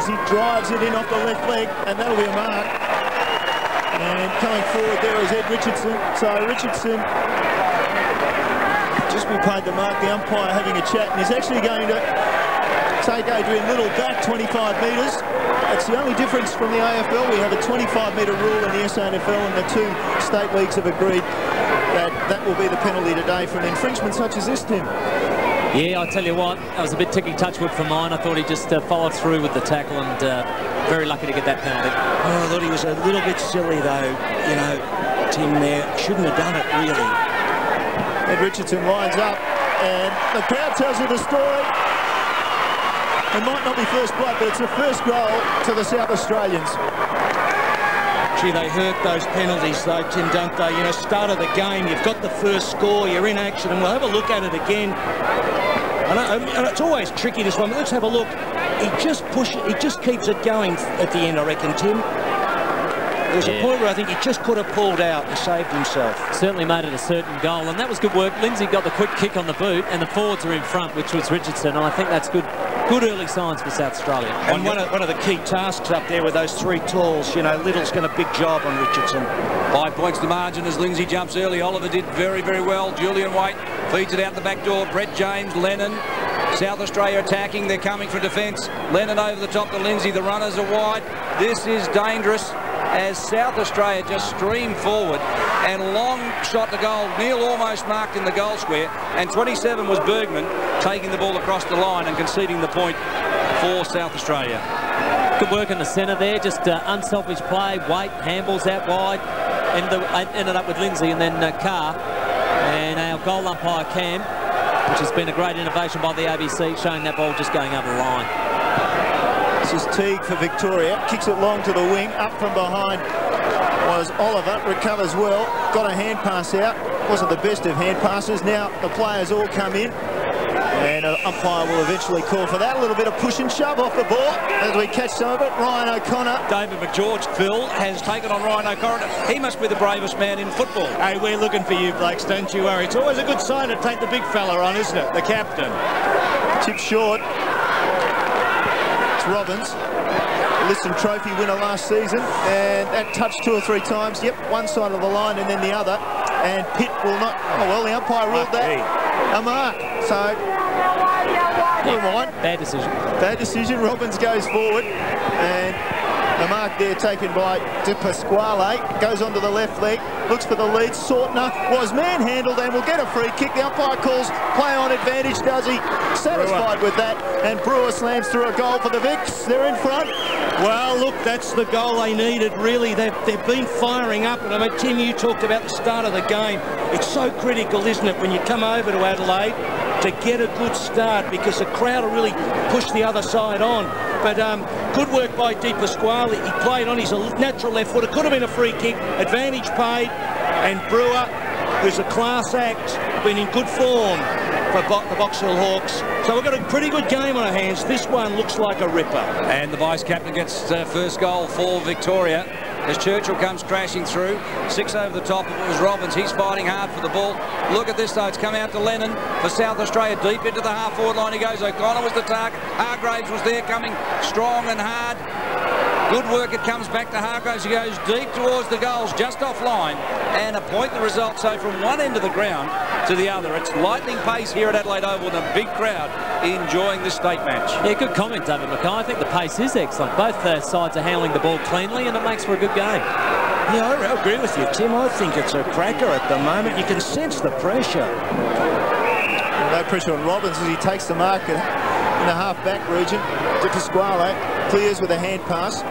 as he drives it in off the left leg, and that'll be a mark. And coming forward there is Ed Richardson. So Richardson just been paid the mark. The umpire having a chat, and he's actually going to take Adrian Little back 25 metres. That's the only difference from the AFL. We have a 25-metre rule in the SANFL, and the two state leagues have agreed that that will be the penalty today for an infringement such as this, Tim. Yeah, I tell you what, that was a bit ticky touchwood for mine. I thought he just followed through with the tackle, and very lucky to get that penalty. Oh, I thought he was a little bit silly, though. You know, Tim there shouldn't have done it, really. Ed Richardson lines up, and the crowd tells you the story. It might not be first blood, but it's the first goal to the South Australians. Gee, they hurt those penalties, though, Tim, don't they? You know, start of the game, you've got the first score, you're in action, and we'll have a look at it again. And it's always tricky, this one, but let's have a look. He just keeps it going at the end, I reckon, Tim. There was a point where I think he just could have pulled out and saved himself. Certainly made it a certain goal, and that was good work. Lindsay got the quick kick on the boot, and the forwards are in front, which was Richardson, and I think that's good early signs for South Australia. And one of the key tasks up there with those three tools, you know, Little's got a big job on Richardson. 5 points to margin as Lindsay jumps early. Oliver did very, very well. Julian Waite feeds it out the back door. Brett James, Lennon. South Australia attacking. They're coming for defence. Lennon over the top to Lindsay. The runners are wide. This is dangerous as South Australia just stream forward, and long shot to goal. Neil almost marked in the goal square, and 27 was Bergman taking the ball across the line and conceding the point for South Australia. Good work in the centre there, just unselfish play. Waite handballs out wide, ended up with Lindsay and then Carr, and our goal umpire Cam, which has been a great innovation by the ABC, showing that ball just going over the line. This is Teague for Victoria, kicks it long to the wing, up from behind was Oliver, recovers well, got a hand pass out, wasn't the best of hand passes. Now the players all come in, and an umpire will eventually call for that. A little bit of push and shove off the ball as we catch some of it. Ryan O'Connor. David McGeorge, Phil, has taken on Ryan O'Connor. He must be the bravest man in football. Hey, we're looking for you, Blakes, don't you worry. It's always a good sign to take the big fella on, isn't it? The captain. Tip short. It's Robbins. Liston Trophy winner last season, and that touched 2 or 3 times. Yep, one side of the line and then the other, and Pitt will not. Oh well, the umpire ruled that a mark. So never mind. Bad decision. Bad decision. Robbins goes forward, and the mark there taken by De Pasquale. Goes onto the left leg, looks for the lead. Sortner was manhandled and will get a free kick. The umpire calls play on advantage, does he? Satisfied with that, and Brewer slams through a goal for the Vics. They're in front. Well, look, that's the goal they needed, really. They've been firing up, and I mean, Tim, you talked about the start of the game. It's so critical, isn't it, when you come over to Adelaide to get a good start, because the crowd will really push the other side on. But good work by De Pasquale. He played on his natural left foot. It could have been a free kick. Advantage paid, and Brewer, who's a class act, been in good form for the Box Hill Hawks. So we've got a pretty good game on our hands. This one looks like a ripper. And the vice-captain gets first goal for Victoria as Churchill comes crashing through. 6 over the top. It was Robbins. He's fighting hard for the ball. Look at this, though. It's come out to Lennon for South Australia. Deep into the half-forward line he goes. O'Connor was the target. Hargraves was there, coming strong and hard. Good work. It comes back to Hargraves. He goes deep towards the goals, just offline, and a point the result. So from one end of the ground to the other, it's lightning pace here at Adelaide Oval, and a big crowd enjoying this state match. Yeah, good comment, David Mackay. I think the pace is excellent. Both sides are handling the ball cleanly, and it makes for a good game. Yeah, I agree with you, Tim. I think it's a cracker at the moment. You can sense the pressure. No pressure on Robbins as he takes the mark in the half-back region. De Pasquale clears with a hand pass.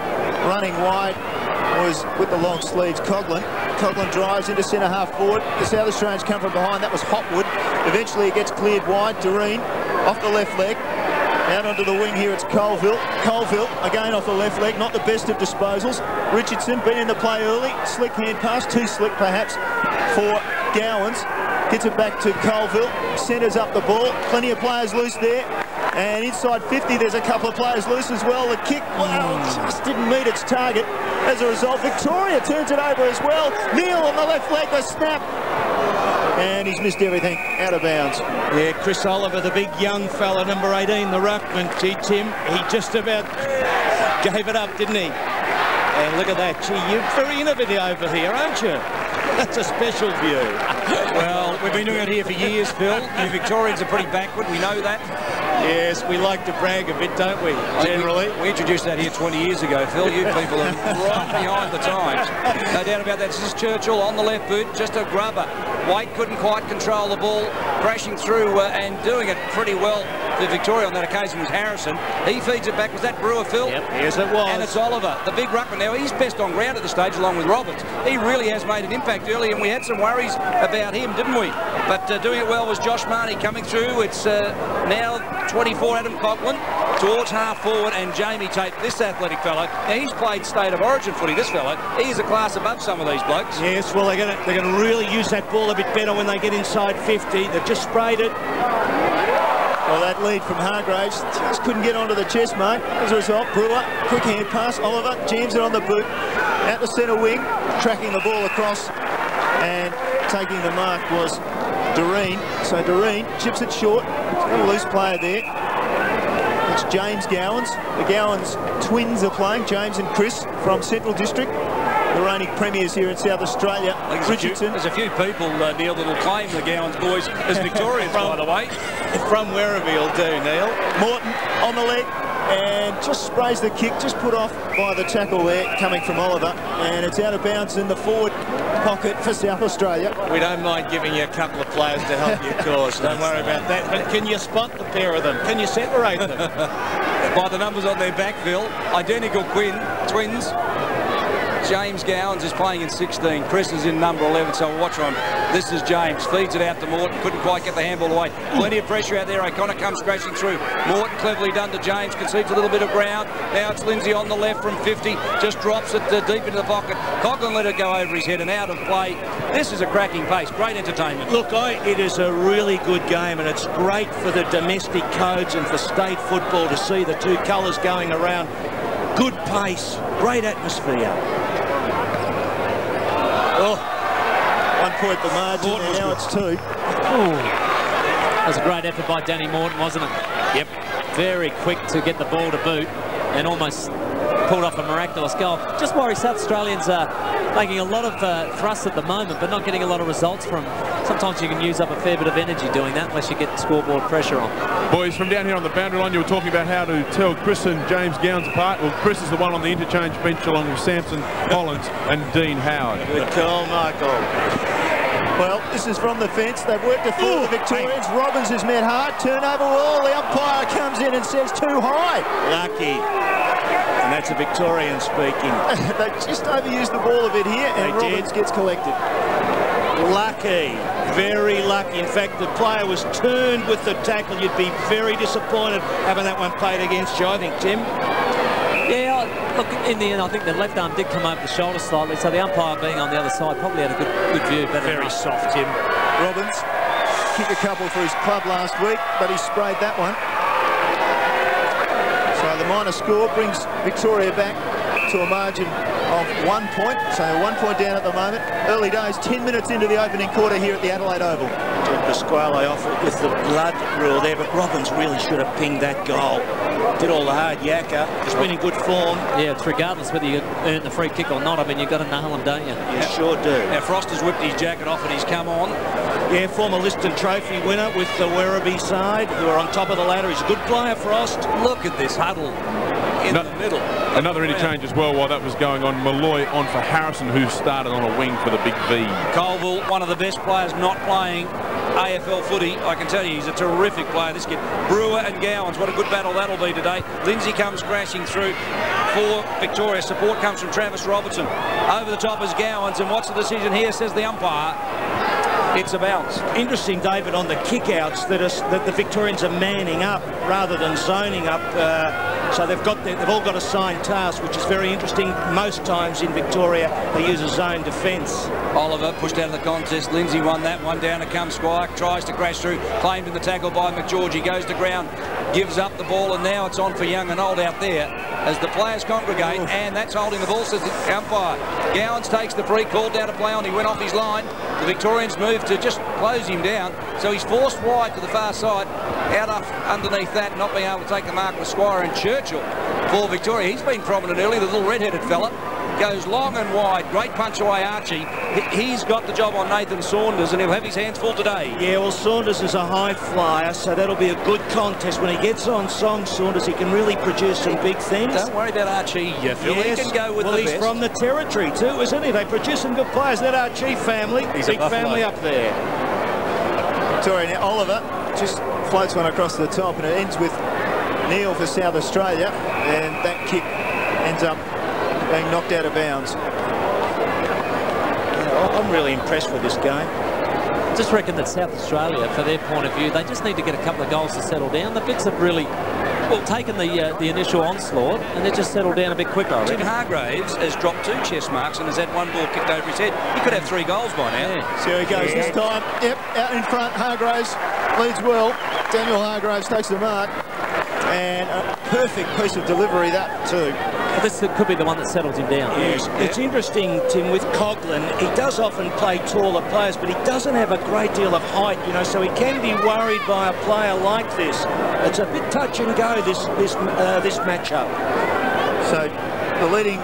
Running wide was with the long sleeves Coughlin. Coughlin drives into centre half forward. The South Australians come from behind. That was Hopwood. Eventually it gets cleared wide. Doreen off the left leg. Out onto the wing here, it's Colville. Colville again off the left leg. Not the best of disposals. Richardson been in the play early. Slick hand pass. Too slick perhaps for Gowans. Gets it back to Colville. Centres up the ball. Plenty of players loose there. And inside 50, there's a couple of players loose as well. The kick, well, just didn't meet its target. As a result, Victoria turns it over as well. Neil on the left leg, the snap. And he's missed everything, out of bounds. Yeah, Chris Oliver, the big young fella, number 18, the ruckman, Tim. He just about Gave it up, didn't he? And look at that. Gee, you're very innovative over here, aren't you? That's a special view. Well, we've been doing it here for years, Phil. You Victorians are pretty backward. We know that. Yes, we like to brag a bit, don't we, generally? We introduced that here 20 years ago, Phil. You people are right behind the times. No doubt about that. This is Churchill on the left boot, just a grubber. White couldn't quite control the ball, crashing through and doing it pretty well. For Victoria on that occasion was Harrison. He feeds it back. Was that Brewer, Phil? Yep. Yes, it was. And it's Oliver, the big ruckman. Now, he's best on ground at the stage along with Roberts. He really has made an impact early, and we had some worries about him, didn't we? But doing it well was Josh Marnie coming through. It's now 24 Adam Coughlin towards half forward, and Jamie Tate, this athletic fellow. Now, he's played state of origin footy, this fellow. He is a class above some of these blokes. Yes, well, they're going to really use that ball a bit better when they get inside 50. They've just sprayed it. Well, that lead from Hargraves just couldn't get onto the chest mark. As a result, Brewer, quick hand pass, Oliver jams it on the boot, out the centre wing, tracking the ball across, and taking the mark was Doreen. So Doreen chips it short. Got a loose player there. It's James Gowans. The Gowans twins are playing, James and Chris from Central District. The reigning premiers here in South Australia. Richardson. There's a few people, Neil, that will claim the Gowans boys as Victorians, by the way. From Werribee will do, Neil. Morton on the leg and just sprays the kick, just put off by the tackle there coming from Oliver, and it's out of bounds in the forward pocket for South Australia. We don't mind giving you a couple of players to help you, of course. Don't worry about that. But can you spot the pair of them? Can you separate them? By the numbers on their back, Phil. Identical twins. James Gowans is playing in 16. Chris is in number 11, so we'll watch on. This is James. Feeds it out to Morton. Couldn't quite get the handball away. Plenty of pressure out there. O'Connor comes crashing through. Morton cleverly done to James. Concedes a little bit of ground. Now it's Lindsay on the left from 50. Just drops it deep into the pocket. Coughlin let it go over his head and out of play. This is a cracking pace. Great entertainment. Look, it is a really good game, and it's great for the domestic codes and for state football to see the two colours going around. Good pace. Great atmosphere. Oh, 1 point the margin, and now it's 2. That was a great effort by Danny Morton, wasn't it? Yep. Very quick to get the ball to boot and almost pulled off a miraculous goal. Just worry South Australians are making a lot of thrusts at the moment, but not getting a lot of results from. Sometimes you can use up a fair bit of energy doing that unless you get scoreboard pressure on. Boys, from down here on the boundary line, you were talking about how to tell Chris and James Gowans apart. Well, Chris is the one on the interchange bench along with Samson Collins and Dean Howard. Good call, Michael. Well, this is from the fence. They've worked to fool the Victorians. Robbins has met hard. Turnover wall. The umpire comes in and says too high. Lucky. And that's a Victorian speaking. They just overused the ball a bit here, and Robbins gets collected. Lucky. Very lucky. In fact, the player was turned with the tackle. You'd be very disappointed having that one played against you, I think, Tim. Yeah, look, in the end, I think the left arm did come over the shoulder slightly, so the umpire being on the other side probably had a good view. Very soft, Tim. Robbins kicked a couple for his club last week, but he sprayed that one. So the minor score brings Victoria back to a margin of 1 point. So 1 point down at the moment. Early days, 10 minutes into the opening quarter here at the Adelaide Oval. Pasquale off it with the blood rule there, but Robbins really should have pinged that goal. Did all the hard yakka. Just been in good form. Yeah, it's regardless whether you earn the free kick or not. I mean, you've got to nail them, don't you? You sure do. Now, Frost has whipped his jacket off and he's come on. Yeah, former Liston Trophy winner with the Werribee side, who are on top of the ladder. He's a good player, Frost. Look at this huddle in the middle. Another interchange as well while that was going on. Malloy on for Harrison, who started on a wing for the big V. Colville, one of the best players not playing AFL footy. I can tell you, he's a terrific player, this kid. Brewer and Gowans, what a good battle that'll be today. Lindsay comes crashing through for Victoria. Support comes from Travis Robertson. Over the top is Gowans, and what's the decision here, says the umpire. It's a bounce. Interesting, David, on the kickouts that the Victorians are manning up rather than zoning up. So they've all got assigned tasks, which is very interesting. Most times in Victoria, they use a zone defence. Oliver pushed out of the contest. Lindsay won that one. Down it comes Squire. Tries to crash through. Claimed in the tackle by McGeorge. He goes to ground. Gives up the ball, and now it's on for Young and Old out there as the players congregate, and that's holding the ball, says the umpire. Gowans takes the free, called down to play on. He went off his line. The Victorians moved to just close him down, so he's forced wide to the far side. Out underneath that, not being able to take the mark with Squire and Churchill. for Victoria. He's been prominent early, the little red-headed fella. Goes long and wide. Great punch away, Archie. He's got the job on Nathan Saunders, and he'll have his hands full today. Yeah, well, Saunders is a high flyer, so that'll be a good contest. When he gets on song, Saunders, he can really produce some big things. Don't worry about Archie, Phil. Yes. He can go with the he's best. from the territory too, isn't he? They produce some good players. That Archie family, He's big a family up there. Victoria, now Oliver just floats one across the top, and it ends with Neil for South Australia, and that kick ends up being knocked out of bounds. Yeah, I'm really impressed with this game. I just reckon that South Australia, for their point of view, they just need to get a couple of goals to settle down. The Vics have really, well, taken the initial onslaught, and they've just settled down a bit quicker. I Tim reckon. Hargraves has dropped 2 chest marks and has had 1 ball kicked over his head. He could have 3 goals by now. Yeah. So here he goes this time. Yep, out in front. Hargraves leads well. Daniel Hargraves takes the mark. And a perfect piece of delivery, that too. Well, this could be the one that settles him down. Yes, it's interesting, Tim, with Coughlin. He does often play taller players, but he doesn't have a great deal of height, you know, so he can be worried by a player like this. It's a bit touch and go, this matchup. So the leading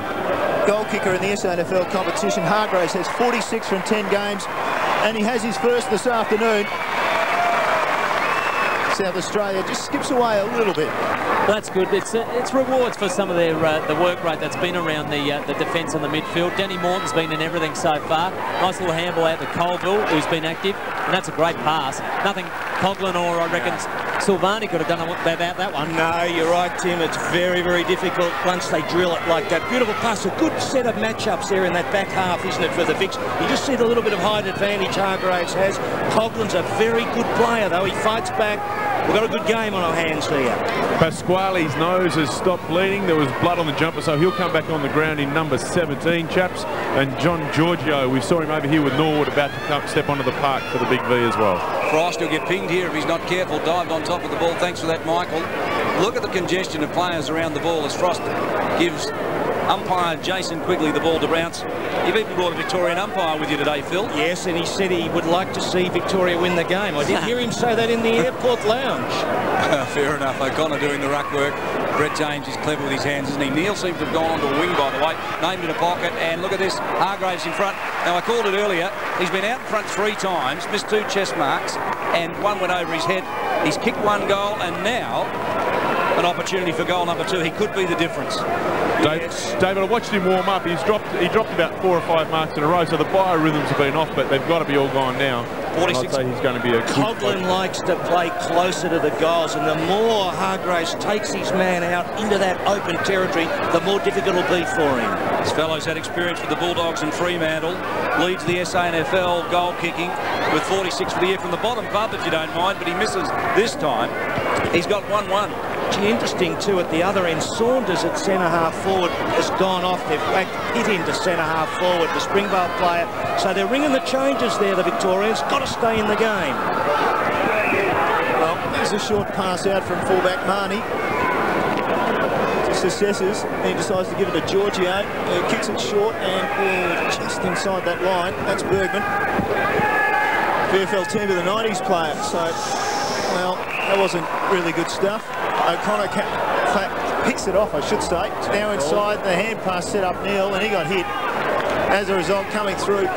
goal kicker in the SANFL competition, Hargraves, has 46 from 10 games, and he has his first this afternoon. South Australia just skips away a little bit. That's good. It's rewards for some of their the work rate that's been around the defence on the midfield. Danny Morton's been in everything so far. Nice little handball out to Colville, who's been active, and that's a great pass. Nothing Coughlin or I reckon Silvani could have done about that one. No, you're right, Tim. It's very, very difficult once they drill it like that. Beautiful pass. A good set of matchups there in that back half, isn't it, for the Vics? You just see the little bit of height advantage Hargraves has. Coughlin's a very good player, though. He fights back. We've got a good game on our hands here. Pasquale's nose has stopped bleeding. There was blood on the jumper, so he'll come back on the ground in number 17, chaps. And John Giorgio, we saw him over here with Norwood about to step onto the park for the big V as well. Frost will get pinged here if he's not careful. Dived on top of the ball. Thanks for that, Michael. Look at the congestion of players around the ball as Frost gives umpire Jason Quigley the ball to bounce. You've even brought a Victorian umpire with you today, Phil. Yes, and he said he would like to see Victoria win the game. I did hear him say that in the airport lounge. Fair enough. O'Connor doing the ruck work. Brett James is clever with his hands, isn't he? Neil seems to have gone onto a wing, by the way. Named in a pocket, and look at this. Hargraves in front. Now, I called it earlier. He's been out in front 3 times, missed 2 chest marks, and 1 went over his head. He's kicked 1 goal, and now an opportunity for goal number 2. He could be the difference. David, I watched him warm up. He dropped about 4 or 5 marks in a row, so the biorhythms have been off, but they've got to be all gone now. 46. I'd say he's going to be a good Coughlin likes to play closer to the goals, and the more Hargraves takes his man out into that open territory, the more difficult it'll be for him. This fellow's had experience with the Bulldogs and Fremantle. Leads the SANFL goal kicking with 46 for the year from the bottom pub, if you don't mind, but he misses this time. He's got 1-1. Interesting too at the other end, Saunders at centre half forward has gone off. They've hit him to centre half forward, the Springvale player. So they're ringing the changes there, the Victorians. Got to stay in the game. Well, there's a short pass out from fullback Marnie. Just assesses, and he decides to give it to Giorgio, who kicks it short and just inside that line. That's Bergman. VFL team of the 90s player. So, well, that wasn't really good stuff. O'Connor picks it off, I should say. Now inside, the hand pass set up Neil, and he got hit. As a result, coming through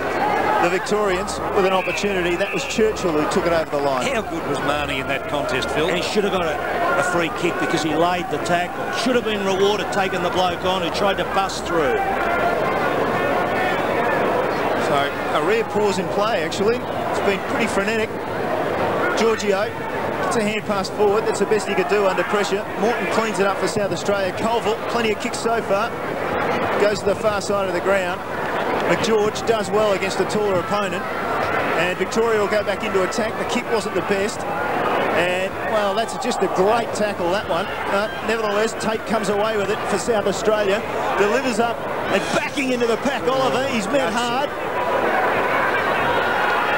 the Victorians with an opportunity. That was Churchill who took it over the line. How good was Marnie in that contest, Phil? And he should have got a free kick because he laid the tackle. Should have been rewarded taking the bloke on who tried to bust through. So, a rare pause in play, actually. It's been pretty frenetic. Giorgio. It's a hand pass forward. That's the best he could do under pressure. Morton cleans it up for South Australia. Colville, plenty of kicks so far. Goes to the far side of the ground. McGeorge does well against a taller opponent. And Victoria will go back into attack. The kick wasn't the best. And, well, that's just a great tackle, that one. Nevertheless, Tate comes away with it for South Australia. Delivers up and backing into the pack. Oliver, he's met hard.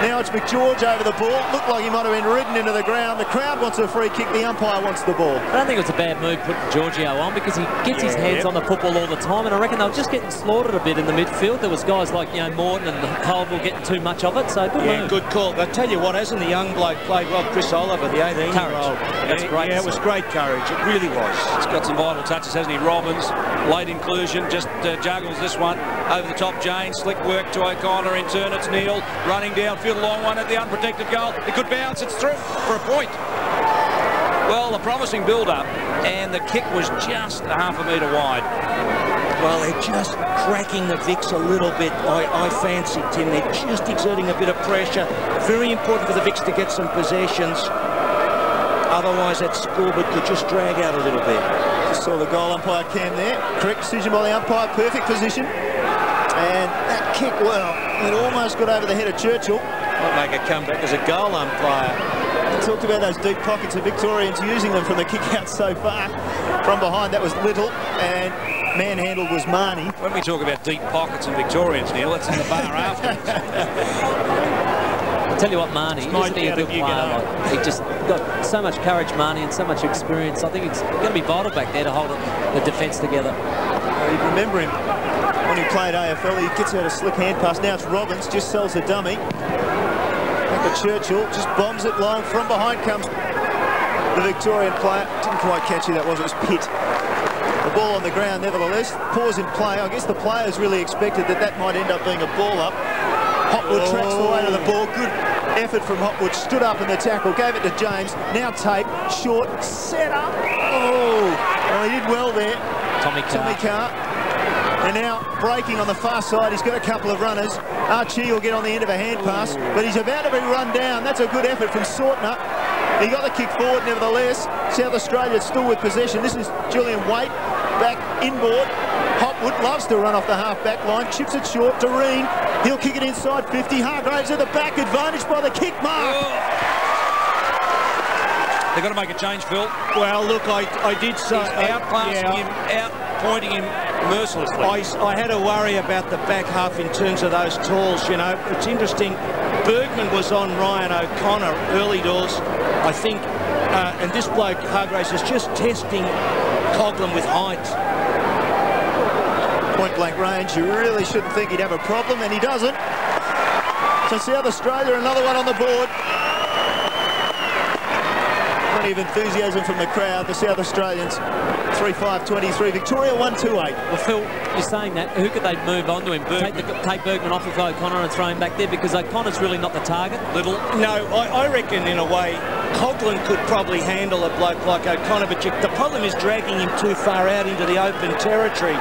Now it's McGeorge over the ball. Looked like he might have been ridden into the ground. The crowd wants a free kick. The umpire wants the ball. I don't think it was a bad move putting Giorgio on because he gets his hands on the football all the time, and I reckon they were just getting slaughtered a bit in the midfield. There was guys like, you know, Morton and Colville getting too much of it, so good move. Good call. But I tell you what, hasn't the young bloke played well? Chris Oliver, the 18-year-old. That's great. Yeah, it was great courage. It really was. He's got some vital touches, hasn't he? Robbins, late inclusion, just juggles this one. Over the top, Jane, slick work to O'Connor. In turn, it's Neal running downfield, a long one at the unprotected goal. It could bounce, it's through for a point. Well, a promising build-up, and the kick was just half a metre wide. Well, they're just cracking the Vicks a little bit. I fancy, Tim. They're just exerting a bit of pressure. Very important for the Vicks to get some possessions. Otherwise, that scoreboard could just drag out a little bit. Just saw the goal umpire Cam there. Correct decision by the umpire. Perfect position. And that kick, well, it almost got over the head of Churchill. Might make a comeback as a goal umpire. We talked about those deep pockets of Victorians using them from the kick out so far. From behind, that was Little, and manhandled was Marnie. When we talk about deep pockets and Victorians, Neil, that's in the bar afterwards. I'll tell you what, Marnie, isn't he a good player? He just got so much courage, Marnie, and so much experience. I think it's going to be vital back there to hold the defence together. You remember him when he played AFL. He gets out a slick hand pass. Now it's Robbins, just sells a dummy. Back to Churchill, just bombs it long. From behind comes the Victorian player. Didn't quite catch who that was. It was Pitt. The ball on the ground, nevertheless. Pause in play. I guess the players really expected that might end up being a ball up. Hopwood tracks the way to the ball. Good effort from Hopwood. Stood up in the tackle. Gave it to James. Now Tate. Short. Set up. Oh. Well, he did well there. Tommy Carr. And now breaking on the far side. He's got a couple of runners. Archie will get on the end of a hand pass. But he's about to be run down. That's a good effort from Sortner. He got the kick forward nevertheless. South Australia still with possession. This is Julian Waite. Back inboard. Hopwood loves to run off the half-back line. Chips it short. Doreen. He'll kick it inside 50. Hargraves at the back. Advantage by the kick mark. They've got to make a change, Phil. Well, look, I did say... Outclassing him, outpointing him mercilessly. I had a worry about the back half in terms of those tools, you know. It's interesting. Bergman was on Ryan O'Connor early doors, I think. And this bloke, Hargraves, is just testing Coghlan with height. Point blank range, you really shouldn't think he'd have a problem, and he doesn't. So South Australia, another one on the board. Plenty of enthusiasm from the crowd. The South Australians 3-5-23. Victoria 1-2-8. Well, Phil, you're saying that. Who could they move on to him? Take Bergman off of O'Connor and throw him back there, because O'Connor's really not the target. Little. No, I reckon in a way Coghlan could probably handle a bloke like O'Connor, but the problem is dragging him too far out into the open territory.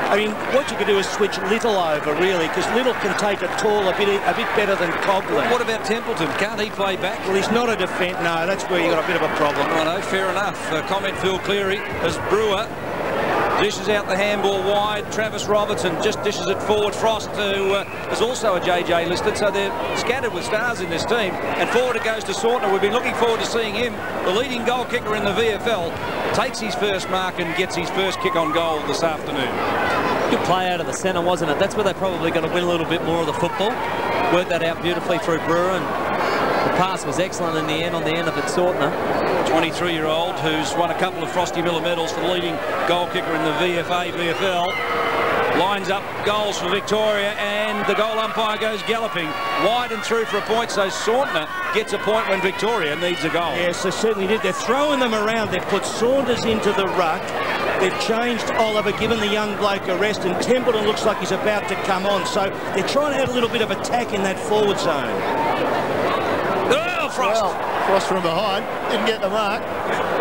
I mean, what you could do is switch Little over, really, because Little can take a tall a bit better than Coghlan. What about Templeton? Can't he play back? Well, he's not a defence. No, that's where you got a bit of a problem. Righto, fair enough. Comment Phil Cleary as Brewer dishes out the handball wide. Travis Robertson just dishes it forward. Frost, who is also a JJ listed, so they're scattered with stars in this team. And forward it goes to Sortner. We've been looking forward to seeing him, the leading goal kicker in the VFL, takes his first mark and gets his first kick on goal this afternoon. Good play out of the centre, wasn't it? That's where they probably got to win a little bit more of the football. Worked that out beautifully through Brewer, and the pass was excellent in the end, on the end of it, Sortner. 23-year-old who's won a couple of Frosty Miller medals for the leading goal kicker in the VFL. Lines up goals for Victoria, and the goal umpire goes galloping wide and through for a point, so Sortner gets a point when Victoria needs a goal. Yes, they certainly did. They're throwing them around. They've put Saunders into the ruck. They've changed Oliver, given the young bloke a rest, and Templeton looks like he's about to come on. So they're trying to add a little bit of attack in that forward zone. Oh, Frost! Well, Frost from behind, didn't get the mark.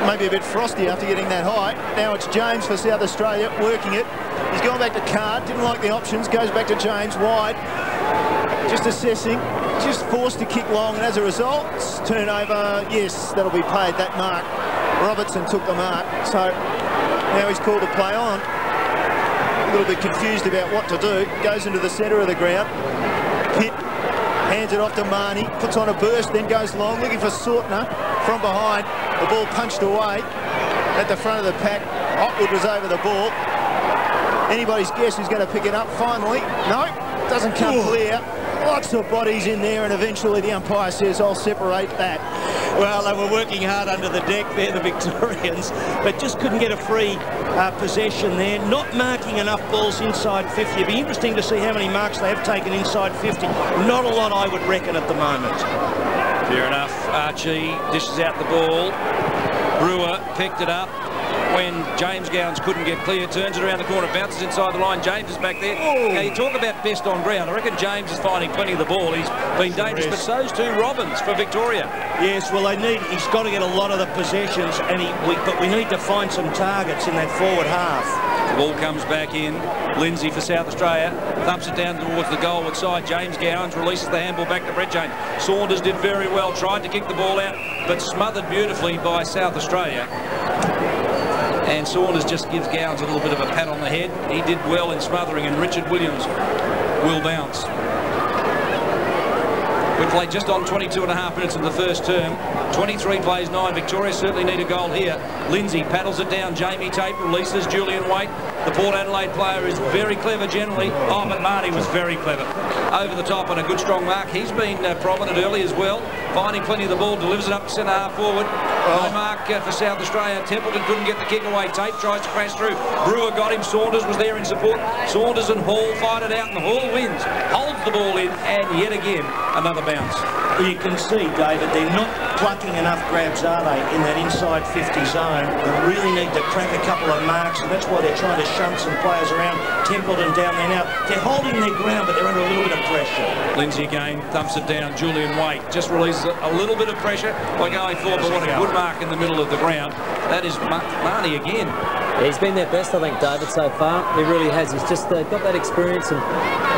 Maybe a bit frosty after getting that high. Now it's James for South Australia, working it. He's gone back to Card, didn't like the options, goes back to James, wide. Just assessing, just forced to kick long, and as a result, turnover, yes, that'll be paid, that mark. Robertson took the mark, so now he's called to play on. A little bit confused about what to do. Goes into the centre of the ground. Pitt hands it off to Marnie, puts on a burst, then goes long, looking for Sortner from behind. The ball punched away at the front of the pack. Hopwood was over the ball. Anybody's guess who's going to pick it up finally. No, doesn't come clear. lots of bodies in there, and eventually the umpire says, I'll separate that. Well, they were working hard under the deck there, the Victorians, but just couldn't get a free possession there. Not marking enough balls inside 50. It'd be interesting to see how many marks they have taken inside 50. Not a lot, I would reckon, at the moment. Fair enough. Archie dishes out the ball. Brewer picked it up when James Gowans couldn't get clear, turns it around the corner, bounces inside the line. James is back there. Now, you talk about best on ground. I reckon James is finding plenty of the ball. He's been dangerous, but so's too Robbins for Victoria. Yes, well, he's got to get a lot of the possessions, and but we need to find some targets in that forward half. The ball comes back in. Lindsay for South Australia. Thumps it down towards the goalward side. James Gowans releases the handball back to Brett James. Saunders did very well, tried to kick the ball out, but smothered beautifully by South Australia. And Saunders just gives Gowans a little bit of a pat on the head. He did well in smothering, and Richard Williams will bounce. We played just on 22.5 minutes in the first term. 23 plays 9. Victoria certainly need a goal here. Lindsay paddles it down. Jamie Tate releases Julian Waite. The Port Adelaide player is very clever generally. Oh, but Marnie was very clever. Over the top and a good strong mark. He's been prominent early as well. Finding plenty of the ball, delivers it up centre half forward. No mark for South Australia. Templeton couldn't get the kick away. Tate tries to crash through. Brewer got him. Saunders was there in support. Saunders and Hall fight it out, and Hall wins. Holds the ball in, and yet again, another bounce. Well, you can see, David, they're not plucking enough grabs, are they, in that inside 50 zone. They really need to crack a couple of marks, and that's why they're trying to shunt some players around. Templeton down there now. They're holding their ground, but they're under a little bit of pressure. Lindsay again thumps it down. Julian Waite just releases a little bit of pressure by going forward, but what a good mark in the middle of the ground. That is Marnie again. Yeah, he's been their best, I think, David, so far. He really has. He's just got that experience and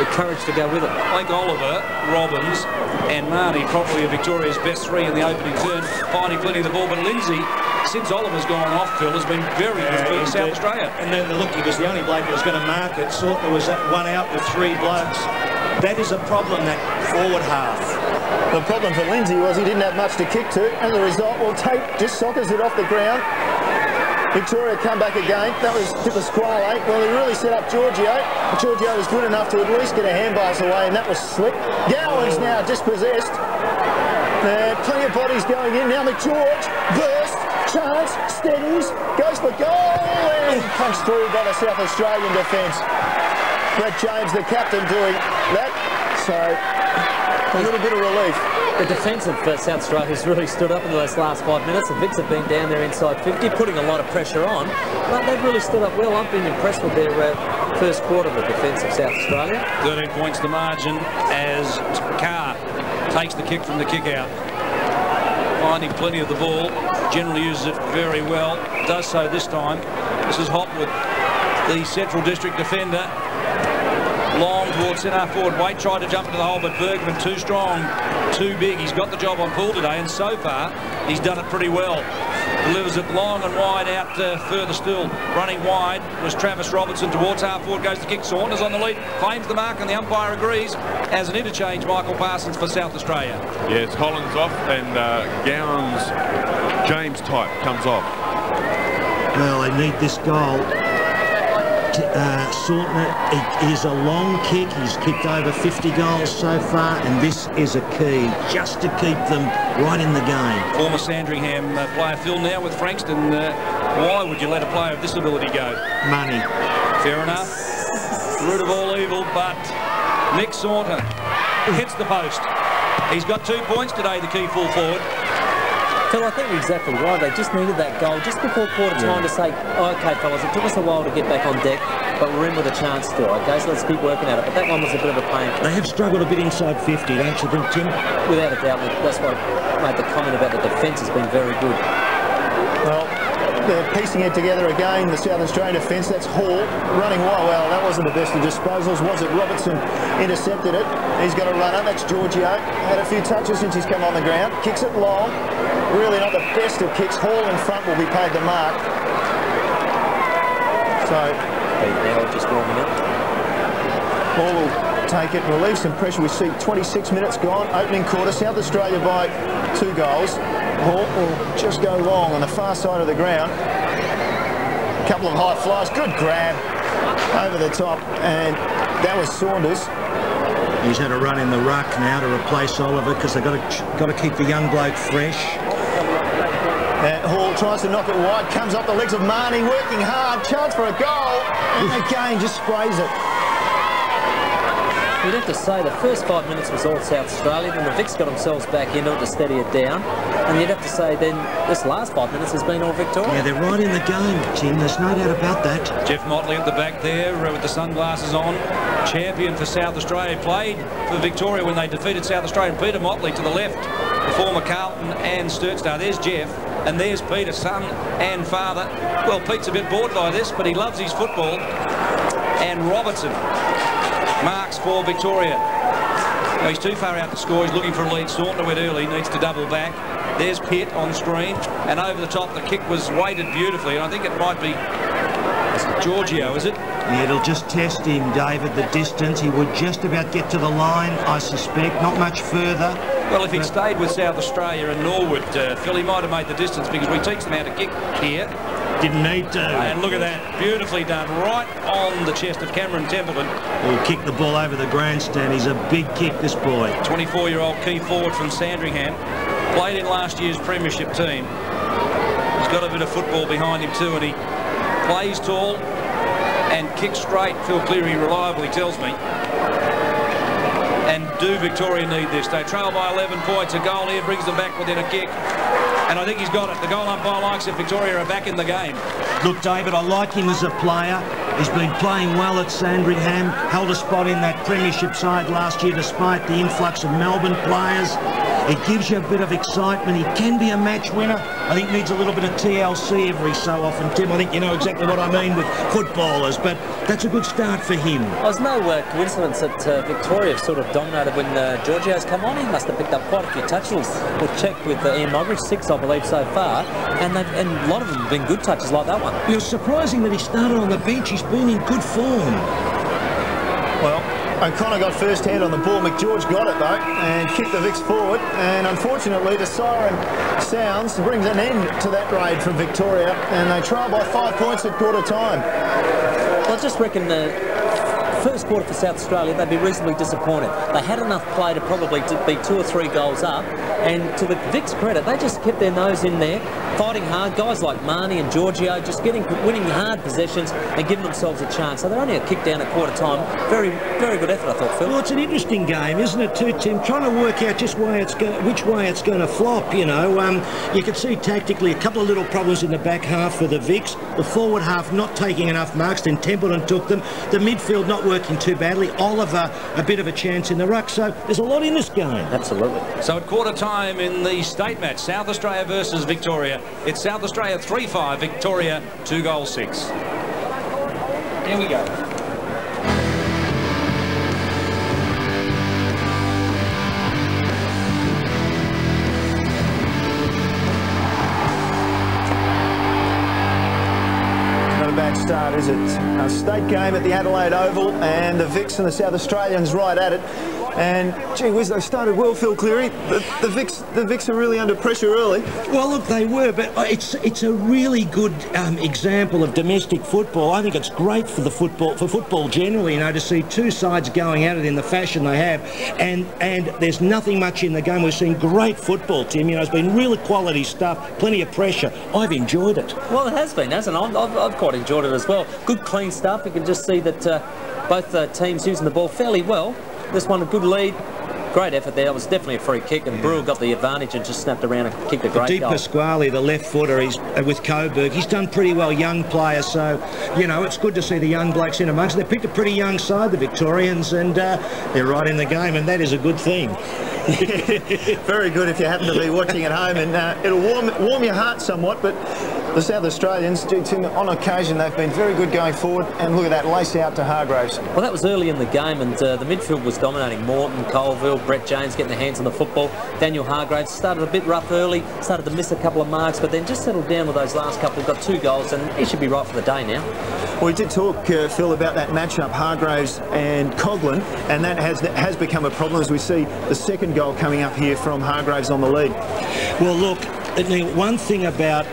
the courage to go with it. I think Oliver, Robbins and Marnie probably are Victoria's best three in the opening turn, finding plenty of the ball. But Lindsay, since Oliver's gone off, Phil, has been very good for South Australia. And then look, he was the only bloke that was going to mark it. Sautner was that one out with 3 blokes. That is a problem, that forward half. The problem for Lindsay was he didn't have much to kick to, and the result, well, Tate just soccers it off the ground. Victoria come back again. That was Pasquale. Well, he really set up Giorgio. Giorgio was good enough to at least get a handbars away, and that was slick. Gowans now dispossessed. Plenty of bodies going in. Now McGeorge burst, chance, steadies, goes for goal, and punched through by the South Australian defence. Brett James, the captain, doing that. So a little bit of relief. The defence of South Australia has really stood up in those last 5 minutes. The Vics have been down there inside 50, putting a lot of pressure on, but they've really stood up well. I've been impressed with their first quarter of the defence of South Australia. 13 points the margin as Carr takes the kick from the kick out. Finding plenty of the ball, generally uses it very well, does so this time. This is Hopwood, the Central District defender. Long towards centre forward. Waite tried to jump into the hole, but Bergman too strong, too big. He's got the job on pool today, and so far he's done it pretty well. Delivers it long and wide out further still. Running wide was Travis Robertson towards half forward. Goes to kick. Saunders on the lead. Claims the mark, and the umpire agrees. As an interchange, Michael Parsons for South Australia. Yes, Hollands off, and Gowans, James type comes off. Well, they need this goal. Sautner, it is a long kick. He's kicked over 50 goals so far, and this is a key just to keep them right in the game. Former Sandringham player Phil now with Frankston. Why would you let a player of this ability go? Money. Fair enough. Root of all evil, but Nick Sautner hits the post. He's got 2 points today, the key full forward. Phil, I think you're exactly right. They just needed that goal just before quarter time to say, oh, OK, fellas, it took us a while to get back on deck, but we're in with a chance still, OK, so let's keep working at it. But that one was a bit of a pain. They have struggled a bit inside 50, don't you think, Tim? Without a doubt. That's why I made the comment about the defence has been very good. Well, they're piecing it together again, the South Australian defence. That's Hall running wild. Well, that wasn't the best of disposals, was it? Robertson intercepted it. He's got a runner. That's Giorgio. Had a few touches since he's come on the ground. Kicks it long. Really not the best of kicks. Hall in front will be paid the mark. So now just warming up. Hall will take it, relieve some pressure. We see 26 minutes gone. Opening quarter. South Australia by 2 goals. Hall will just go long on the far side of the ground. A couple of high flies. Good grab over the top, and that was Saunders. He's had a run in the ruck now to replace Oliver because they've got to keep the young bloke fresh. Hall tries to knock it wide, comes off the legs of Marnie, working hard, chance for a goal, and again just sprays it. You'd have to say the first 5 minutes was all South Australia, then the Vics got themselves back into it to steady it down, and you'd have to say then this last 5 minutes has been all Victoria. Yeah, they're right in the game, Tim, there's no doubt about that. Jeff Motley at the back there with the sunglasses on, champion for South Australia, played for Victoria when they defeated South Australia. Peter Motley to the left, the former Carlton and Sturt star. There's Jeff, and there's Peter, son and father. Well, Pete's a bit bored by this, but he loves his football. And Robertson marks for Victoria. Now, he's too far out to score. He's looking for a lead. Staunton went early, needs to double back. There's Pitt on screen, and over the top the kick was weighted beautifully, and I think it might be Giorgio, is it? Yeah, it'll just test him, David, the distance. He would just about get to the line, I suspect, not much further. Well, if he'd stayed with South Australia and Norwood, Phil, he might have made the distance because we teach them how to kick here. Didn't need to. And look at that, beautifully done, right on the chest of Cameron Templeton. He'll kick the ball over the grandstand. He's a big kick, this boy. 24-year-old key forward from Sandringham. Played in last year's premiership team. He's got a bit of football behind him too, and he plays tall and kicks straight. Phil Cleary reliably tells me. And do Victoria need this? They trail by 11 points. A goal here brings them back within a kick. And I think he's got it. The goal umpire likes it. Victoria are back in the game. Look, David, I like him as a player. He's been playing well at Sandringham. Held a spot in that premiership side last year despite the influx of Melbourne players. It gives you a bit of excitement. He can be a match winner. I think needs a little bit of TLC every so often, Tim. I think you know exactly what I mean with footballers, but that's a good start for him. Well, there's no coincidence that Victoria sort of dominated when Giorgio's come on. He must have picked up quite a few touches. We'll check with Ian Mogridge, 6 I believe so far, and a lot of them have been good touches like that one. It was surprising that he started on the bench. He's been in good form. Well, O'Connor got first hand on the ball. McGeorge got it though and kicked the Vics forward, and unfortunately the siren sounds, brings an end to that raid from Victoria, and they trail by 5 points at quarter time. Well, I just reckon the first quarter for South Australia they'd be reasonably disappointed. They had enough play to probably be 2 or 3 goals up, and to the Vics' credit they just kept their nose in there, fighting hard. Guys like Marnie and Giorgio just winning hard possessions and giving themselves a chance. So they're only a kick down at quarter time. Very, very good effort, I thought, Phil. Well, it's an interesting game, isn't it, too, Tim? Trying to work out just which way it's going to flop, you know. You can see tactically a couple of little problems in the back half for the Vics. The forward half not taking enough marks, then Templeton took them. The midfield not working too badly. Oliver, a bit of a chance in the ruck. So there's a lot in this game. Absolutely. So at quarter time in the state match, South Australia versus Victoria, it's South Australia 3-5, Victoria 2-6. Here we go. Not a bad start, is it? A state game at the Adelaide Oval, and the Vics and the South Australians right at it. And gee whiz, they started well, Phil Cleary. The Vics are really under pressure early. Well, look, they were, but it's a really good example of domestic football. I think it's great for football generally, you know, to see two sides going at it in the fashion they have. And there's nothing much in the game. We've seen great football, Tim. You know, it's been really quality stuff, plenty of pressure. I've enjoyed it. Well, it has been, hasn't it? I've quite enjoyed it as well. Good, clean stuff. You can just see that both teams using the ball fairly well. This one a good lead, great effort there. It was definitely a free kick, and Brewer got the advantage and just snapped around and kicked a great Deep goal. Pasquale, the left footer, he's with Coburg. He's done pretty well, young player. So you know it's good to see the young blokes in amongst. They picked a pretty young side, the Victorians, and they're right in the game, and that is a good thing. Very good if you happen to be watching at home, and it'll warm your heart somewhat. But the South Australians, Tim, on occasion they've been very good going forward, and look at that lace out to Hargraves. Well, that was early in the game, and the midfield was dominating. Morton, Colville, Brett James getting their hands on the football. Daniel Hargraves started a bit rough early, started to miss a couple of marks, but then just settled down with those last couple. Got 2 goals, and he should be right for the day now. We did talk, Phil, about that matchup, Hargraves and Coghlan, and that has become a problem as we see the second goal coming up here from Hargraves on the lead. Well, look, Neil, one thing about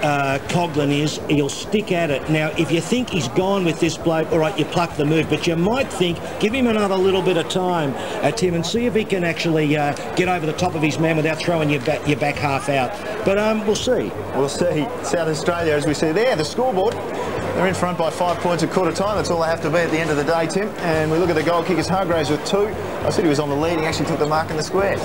Coghlan is he'll stick at it. Now, if you think he's gone with this bloke, all right, you pluck the move, but you might think, give him another little bit of time, Tim, and see if he can actually get over the top of his man without throwing your back half out. But we'll see. We'll see. South Australia, as we see there, the scoreboard. They're in front by 5 points at quarter time. That's all they have to be at the end of the day, Tim. And we look at the goal kickers. Hargraves with 2. I said he was on the lead. He actually took the mark in the square.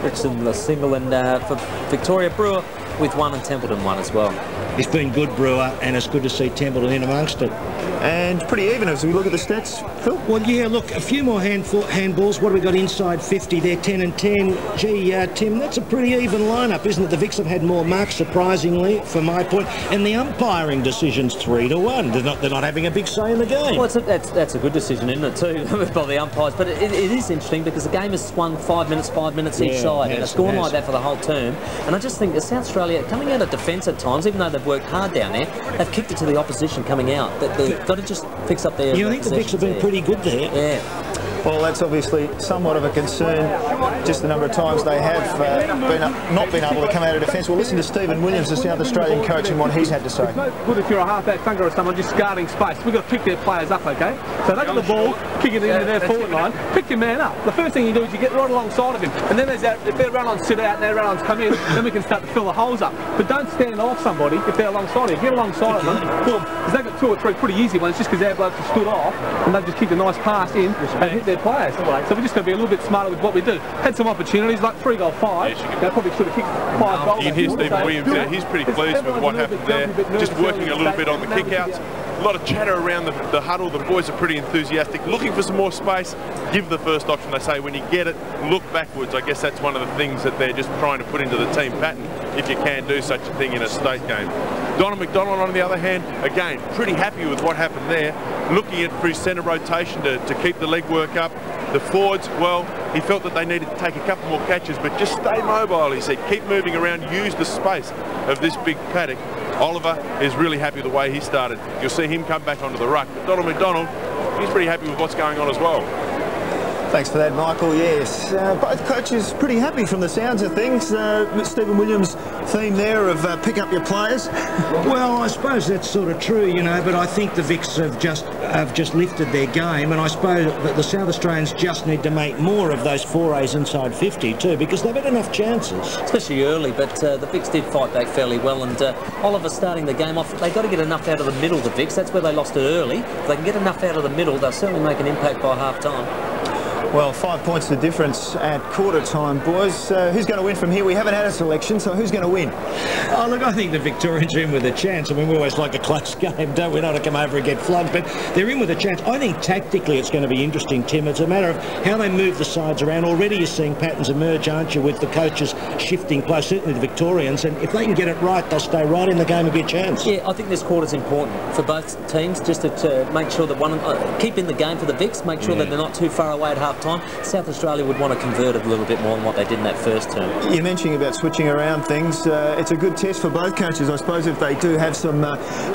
Richardson the single, and for Victoria, Brewer with 1 and Templeton 1 as well. It's been good, Brewer, and it's good to see Templeton in amongst it. And pretty even as we look at the stats, Phil. Well, yeah, look, a few more handballs. What have we got inside 50 there? 10 and 10. Gee, Tim, that's a pretty even lineup, isn't it? The Vicks have had more marks, surprisingly, for my point. And the umpiring decision's 3-1. They're not having a big say in the game. Well, that's a good decision, isn't it, too, by the umpires. But it is interesting because the game has swung 5 minutes each side, and it's gone like that for the whole term. And I just think that South Australia, coming out of defence at times, even though they've worked hard down there, they've kicked it to the opposition coming out. They've got to just fix up their... I think the Vicks have been pretty good there. Yeah. Well, that's obviously somewhat of a concern, just the number of times they have not been able to come out of defence. We'll listen to Stephen Williams, the South Australian coach, and what he's had to say. It's no good if you're a half-back flanker or someone just guarding space. We've got to pick their players up, okay? So they got the ball, kick it into their forward line, pick your man up. The first thing you do is you get right alongside of him. And then if their run-ons sit out and their run-ons come in, then we can start to fill the holes up. But don't stand off somebody if they're alongside you. Get alongside of them, because they've got 2 or 3 pretty easy ones just because their blokes have stood off and they've just kicked a nice pass in and hit their players. So we're just going to be a little bit smarter with what we do. Had some opportunities, like 3-5. They probably should have kicked 5 goals. You can hear Stephen Williams there. He's pretty pleased with what happened there. Just working a little bit on the kick-outs. A lot of chatter around the huddle. The boys are pretty enthusiastic, looking for some more space. Give the first option. They say when you get it, look backwards. I guess that's one of the things that they're just trying to put into the team pattern, if you can do such a thing in a state game. Donald McDonald, on the other hand, again, pretty happy with what happened there. Looking at through centre rotation to keep the legwork up. The forwards, well, he felt that they needed to take a couple more catches, but just stay mobile, he said. Keep moving around, use the space of this big paddock. Oliver is really happy with the way he started. You'll see him come back onto the ruck. But Donald McDonald, he's pretty happy with what's going on as well. Thanks for that, Michael. Yes, both coaches pretty happy from the sounds of things. Stephen Williams' theme there of pick up your players. Well, I suppose that's sort of true, you know, but I think the Vicks have just lifted their game, and I suppose that the South Australians just need to make more of those forays inside 50 too, because they've had enough chances. Especially early, but the Vicks did fight back fairly well, and Oliver starting the game off, they've got to get enough out of the middle, the Vicks. That's where they lost it early. If they can get enough out of the middle, they'll certainly make an impact by half-time. Well, 5 points the difference at quarter time, boys. Who's going to win from here? We haven't had a selection, so who's going to win? Oh, look, I think the Victorians are in with a chance. I mean, we always like a close game, don't we? Not to come over and get flogged, but they're in with a chance. I think tactically it's going to be interesting, Tim. It's a matter of how they move the sides around. Already you're seeing patterns emerge, aren't you, with the coaches shifting play, certainly the Victorians, and if they can get it right, they'll stay right in the game and be a chance. Yeah, I think this quarter's important for both teams, just to make sure that one keep in the game for the Vicks, make sure that they're not too far away at half-time. South Australia would want to convert it a little bit more than what they did in that first term. You're mentioning about switching around things. It's a good test for both coaches, I suppose, if they do have some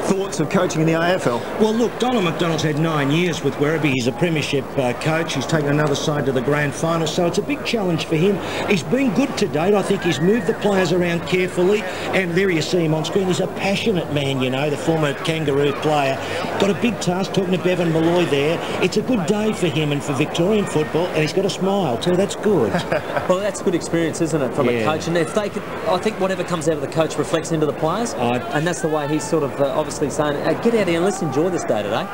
thoughts of coaching in the AFL. Well, look, Donald McDonald's had 9 years with Werribee. He's a premiership coach. He's taken another side to the grand final, so it's a big challenge for him. He's been good to date. I think he's moved the players around carefully, and there you see him on screen. He's a passionate man, you know, the former Kangaroo player. Got a big task talking to Bevan Malloy there. It's a good day for him and for Victorian football, and he's got a smile too. That's good. Well, that's good experience, isn't it, from a coach? And if they could, I think whatever comes out of the coach reflects into the players, and that's the way he's sort of obviously saying, hey, get out here and let's enjoy this day today.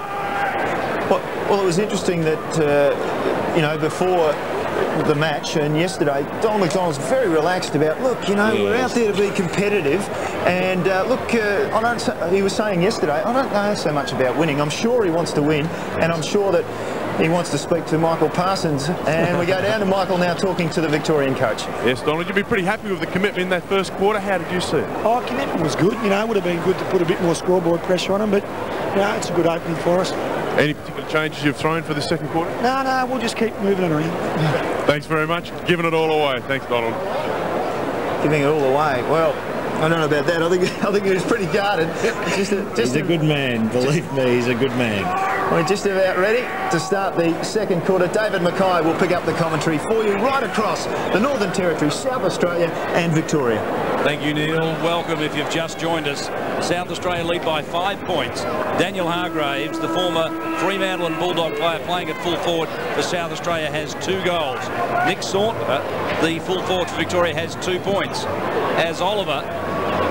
Well, it was interesting that you know, before the match and yesterday, Donald McDonald's very relaxed about, look, you know, we're out there to be competitive, and look, he was saying yesterday, I don't know so much about winning. I'm sure he wants to win, and I'm sure that he wants to speak to Michael Parsons, and we go down to Michael now talking to the Victorian coach. Yes, Donald, you'd be pretty happy with the commitment in that first quarter. How did you see it? Oh, commitment was good. You know, it would have been good to put a bit more scoreboard pressure on them, but you know, it's a good opening for us. Any particular changes you've thrown for the second quarter? No, we'll just keep moving it around. Thanks very much. Giving it all away. Thanks, Donald. Giving it all away. Well, I don't know about that. I think he was pretty guarded. He's a good man. Believe me, he's a good man. We're just about ready to start the second quarter. David Mackay will pick up the commentary for you right across the Northern Territory, South Australia and Victoria. Thank you, Neil. Welcome if you've just joined us. South Australia lead by 5 points. Daniel Hargraves, the former Fremantle and Bulldog player playing at full forward for South Australia, has 2 goals. Nick Saunders, the full forward for Victoria, has 2 points. As Oliver,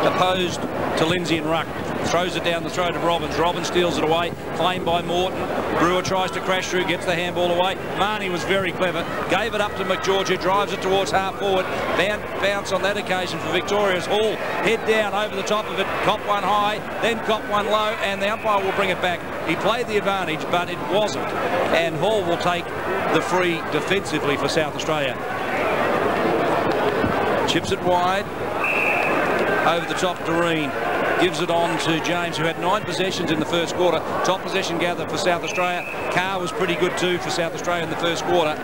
opposed to Lindsay and Ruck, throws it down the throat of Robbins. Robbins steals it away, claimed by Morton. Brewer tries to crash through, gets the handball away. Marnie was very clever, gave it up to McGeorge, who drives it towards half forward. Bounce on that occasion for Victoria's. Hall head down over the top of it, cop one high, then cop one low, and the umpire will bring it back. He played the advantage, but it wasn't. And Hall will take the free defensively for South Australia. Chips it wide, over the top to Reen. Gives it on to James, who had 9 possessions in the first quarter. Top possession gathered for South Australia. Carr was pretty good too for South Australia in the first quarter.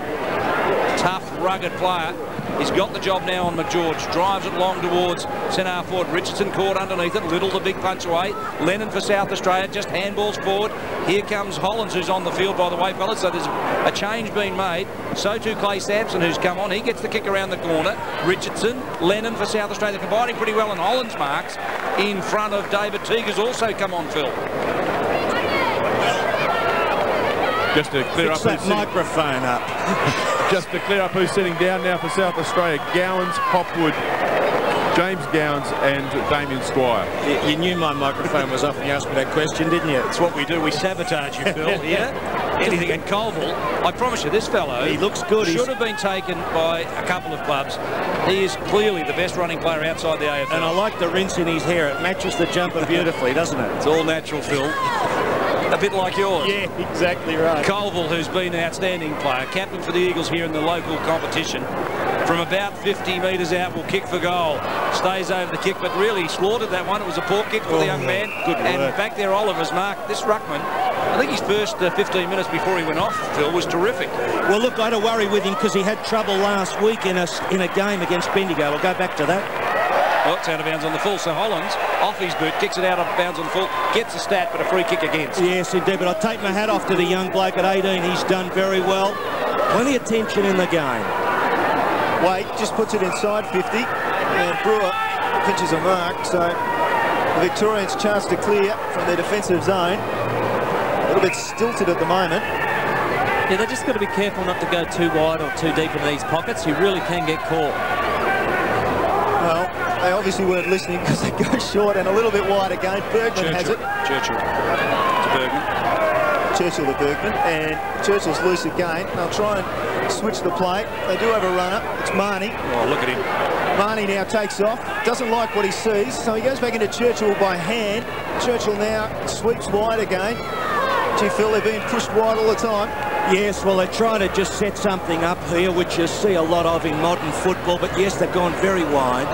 Tough, rugged player. He's got the job now on McGeorge. Drives it long towards centre forward. Richardson caught underneath it. Little the big punch away. Lennon for South Australia. Just handballs forward. Here comes Hollands, who's on the field, by the way, fellas. So there's a change being made. So too Clay Sampson, who's come on. He gets the kick around the corner. Richardson, Lennon for South Australia, combining pretty well, and Hollands marks in front of David Teague, who's also come on, Phil. Just to clear up that microphone up. Just to clear up who's sitting down now for South Australia. Gowans, Hopwood, James Gowans and Damien Squire. You knew my microphone was off when you asked me that question, didn't you? It's what we do. We sabotage you, Phil. Yeah? Anything. And Colville, I promise you, this fellow, he looks good. Should have been taken by a couple of clubs. He is clearly the best running player outside the AFL. And I like the rinse in his hair. It matches the jumper beautifully, doesn't it? It's all natural, Phil. A bit like yours. Yeah, exactly right. Colville, who's been an outstanding player, captain for the Eagles here in the local competition, from about 50 metres out will kick for goal. Stays over the kick, but really slaughtered that one. It was a poor kick for the young man. Good and work. Back there, Oliver's marked. This ruckman, I think his first 15 minutes before he went off, Phil, was terrific. Well, look, I had a worry with him because he had trouble last week in a game against Bendigo. We'll go back to that. Well, it's out of bounds on the full. So Hollands, off his boot, kicks it out of bounds on the full, gets a stat, but a free kick against. Yes, indeed. But I take my hat off to the young bloke at 18. He's done very well. Plenty of tension in the game. Wade just puts it inside 50, and Brewer pinches a mark. So the Victorians' chance to clear from their defensive zone. A little bit stilted at the moment. Yeah, they just got to be careful not to go too wide or too deep into these pockets. You really can get caught. Well, they obviously weren't listening because they go short and a little bit wide again. Bergman has it. Churchill to Bergman. Churchill to Bergman, and Churchill's loose again. They'll try and switch the play. They do have a runner. It's Marnie. Oh, look at him. Marnie now takes off. Doesn't like what he sees, so he goes back into Churchill by hand. Churchill now sweeps wide again. Do you feel they're being pushed wide all the time? Yes, well, they're trying to just set something up here, which you see a lot of in modern football. But yes, they've gone very wide.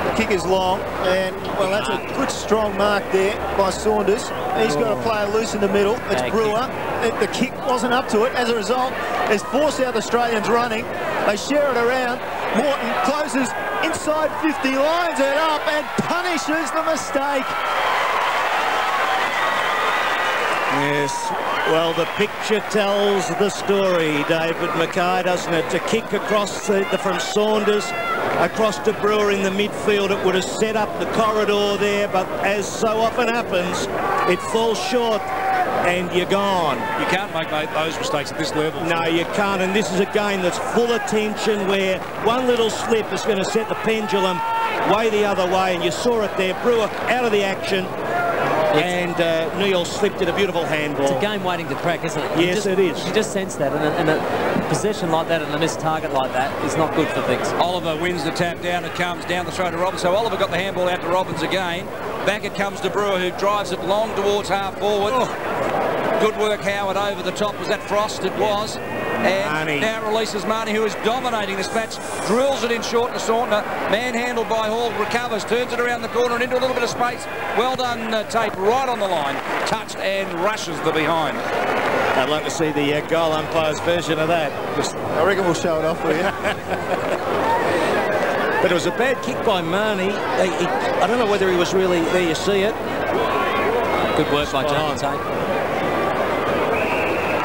The kick is long, and well, that's a good strong mark there by Saunders. He's got a player loose in the middle. It's Brewer. The kick wasn't up to it. As a result, there's 4 South Australians running. They share it around. Morton closes inside 50, lines it up and punishes the mistake. Yes, well, the picture tells the story, David Mackay, doesn't it? To kick across from Saunders across to Brewer in the midfield, it would have set up the corridor there, but as so often happens, it falls short and you're gone. You can't make those mistakes at this level. No, you can't, and this is a game that's full of tension where one little slip is going to set the pendulum way the other way, and you saw it there. Brewer out of the action. And Neil slipped in a beautiful handball. It's a game waiting to crack, isn't it? Yes, it is. You just sense that, and a possession like that and a missed target like that is not good for things. Oliver wins the tap down. It comes down the throat of Robbins. So Oliver got the handball out to Robbins again. Back it comes to Brewer, who drives it long towards half forward. Oh. Good work, Howard, over the top. Was that Frost? It was. And Marnie. Now releases Marnie, who is dominating this match. Drills it in short to Saunders. Manhandled by Hall. Recovers. Turns it around the corner and into a little bit of space. Well done, Tate. Right on the line. Touched and rushes the behind. I'd like to see the goal umpire's version of that. I reckon we'll show it off for you. But it was a bad kick by Marnie. I don't know whether he was really there. You see it. Good work by Jamie Tate.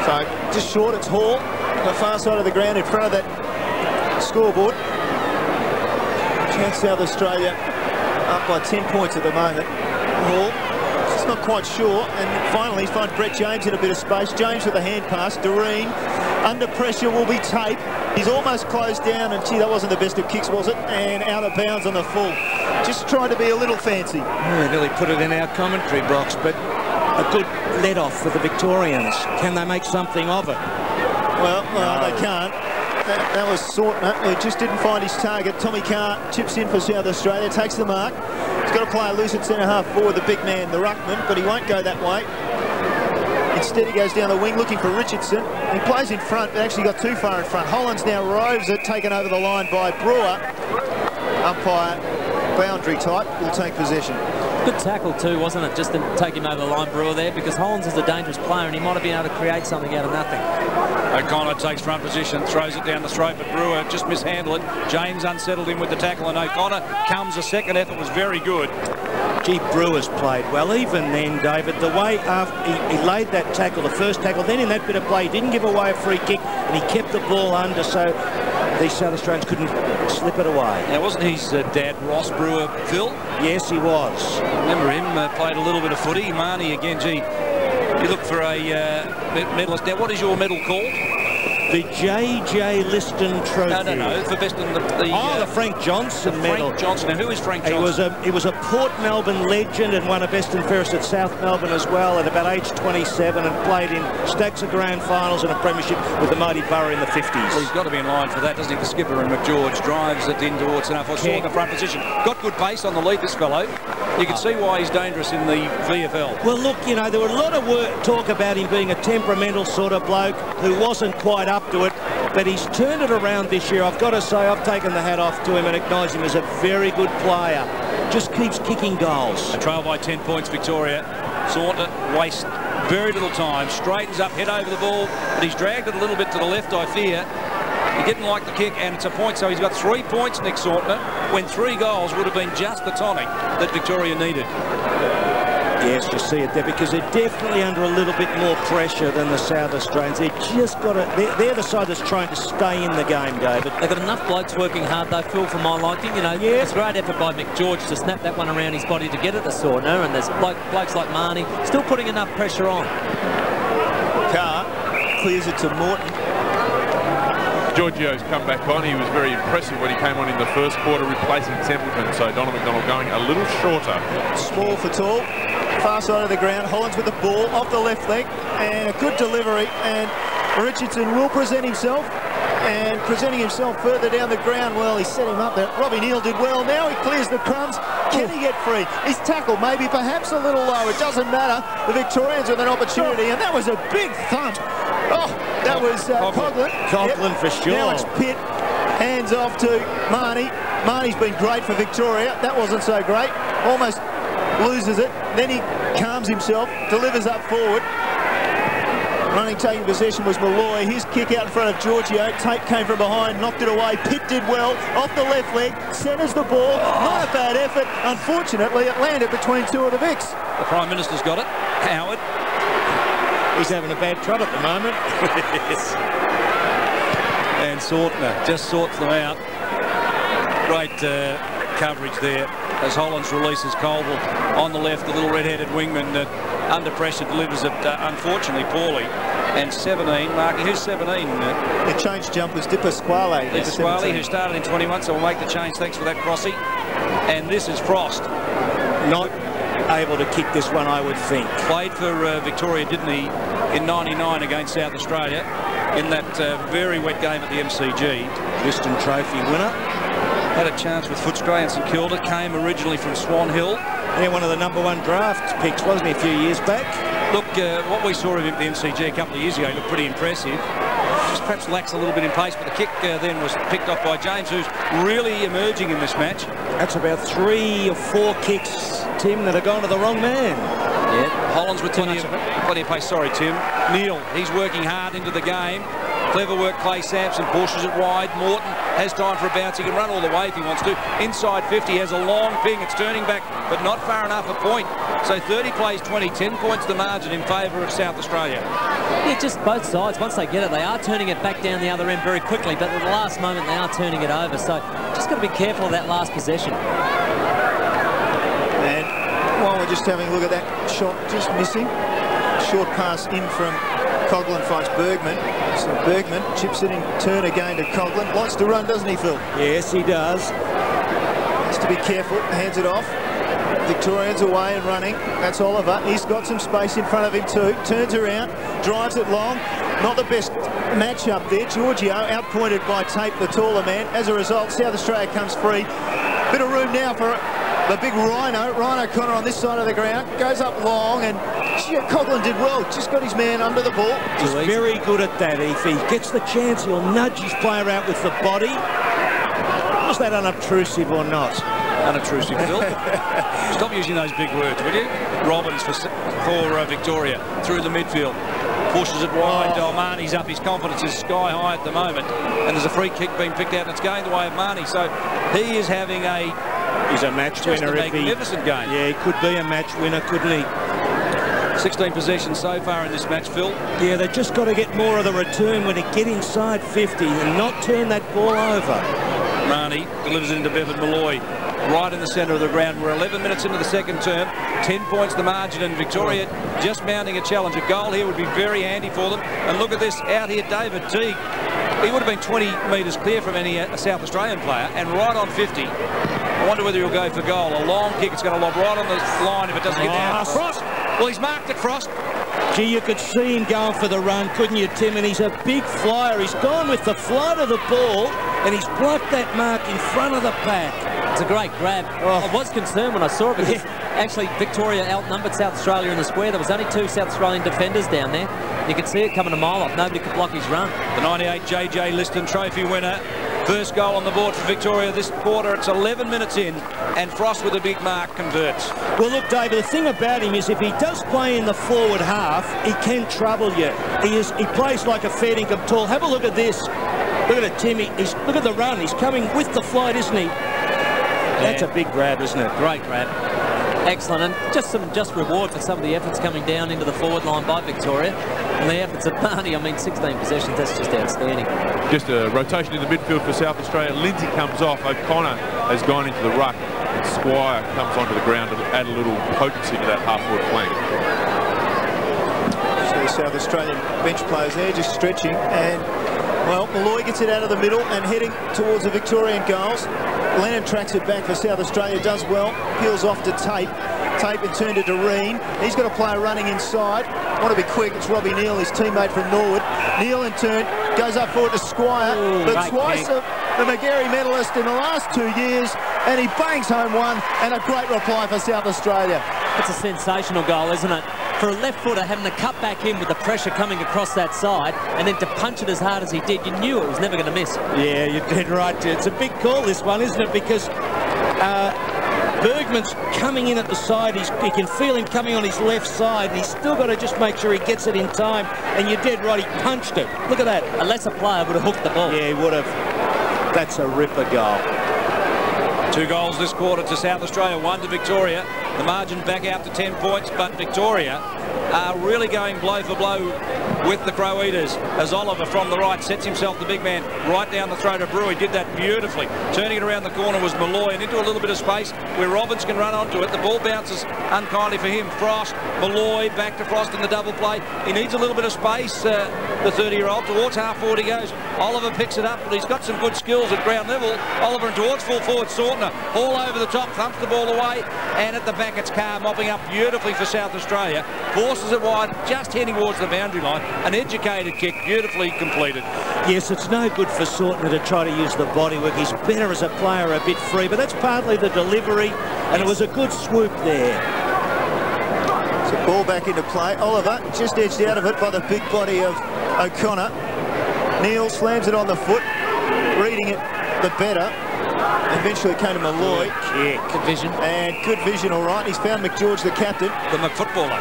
So just short, it's Hall on the far side of the ground in front of that scoreboard. And South Australia up by 10 points at the moment. Hall just not quite sure, and finally he's found Brett James in a bit of space. James with a hand pass. Doreen under pressure will be Tate. He's almost closed down, and gee, that wasn't the best of kicks, was it? And out of bounds on the full. Just trying to be a little fancy. Yeah, nearly put it in our commentary box, but a good let-off for the Victorians. Can they make something of it? Well, no, they can't. That was Sortner, who just didn't find his target. Tommy Carr chips in for South Australia, takes the mark. He's got to play a loose at centre-half forward, the big man, the ruckman, but he won't go that way. Instead, he goes down the wing looking for Richardson. He plays in front, but actually got too far in front. Hollands now roves it, taken over the line by Brewer. Umpire, boundary type, will take possession. Good tackle too, wasn't it? Just to take him over the line, Brewer, there, because Hollands is a dangerous player and he might have been able to create something out of nothing. O'Connor takes front position, throws it down the throat, but Brewer just mishandled it. James unsettled him with the tackle, and O'Connor comes. A second effort was very good. Gee, Brewer's played well. Even then, David, the way after he laid that tackle, the first tackle, then in that bit of play, he didn't give away a free kick, and he kept the ball under, so these South Australians couldn't slip it away. Now, wasn't his dad Ross Brewer, Phil? Yes, he was. Remember him, played a little bit of footy. Marnie, again, gee, you look for a medalist. Now, what is your medal called? The J.J. Liston Trophy. No, for best in the Frank Johnson medal. Frank Johnson. Now, who is Frank Johnson? He was a Port Melbourne legend and won a best and fairest at South Melbourne as well at about age 27, and played in stacks of grand finals and a premiership with the mighty Borough in the 50s. Well, he's got to be in line for that, doesn't he? The skipper, and McGeorge drives it in towards enough. I saw in the front position. Got good pace on the lead, this fellow. You can see why he's dangerous in the VFL. Well, look, you know, there were a lot of talk about him being a temperamental sort of bloke who wasn't quite up to it, but he's turned it around this year. I've got to say, I've taken the hat off to him and acknowledge him as a very good player. Just keeps kicking goals. A trail by 10 points, Victoria. Saunter wastes very little time, straightens up, head over the ball, but he's dragged it a little bit to the left, I fear. He didn't like the kick, and it's a point, so he's got 3 points, Nick Saunter, when 3 goals would have been just the tonic that Victoria needed. Yes, you see it there, because they're definitely under a little bit more pressure than the South Australians. They've just got to... They're the side that's trying to stay in the game, David. They've got enough blokes working hard, though, Phil, for my liking. You know, it's a great effort by McGeorge to snap that one around his body to get it to Saunter, and there's blokes like Marnie still putting enough pressure on. Carr clears it to Morton. Giorgio's come back on. He was very impressive when he came on in the first quarter, replacing Templeton. So Donald McDonald going a little shorter. Small for tall. Far side of the ground. Hollands with the ball off the left leg, and a good delivery, and Richardson will present himself, and presenting himself further down the ground. Well, he set him up there. Robbie Neal did well. Now he clears the crumbs. Can he get free? His tackle maybe perhaps a little low. It doesn't matter. The Victorians with an opportunity, and that was a big thump. Oh, that was Coughlin. Coughlin for sure. Now it's Pitt. Hands off to Marnie. Marnie's been great for Victoria. That wasn't so great. Almost loses it. Then he calms himself, delivers up forward. Running, taking possession was Malloy. His kick out in front of Giorgio. Tate came from behind, knocked it away. Pitt did well. Off the left leg, centres the ball. Not a bad effort. Unfortunately, it landed between 2 of the Vicks. The Prime Minister's got it. Howard. He's having a bad trot at the moment. And Sautner just sorts them out. Great coverage there as Hollands releases Colville on the left. The little red-headed wingman that under pressure delivers it unfortunately poorly. And 17, Marky, who's 17? The change jumpers, Di Pasquale. Di Pasquale, who started in 21, so we'll make the change. Thanks for that, Crossy. And this is Frost. Not able to kick this one, I would think. Played for Victoria, didn't he, in 99 against South Australia in that very wet game at the MCG. Liston Trophy winner. Had a chance with Footscray and St Kilda. Came originally from Swan Hill. Yeah, one of the #1 draft picks, wasn't he, a few years back? Look, what we saw of him at the MCG a couple of years ago, he looked pretty impressive. Just perhaps lacks a little bit in pace, but the kick then was picked off by James, who's really emerging in this match. That's about 3 or 4 kicks, Tim, that are gone to the wrong man. Yeah, Hollands with plenty of pace. Sorry, Tim. Neal, he's working hard into the game. Clever work, Clay Sampson pushes it wide. Morton has time for a bounce. He can run all the way if he wants to. Inside 50, has a long thing. It's turning back, but not far enough a point. So 30 plays 20, 10 points the margin in favour of South Australia. Yeah, just both sides. Once they get it, they are turning it back down the other end very quickly, but at the last moment they are turning it over. So just got to be careful of that last possession. And while we're just having a look at that shot, just missing. Short pass in from Coghlan, finds Bergman. So Bergman chips it in turn again to Coghlan. Likes to run, doesn't he, Phil? Yes, he does. Has to be careful. Hands it off. Victorians away and running. That's Oliver. He's got some space in front of him too. Turns around, drives it long. Not the best match-up there. Giorgio outpointed by Tape, the taller man. As a result, South Australia comes free. Bit of room now for the big Rhino. Ryan O'Connor on this side of the ground. Goes up long, and Coghlan did well. Just got his man under the ball. He's very good at that. If he gets the chance, he'll nudge his player out with the body. Was that unobtrusive or not? Unobtrusive, Phil. Stop using those big words, will you? Robbins for Victoria through the midfield. Pushes it wide. Marnie's up. His confidence is sky high at the moment. And there's a free kick being picked out, and it's going the way of Marnie. So he is having He's a match winner. A magnificent game. Yeah, he could be a match winner, couldn't he? 16 possessions so far in this match, Phil. Yeah, they've just got to get more of the return when they get inside 50 and not turn that ball over. Marnie delivers it into Bevan Malloy. Right in the centre of the ground. We're 11 minutes into the second term. 10 points the margin, and Victoria just mounting a challenge. A goal here would be very handy for them. And look at this out here, David Teague. He would have been 20 metres clear from any South Australian player, and right on 50. I wonder whether he'll go for goal. A long kick. It's going to lob right on the line if it doesn't get down. Frost. Well, he's marked it, Frost. Gee, you could see him going for the run, couldn't you, Tim? And he's a big flyer. He's gone with the flight of the ball, and he's blocked that mark in front of the pack. It's a great grab. I was concerned when I saw it because actually Victoria outnumbered South Australia in the square. There was only 2 South Australian defenders down there. You could see it coming a mile off. Nobody could block his run. The 98 JJ Liston Trophy winner. First goal on the board for Victoria this quarter. It's 11 minutes in, and Frost with a big mark converts. Well, look, David, the thing about him is if he does play in the forward half, he can trouble you. He plays like a fair income tall. Have a look at this. Look at it, Tim. Look at the run. He's coming with the flight, isn't he? That's a big grab, isn't it? Great grab. Excellent, and just reward for some of the efforts coming down into the forward line by Victoria. And the efforts of Marnie, I mean, 16 possessions, that's just outstanding. Just a rotation in the midfield for South Australia. Lindsay comes off. O'Connor has gone into the ruck. And Squire comes onto the ground to add a little potency to that half-forward flank. So the South Australian bench players there just stretching, and well, Malloy gets it out of the middle and heading towards the Victorian goals. Lennon tracks it back for South Australia, does well, peels off to Tape. Tape in turn to Doreen. He's got a player running inside. Want to be quick, it's Robbie Neal, his teammate from Norwood. Neal in turn goes up forward to Squire, but twice the Magarey medalist in the last 2 years, and he bangs home one, and a great reply for South Australia. It's a sensational goal, isn't it? For a left footer having to cut back in with the pressure coming across that side and then to punch it as hard as he did, you knew it was never going to miss. Yeah, you're dead right. It's a big call, this one, isn't it? Because Bergman's coming in at the side. You can feel him coming on his left side, and he's still got to just make sure he gets it in time. And you're dead right, he punched it. Look at that. A lesser player would have hooked the ball. Yeah, he would have. That's a ripper goal. 2 goals this quarter to South Australia, 1 to Victoria. The margin back out to 10 points, but Victoria are really going blow for blow with the Crow Eaters as Oliver from the right sets himself, the big man, right down the throat of Brew. He did that beautifully. Turning it around the corner was Malloy, and into a little bit of space where Robbins can run onto it. The ball bounces unkindly for him. Frost, Malloy, back to Frost in the double play. He needs a little bit of space, the 30-year-old. Towards half forward he goes. Oliver picks it up, but he's got some good skills at ground level. Oliver and towards full forward Sortner. All over the top, thumps the ball away, and at the back it's Carr mopping up beautifully for South Australia. Forces it wide, just heading towards the boundary line. An educated kick, beautifully completed. Yes, it's no good for Sortner to try to use the bodywork. He's better as a player, a bit free, but that's partly the delivery, and it was a good swoop there. So ball back into play. Oliver just edged out of it by the big body of O'Connor. Neal slams it on the foot, reading it the better. Eventually came to Malloy. Good vision. And good vision, all right. He's found McGeorge, the captain. The McFootballer.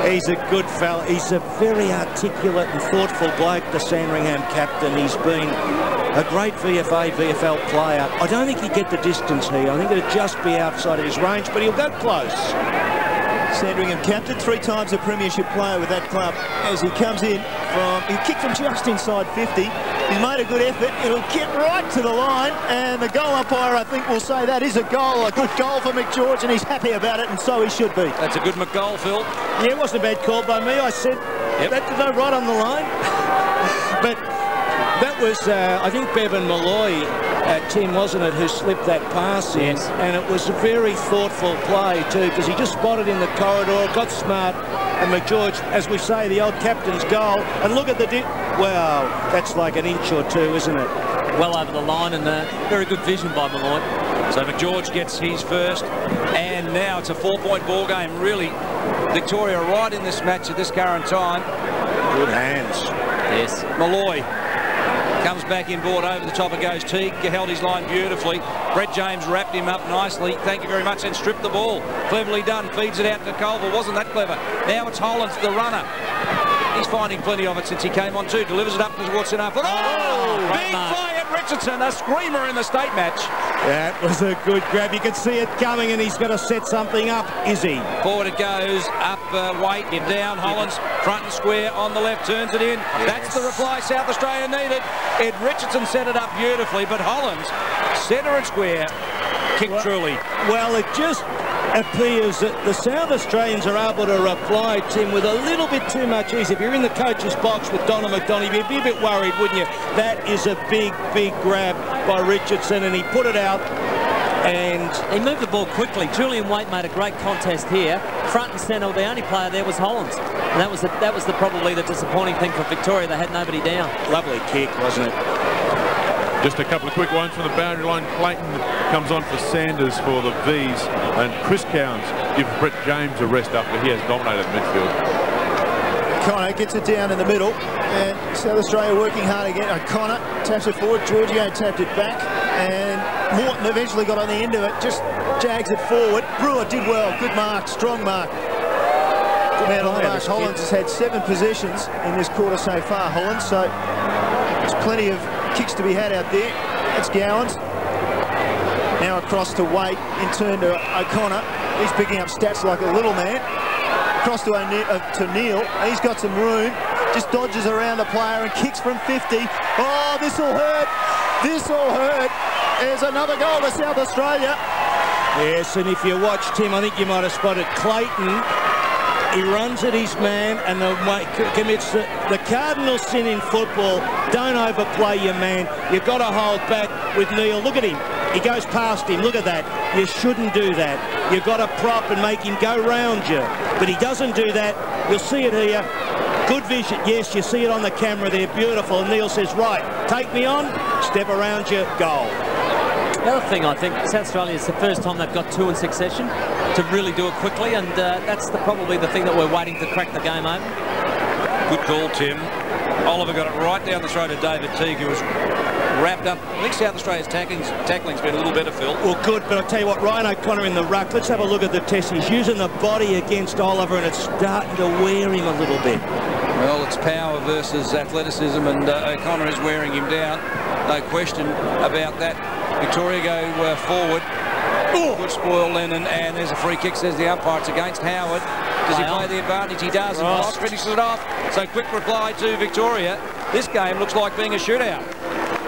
He's a good fella. He's a very articulate and thoughtful bloke, the Sandringham captain. He's been a great VFA, VFL player. I don't think he'd get the distance here. I think it'd just be outside of his range, but he'll go close. Sandringham captain, 3 times a premiership player with that club. As he comes in he kicked from just inside 50. He's made a good effort. It'll get right to the line, and the goal umpire, I think, will say that is a goal, a good goal for McGeorge, and he's happy about it, and so he should be. That's a good McGoal, Phil. Yeah, it wasn't a bad call by me. I said that to go right on the line. But that was, I think, Bevan Malloy, Tim, wasn't it, who slipped that pass in? Yes. And it was a very thoughtful play, too, because he just spotted in the corridor, got smart, and McGeorge, as we say, the old captain's goal. And look at the wow, that's like an inch or two, isn't it? Well over the line, and very good vision by Malloy. So McGeorge gets his first, and now it's a 4-point ball game. Really, Victoria right in this match at this current time. Good hands. Yes. Malloy comes back inboard, over the top it goes. Teague held his line beautifully. Brett James wrapped him up nicely. Thank you very much, and stripped the ball. Cleverly done. Feeds it out to Culver. Wasn't that clever? Now it's Hollands, the runner. He's finding plenty of it since he came on too. Delivers it up towards centre half. Big play at Richardson. A screamer in the state match. That was a good grab. You can see it coming, and he's got to set something up, is he? Forward it goes. Up, Waite, down. Hollands, front and square on the left. Turns it in. Yes. That's the reply South Australia needed. Ed Richardson set it up beautifully, but Hollands, centre and square, kicked truly. Well, it just appears that the South Australians are able to reply, Tim, with a little bit too much ease. If you're in the coach's box with Donald McDonough, you'd be a bit worried, wouldn't you? That is a big, big grab by Richardson, and he put it out. And he moved the ball quickly. Julian Waite made a great contest here. Front and centre, the only player there was Hollands. And that was probably the disappointing thing for Victoria. They had nobody down. Lovely kick, wasn't it? Just a couple of quick ones from the boundary line. Clayton comes on for Sanders for the V's, and Chris Cowens gives Brett James a rest after he has dominated midfield. O'Connor gets it down in the middle, and South Australia working hard again. O'Connor taps it forward, Giorgio tapped it back, and Morton eventually got on the end of it, just jags it forward. Brewer did well, good mark, strong mark. Good man on the mark. Hollands has had 7 possessions in this quarter so far, Hollands, so there's plenty of kicks to be had out there. That's Gowans. Now across to Waite, in turn to O'Connor. He's picking up stats like a little man. Across to Neil. He's got some room. Just dodges around a player and kicks from 50. Oh, this will hurt. This will hurt. There's another goal to South Australia. Yes, and if you watch, Tim, I think you might have spotted Clayton. He runs at his man and commits the cardinal sin in football. Don't overplay your man. You've got to hold back with Neil. Look at him. He goes past him. Look at that. You shouldn't do that. You've got to prop and make him go round you. But he doesn't do that. You'll see it here. Good vision. Yes, you see it on the camera there. Beautiful. And Neil says, right, take me on. Step around you. Goal. The other thing, I think, South Australia is the first time they've got 2 in succession to really do it quickly, and that's probably the thing that we're waiting to crack the game open. Good call, Tim. Oliver got it right down the throat of David Teague, who was wrapped up. I think South Australia's tackling's been a little better, Phil. Well, good, but I'll tell you what, Ryan O'Connor in the ruck. Let's have a look at the test. He's using the body against Oliver, and it's starting to wear him a little bit. Well, it's power versus athleticism, and O'Connor is wearing him down. No question about that. Victoria go forward. Good spoil, Lennon, and there's a free kick, says the umpire. It's against Howard. Does he play the advantage? He does, and Ross finishes it off. So quick reply to Victoria. This game looks like being a shootout.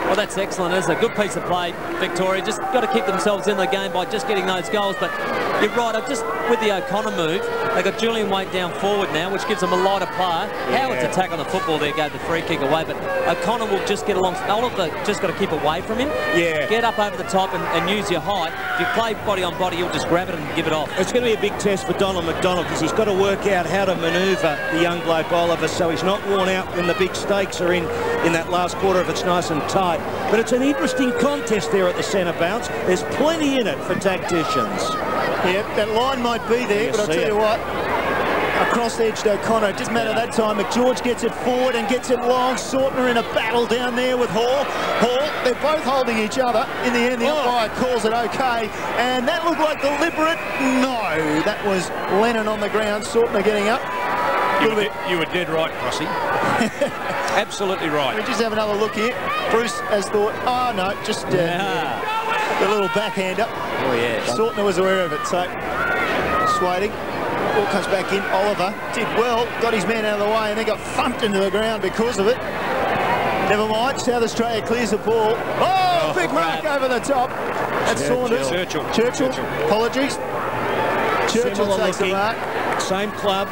Well, that's excellent. It's a good piece of play, Victoria. Just got to keep themselves in the game by just getting those goals. But you're right, just with the O'Connor move, they've got Julian Waite down forward now, which gives them a lighter player. Yeah. Howard's attack on the football there gave the free kick away, but O'Connor will just get along. Oliver just got to keep away from him. Yeah. Get up over the top and use your height. If you play body on body, you'll just grab it and give it off. It's going to be a big test for Donald McDonough because he's got to work out how to manoeuvre the young bloke Oliver so he's not worn out when the big stakes are in that last quarter if it's nice and tight. But it's an interesting contest there at the centre bounce. There's plenty in it for tacticians. Yeah, that line might be there, but I'll tell you what, across the edge to O'Connor, it doesn't matter that time. McGeorge gets it forward and gets it long. Sortner in a battle down there with Hall. They're both holding each other. In the end, the umpire calls it okay. And that looked like deliberate. No, that was Lennon on the ground. Sortner getting up. You were dead right, Crossy. Absolutely right. We just have another look here. Bruce has thought, oh no, just the little backhander. Oh yeah. Sortner was aware of it, so Swading. Ball comes back in. Oliver did well, got his man out of the way, and then got thumped into the ground because of it. Never mind, South Australia clears the ball. Oh, big mark over the top. That's Saunders. Churchill. Apologies. Churchill takes the mark. Same club.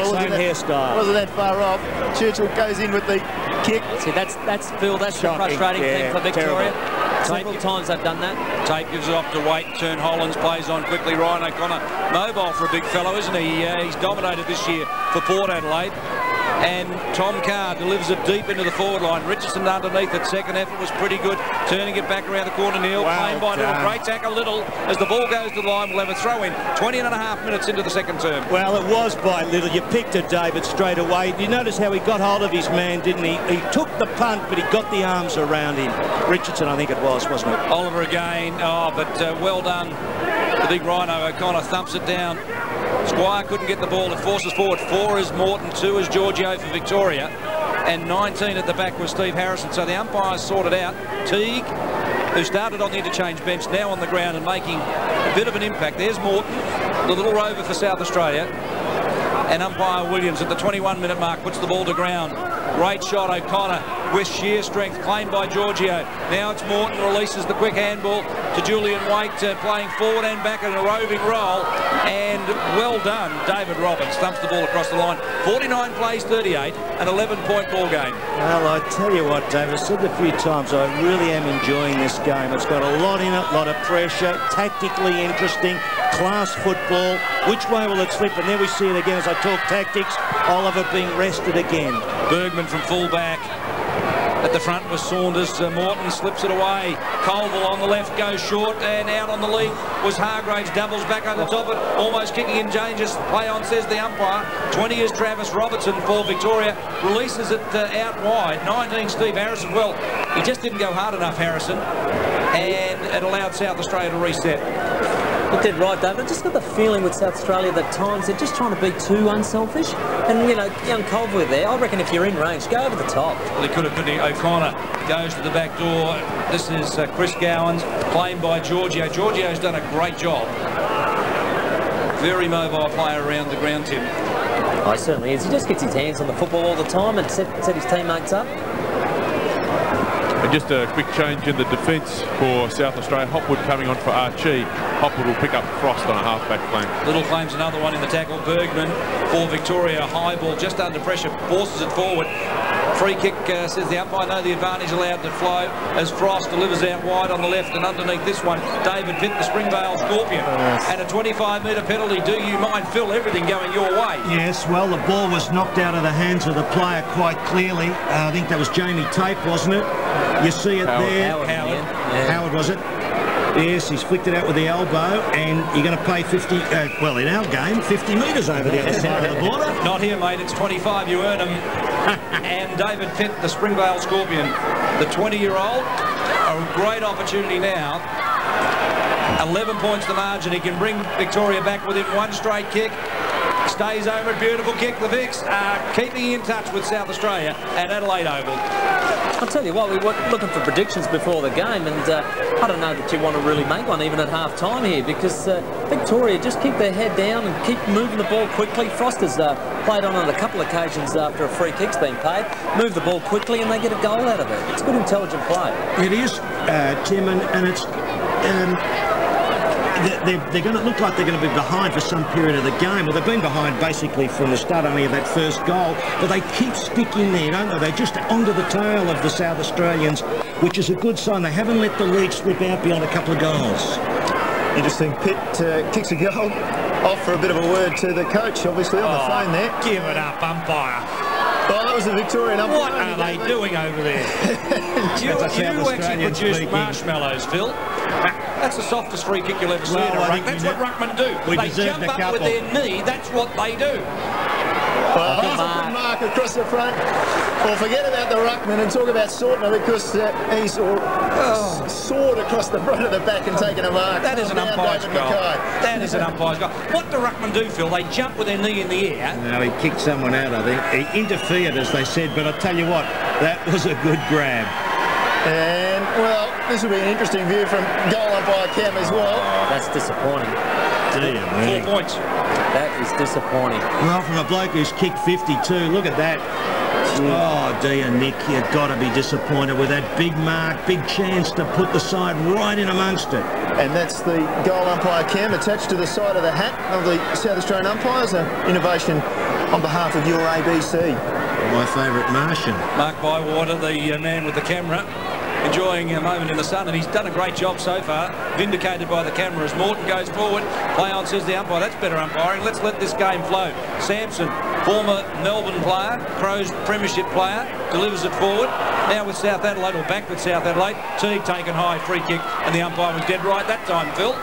Same hairstyle. Wasn't that far off. Churchill goes in with the kick. See, that's Phil. That's the frustrating thing for Victoria. Several times they've done that. Tate gives it off to Waite. Turn Hollands plays on quickly. Ryan O'Connor, mobile for a big fellow, isn't he? He's dominated this year for Port Adelaide. And Tom Carr delivers it deep into the forward line. Richardson underneath. That second effort was pretty good. Turning it back around the corner. Neil playing by Little. Great tackle, Little. As the ball goes to the line, we'll have a throw in. 20.5 minutes into the second term. Well, it was by Little. You picked it, David, straight away. You notice how he got hold of his man, didn't he? He took the punt, but he got the arms around him. Richardson, I think it was, wasn't it? Oliver again. Oh, but well done. The big Rhino. O'Connor thumps it down. Squire couldn't get the ball. It forces forward. 4 is Morton, 2 is Giorgio for Victoria, and 19 at the back was Steve Harrison. So the umpires sorted out. Teague, who started on the interchange bench, now on the ground and making a bit of an impact. There's Morton, the little rover for South Australia. And umpire Williams at the 21-minute mark puts the ball to ground. Great shot, O'Connor with sheer strength, claimed by Giorgio. Now it's Morton, releases the quick handball to Julian Waite, playing forward and back in a roving roll. And well done, David Roberts thumps the ball across the line. 49 plays 38, an 11-point ball game. Well, I tell you what, David, I've said it a few times, I really am enjoying this game. It's got a lot in it, a lot of pressure, tactically interesting, class football. Which way will it slip? And there we see it again as I talk tactics. Oliver being rested again. Bergman from full-back. At the front was Saunders. Morton slips it away. Colville on the left goes short, and out on the lead was Hargraves. Doubles back over the top of it, almost kicking in changes. Play on, says the umpire. 20 is Travis Robertson for Victoria. Releases it out wide. 19 Steve Harrison. Well, he just didn't go hard enough, Harrison, and it allowed South Australia to reset. You did right, David. I just got the feeling with South Australia that at times they're just trying to be too unselfish. And, you know, young Colville there, I reckon if you're in range, go over the top. Well, he could have, couldn't he? O'Connor goes to the back door. This is Chris Gowans, claimed by Giorgio. Giorgio's done a great job. Very mobile player around the ground, Tim. Oh, he certainly is. He just gets his hands on the football all the time and set his teammates up. And just a quick change in the defence for South Australia. Hopwood coming on for Archie. Hopwood will pick up Frost on a half-back flank. Little claims another one in the tackle. Bergman for Victoria. High ball just under pressure. Forces it forward. Free kick, says the umpire. No, the advantage allowed to flow as Frost delivers out wide on the left, and underneath this one, David Pitt, the Springvale Scorpion. And a 25-metre penalty. Do you mind, Phil? Everything going your way. Yes, well, the ball was knocked out of the hands of the player quite clearly. I think that was Jamie Tape, wasn't it? You see it there. Howard, was it? Yes, he's flicked it out with the elbow, and you're going to pay 50, well, in our game, 50 metres over the other side of the border. Not here, mate. It's 25. You earn them. And David Pitt, the Springvale Scorpion, the 20-year-old, a great opportunity now. 11 points the margin. He can bring Victoria back within one straight kick. Stays over it. Beautiful kick. The Vics are keeping in touch with South Australia at Adelaide Oval. I'll tell you what, we were looking for predictions before the game, and I don't know that you want to really make one even at half-time here, because Victoria just keep their head down and keep moving the ball quickly. Frost has played on a couple of occasions after a free kick's been paid. Move the ball quickly and they get a goal out of it. It's good, intelligent play. It is, Tim, and it's... They're going to look like they're going to be behind for some period of the game. Well, they've been behind basically from the start only of that first goal, but they keep sticking there, don't they? They're just onto the tail of the South Australians, which is a good sign. They haven't let the lead slip out beyond a couple of goals. Interesting. Pitt kicks a goal off for a bit of a word to the coach, obviously, on the phone there. Give it up, umpire. Oh, that was a Victorian umpire. What are they doing over there? you actually produced marshmallows, Phil. That's the softest free kick you'll ever see Well, in a I ruck. think That's we what ruckmen do. we They deserved jump a up with couple. their knee. That's what they do. Well, here's a good mark across the front. Well, forget about the ruckman and talk about Sortner, because he's soared across the front of the back and taken a mark. That is an Down umpire's David goal. Mackay. That is an umpire's goal. What do ruckmen do, Phil? They jump with their knee in the air. No, he kicked someone out, I think. He interfered, as they said, but I tell you what, that was a good grab. And, well, this will be an interesting view from goal umpire Cam as well. That's disappointing. 4 points. That is disappointing. Well, from a bloke who's kicked 52, look at that. Oh, dear, Nick, you've got to be disappointed with that big mark, big chance to put the side right in amongst it. And that's the goal umpire Cam attached to the side of the hat of the South Australian umpires. An innovation on behalf of your ABC. My favourite Martian. Mark Bywater, the man with the camera, enjoying a moment in the sun, and he's done a great job so far, vindicated by the camera as Morton goes forward. Play on, says the umpire. That's better umpiring. Let's let this game flow. Sampson, former Melbourne player, Crows premiership player, delivers it forward. Now with South Adelaide, or back with South Adelaide. Teague taken high, free kick, and the umpire was dead right that time, Phil.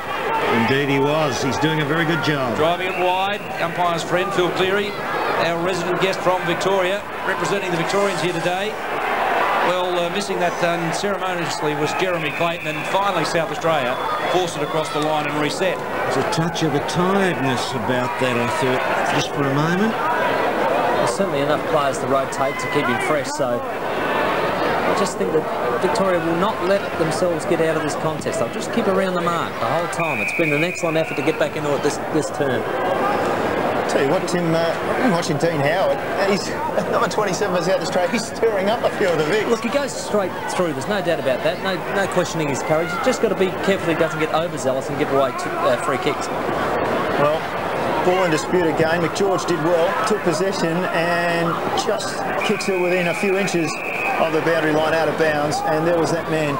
Indeed he was. He's doing a very good job. Driving it wide, umpire's friend, Phil Cleary, our resident guest from Victoria, representing the Victorians here today. Well, missing that unceremoniously was Jeremy Clayton, and finally South Australia forced it across the line and reset. There's a touch of a tiredness about that, I thought, just for a moment. There's certainly enough players to rotate to keep him fresh, so I just think that Victoria will not let themselves get out of this contest. They'll just keep around the mark the whole time. It's been an excellent effort to get back into it this term. Tell you what, Tim, watching Dean Howard, he's number 27 for South Australia. He's stirring up a few of the Vics. Look, he goes straight through. There's no doubt about that. No questioning his courage. He's just got to be careful he doesn't get overzealous and give away free kicks. Well, ball in dispute again. McGeorge did well, took possession and just kicks it within a few inches of the boundary line out of bounds. And there was that man,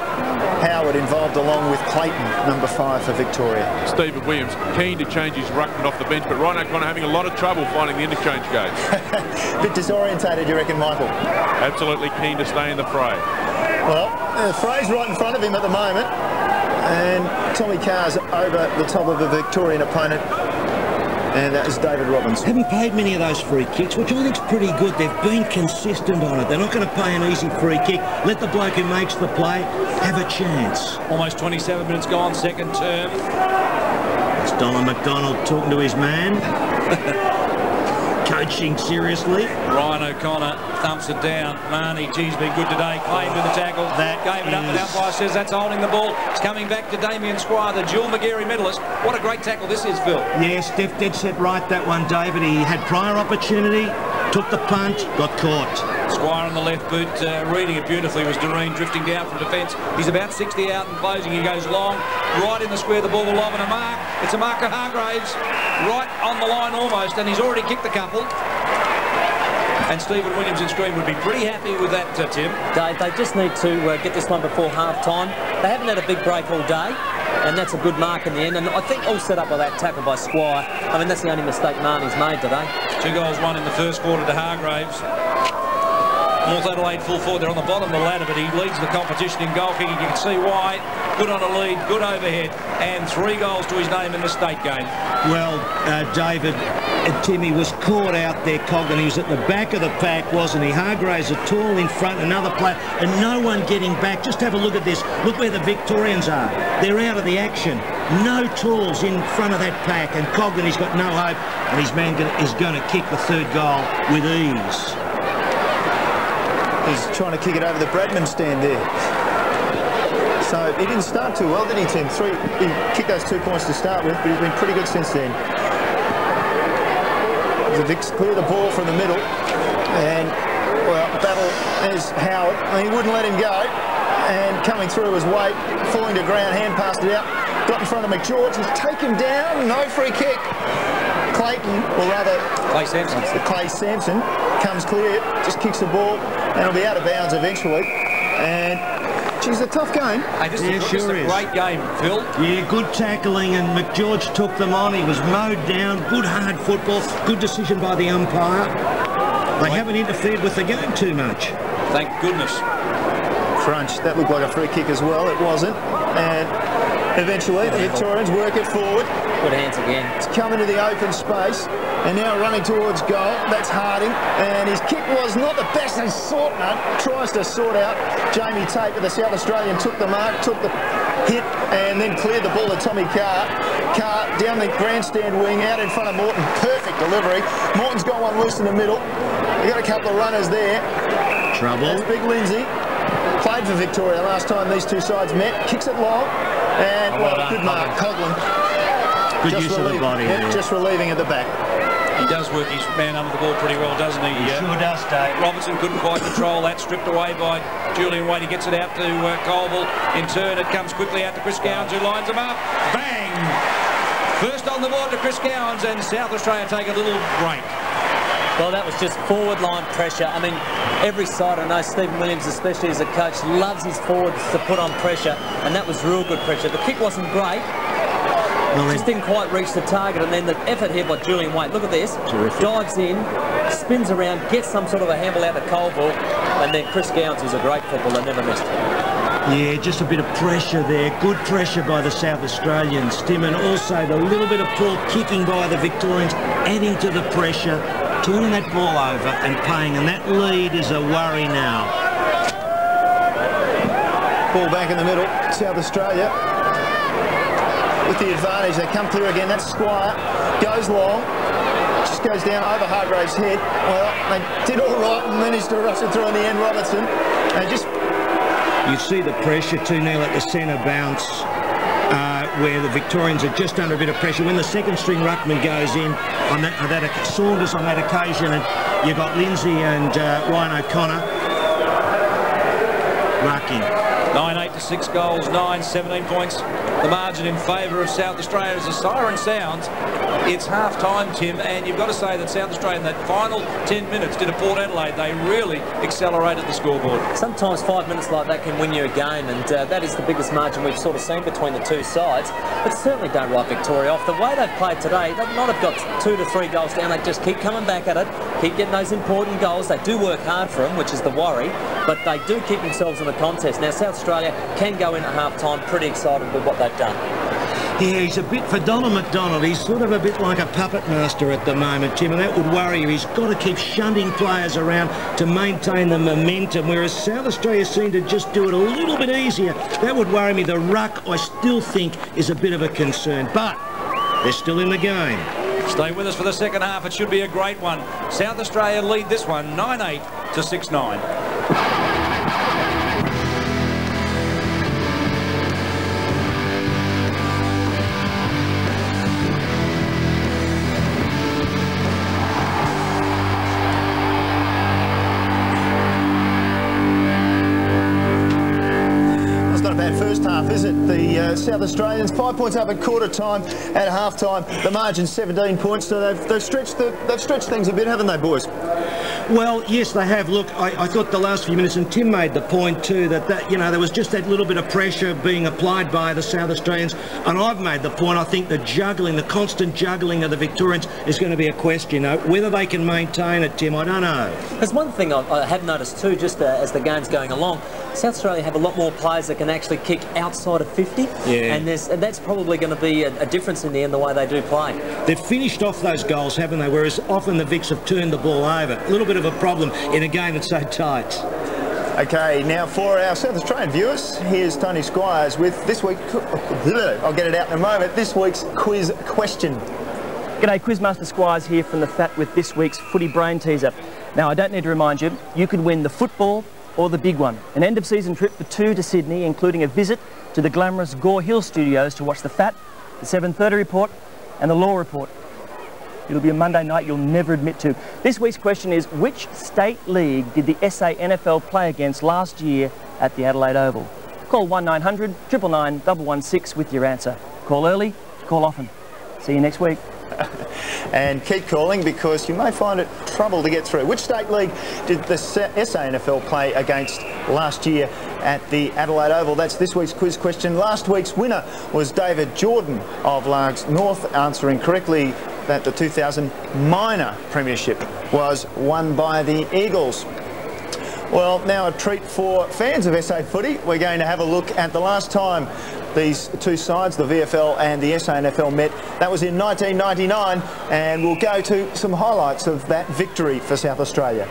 Howard, involved along with Clayton, number 5 for Victoria. Stephen Williams keen to change his ruckman off the bench, but Ryan O'Connor having a lot of trouble finding the interchange gauge. Bit disorientated, you reckon, Michael? Absolutely keen to stay in the fray. Well, Frey's right in front of him at the moment, and Tommy Carr's over the top of a Victorian opponent, and that is David Robbins. Haven't paid many of those free kicks, which I think's pretty good. They've been consistent on it. They're not going to pay an easy free kick. Let the bloke who makes the play have a chance. Almost 27 minutes gone, second term. It's Donald McDonald talking to his man. Coaching seriously. Ryan O'Connor thumps it down. Marnie, geez, been good today. Claimed with the tackle. That gave it up, and umpire says that's holding the ball. It's coming back to Damien Squire, the Jill McGarry medalist. What a great tackle this is, Phil. Yes, dead set right, that one, David. He had prior opportunity, took the punt, got caught. Squire on the left boot, reading it beautifully, was Doreen drifting down from defence. He's about 60 out and closing. He goes long, right in the square. The ball will lob and a mark. It's a mark of Hargraves, right on the line almost, and he's already kicked a couple. And Stephen Williams in screen would be pretty happy with that, Tim. Dave, they just need to get this one before half-time. They haven't had a big break all day, and that's a good mark in the end. And I think all set up by that tackle by Squire. I mean, that's the only mistake Marnie's made today. 2 goals, 1 in the first quarter to Hargraves. North Adelaide full forward. They're on the bottom of the ladder, but he leads the competition in goal kicking. You can see why. Good on a lead, good overhead, and 3 goals to his name in the state game. Well, David, Timmy was caught out there, Coggan. He was at the back of the pack, wasn't he? Hargraves are tall in front, another player, and no one getting back. Just have a look at this. Look where the Victorians are. They're out of the action. No tools in front of that pack, and Coggan, he's got no hope, and his man is going to kick the 3rd goal with ease. He's trying to kick it over the Bradman stand there. So he didn't start too well, did he, Tim? He kicked those 2 points to start with, but he's been pretty good since then. The Vicks clear the ball from the middle, and, well, battle is Howard. He wouldn't let him go, and coming through was Waite, falling to ground, hand passed it out, got in front of McGeorge, he's taken down, no free kick. Clayton, or rather Clay Sampson, comes clear, just kicks the ball, and it'll be out of bounds eventually. And geez, a tough game. Hey, this is a great game, Phil. Yeah, good tackling, and McGeorge took them on. He was mowed down. Good hard football. Good decision by the umpire. They haven't interfered with the game too much. Thank goodness. Crunch. That looked like a free kick as well. It wasn't. And Eventually, the Victorians work it forward. Good hands again. It's coming to the open space and now running towards goal. That's Harding, and his kick was not the best. And Sortner tries to sort out Jamie Tate, but the South Australian took the mark, took the hit, and then cleared the ball to Tommy Carr. Carr down the grandstand wing, out in front of Morton. Perfect delivery. Morton's got one loose in the middle. We've got a couple of runners there. Trouble. That's Big Lindsay. Played for Victoria last time these two sides met. Kicks it long. And, good mark. Coghlan. Good use of the body. Yeah, just relieving at the back. He does work his man under the ball pretty well, doesn't he? He sure does, Dave. Robertson couldn't quite control that. Stripped away by Julian Wade. He gets it out to Colville. In turn, it comes quickly out to Chris Gowans, who lines him up. Bang! First on the board to Chris Gowans, and South Australia take a little break. Well, that was just forward line pressure. I mean, every side, I know Stephen Williams, especially as a coach, loves his forwards to put on pressure, and that was real good pressure. The kick wasn't great. Just didn't quite reach the target, and then the effort here by Julian Wade. Look at this. Terrific. Dives in, spins around, gets some sort of a handle out to Colville, and then Chris Gowans, who's a great footballer, never missed. Yeah, just a bit of pressure there. Good pressure by the South Australians, Tim, and also the little bit of poor kicking by the Victorians, adding to the pressure, turning that ball over and paying, and that lead is a worry now. Ball back in the middle. South Australia with the advantage. They come through again. That's Squire. Goes long. Just goes down over Hargrave's head. Well, they did all right and managed to rush it through in the end, Robertson. And just... You see the pressure too, Neil, at the centre bounce, where the Victorians are just under a bit of pressure. When the second string ruckman goes in, on that Saunders on that occasion, and you've got Lindsay and Ryan O'Connor rucking. 9-8 to 6 goals, 17 points. The margin in favour of South Australia. As the siren sounds, it's half-time, Tim, and you've got to say that South Australia in that final 10 minutes did a Port Adelaide. They really accelerated the scoreboard. Sometimes 5 minutes like that can win you a game, and that is the biggest margin we've sort of seen between the two sides. But certainly don't write Victoria off. The way they've played today, they might have got 2 to 3 goals down. They just keep coming back at it, keep getting those important goals. They do work hard for them, which is the worry, but they do keep themselves in the contest. Now, South Australia can go in at half-time pretty excited with what they've done. Yeah, he's a bit, for Donald McDonald, he's sort of a bit like a puppet master at the moment, Tim, and that would worry you. He's got to keep shunting players around to maintain the momentum, whereas South Australia seem to just do it a little bit easier. That would worry me. The ruck, I still think, is a bit of a concern, but they're still in the game. Stay with us for the second half. It should be a great one. South Australia lead this one 9-8 to 6-9. Is it the South Australians 5 points up at quarter time, at half time the margin 17 points, so they've stretched things a bit, haven't they, boys? Well, yes, they have. Look, I thought the last few minutes, and Tim made the point too, that there was just that little bit of pressure being applied by the South Australians, and I've made the point, I think the constant juggling of the Victorians is going to be a question. Whether they can maintain it, Tim, I don't know. There's one thing I have noticed too, just as the game's going along, South Australia have a lot more players that can actually kick outside of 50, and that's probably going to be a difference in the end, the way they do play. They've finished off those goals, haven't they, whereas often the Vics have turned the ball over. A little bit of a problem in a game that's so tight. Okay, now for our South Australian viewers, here's Tony Squires with this week, I'll get it out in a moment, this week's quiz question. G'day, Quizmaster Squires here from the FAT with this week's footy brain teaser. Now, I don't need to remind you, you could win the football or the big one. An end-of-season trip for 2 to Sydney, including a visit to the glamorous Gore Hill Studios to watch the FAT, the 7:30 report and the Law Report. It'll be a Monday night you'll never admit to. This week's question is, which state league did the SA NFL play against last year at the Adelaide Oval? Call 1900 999 116 with your answer. Call early, call often. See you next week. And keep calling because you may find it trouble to get through. Which state league did the SANFL play against last year at the Adelaide Oval? That's this week's quiz question. Last week's winner was David Jordan of Largs North, answering correctly that the 2000 minor premiership was won by the Eagles. Well, now a treat for fans of SA footy. We're going to have a look at the last time these two sides, the VFL and the SANFL, met. That was in 1999, and we'll go to some highlights of that victory for South Australia.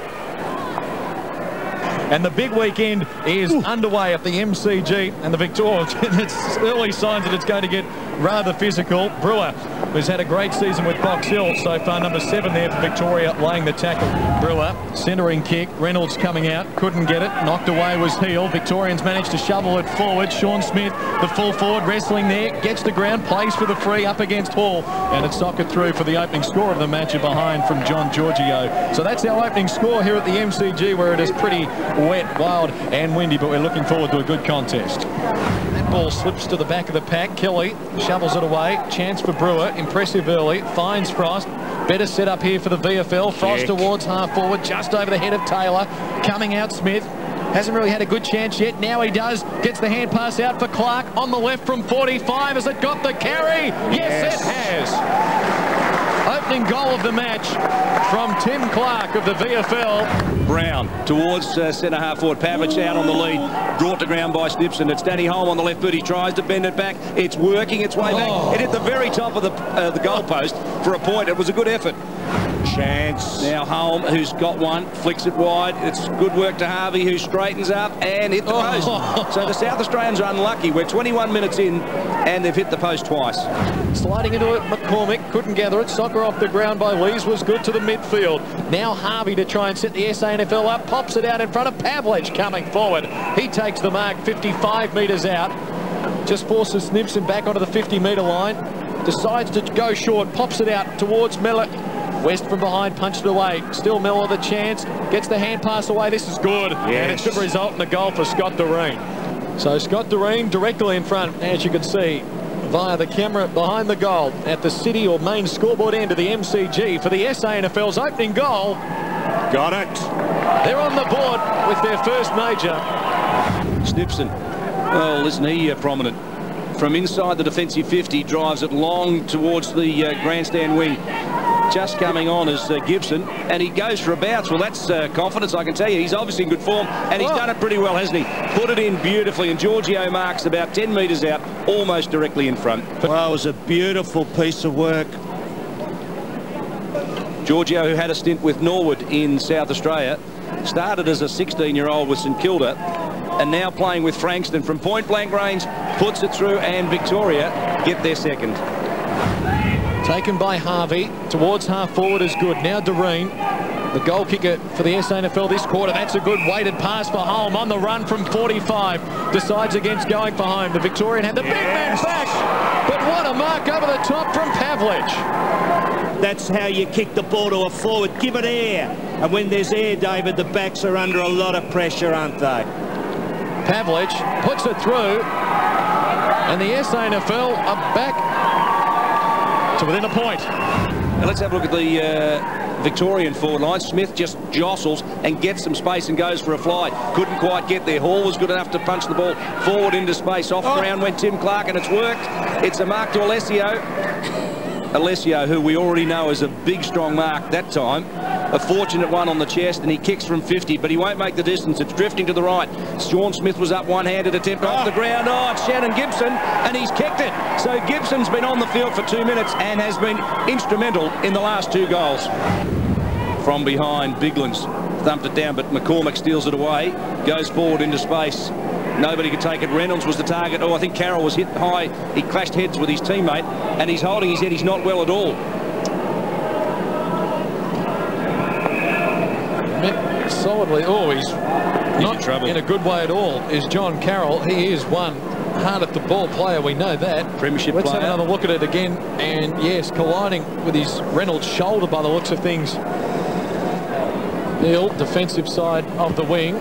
And the big weekend is underway at the MCG, and the Victoria, it's early signs that it's going to get rather physical. Brewer has had a great season with Box Hill so far, number 7 there for Victoria, laying the tackle. Brewer, centering kick, Reynolds coming out, couldn't get it, knocked away was Heel. Victorians managed to shovel it forward. Sean Smith, the full forward, wrestling there, gets the ground, plays for the free up against Hall, and it's socketed through for the opening score of the match behind from John Giorgio. So that's our opening score here at the MCG, where it is pretty wet, wild and windy, but we're looking forward to a good contest. That ball slips to the back of the pack. Kelly shovels it away. Chance for Brewer. Impressive early. Finds Frost. Better set up here for the VFL. Frost towards half forward, just over the head of Taylor. Coming out Smith. Hasn't really had a good chance yet. Now he does. Gets the hand pass out for Clark on the left from 45. Has it got the carry? Yes, it has. Opening goal of the match from Tim Clark of the VFL. Brown towards centre half forward. Pavlich out on the lead. Brought to ground by Snipson. It's Danny Holm on the left foot. He tries to bend it back. It's working its way back. It hit the very top of the goal post for a point. It was a good effort. Chance. Now Holm, who's got one, flicks it wide. It's good work to Harvey, who straightens up and hit the post. So the South Australians are unlucky. We're 21 minutes in and they've hit the post twice. Sliding into it, McCormick couldn't gather it. Soccer off the ground by Lees was good to the midfield. Now Harvey to try and set the SANFL up. Pops it out in front of Pavlich coming forward. He takes the mark 55 metres out. Just forces Snipson back onto the 50-metre line. Decides to go short. Pops it out towards Miller. West from behind, punched it away. Still Miller the chance. Gets the hand pass away. This is good. Yes. And it should result in a goal for Scott Doreen. So Scott Doreen directly in front, as you can see, via the camera behind the goal at the city or main scoreboard end of the MCG for the SANFL's opening goal. Got it. They're on the board with their first major. Snipson. Well, isn't he prominent? From inside the defensive 50, drives it long towards the grandstand wing. Just coming on as Gibson, and he goes for a bounce. Well, that's confidence, I can tell you. He's obviously in good form, and he's done it pretty well, hasn't he? Put it in beautifully, and Giorgio marks about 10 metres out, almost directly in front. Well, it was a beautiful piece of work. Giorgio, who had a stint with Norwood in South Australia, started as a 16-year-old with St Kilda, and now playing with Frankston from point-blank range, puts it through, and Victoria get their second. Taken by Harvey towards half forward is good. Now Doreen, the goal kicker for the SANFL this quarter. That's a good weighted pass for Holm on the run from 45. Decides against going for home. The Victorian had the big man back, but what a mark over the top from Pavlich. That's how you kick the ball to a forward. Give it air. And when there's air, David, the backs are under a lot of pressure, aren't they? Pavlich puts it through, and the SANFL are back to within a point. Now let's have a look at the Victorian forward line. Smith just jostles and gets some space and goes for a fly. Couldn't quite get there. Hall was good enough to punch the ball forward into space. Off ground went Tim Clark, and it's worked. It's a mark to Alessio. Alessio, who we already know is a big, strong mark that time. A fortunate one on the chest, and he kicks from 50, but he won't make the distance. It's drifting to the right. Sean Smith was up one-handed attempt off the ground. Oh, it's Shannon Gibson, and he's kicked it. So Gibson's been on the field for 2 minutes and has been instrumental in the last 2 goals. From behind, Biglan's thumped it down, but McCormick steals it away. Goes forward into space. Nobody could take it. Reynolds was the target. Oh, I think Carroll was hit high. He clashed heads with his teammate, and he's holding his head. He's not well at all. Solidly. Oh, he's not in a good way at all, is John Carroll. He is one hard at the ball player, we know that. Premiership Let's player. have another look at it again, and yes, colliding with his Reynolds shoulder by the looks of things. Neil, defensive side of the wing,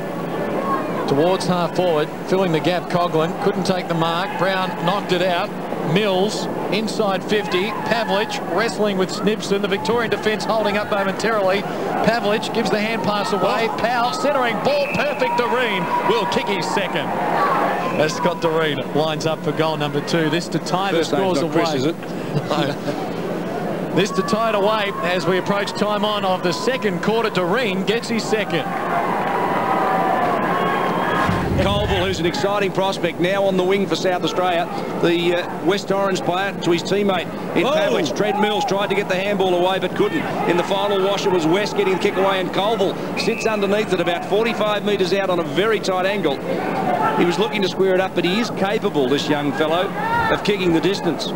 towards half forward, filling the gap. Coughlin couldn't take the mark. Brown knocked it out. Mills inside 50. Pavlich wrestling with Snipson. The Victorian defence holding up momentarily. Pavlich gives the hand pass away. Powell centering ball perfect. Doreen will kick his second. As Scott Doreen lines up for goal number 2. This to tie the scores away. Chris, is it? This to tie it away as we approach time on of the second quarter. Doreen gets his second. Colville, who's an exciting prospect, now on the wing for South Australia. The West Torrens player to his teammate in Pavlich. Trent Mills tried to get the handball away but couldn't. In the final wash, it was West getting the kick away, and Colville sits underneath it about 45 metres out on a very tight angle. He was looking to square it up, but he is capable, this young fellow, of kicking the distance.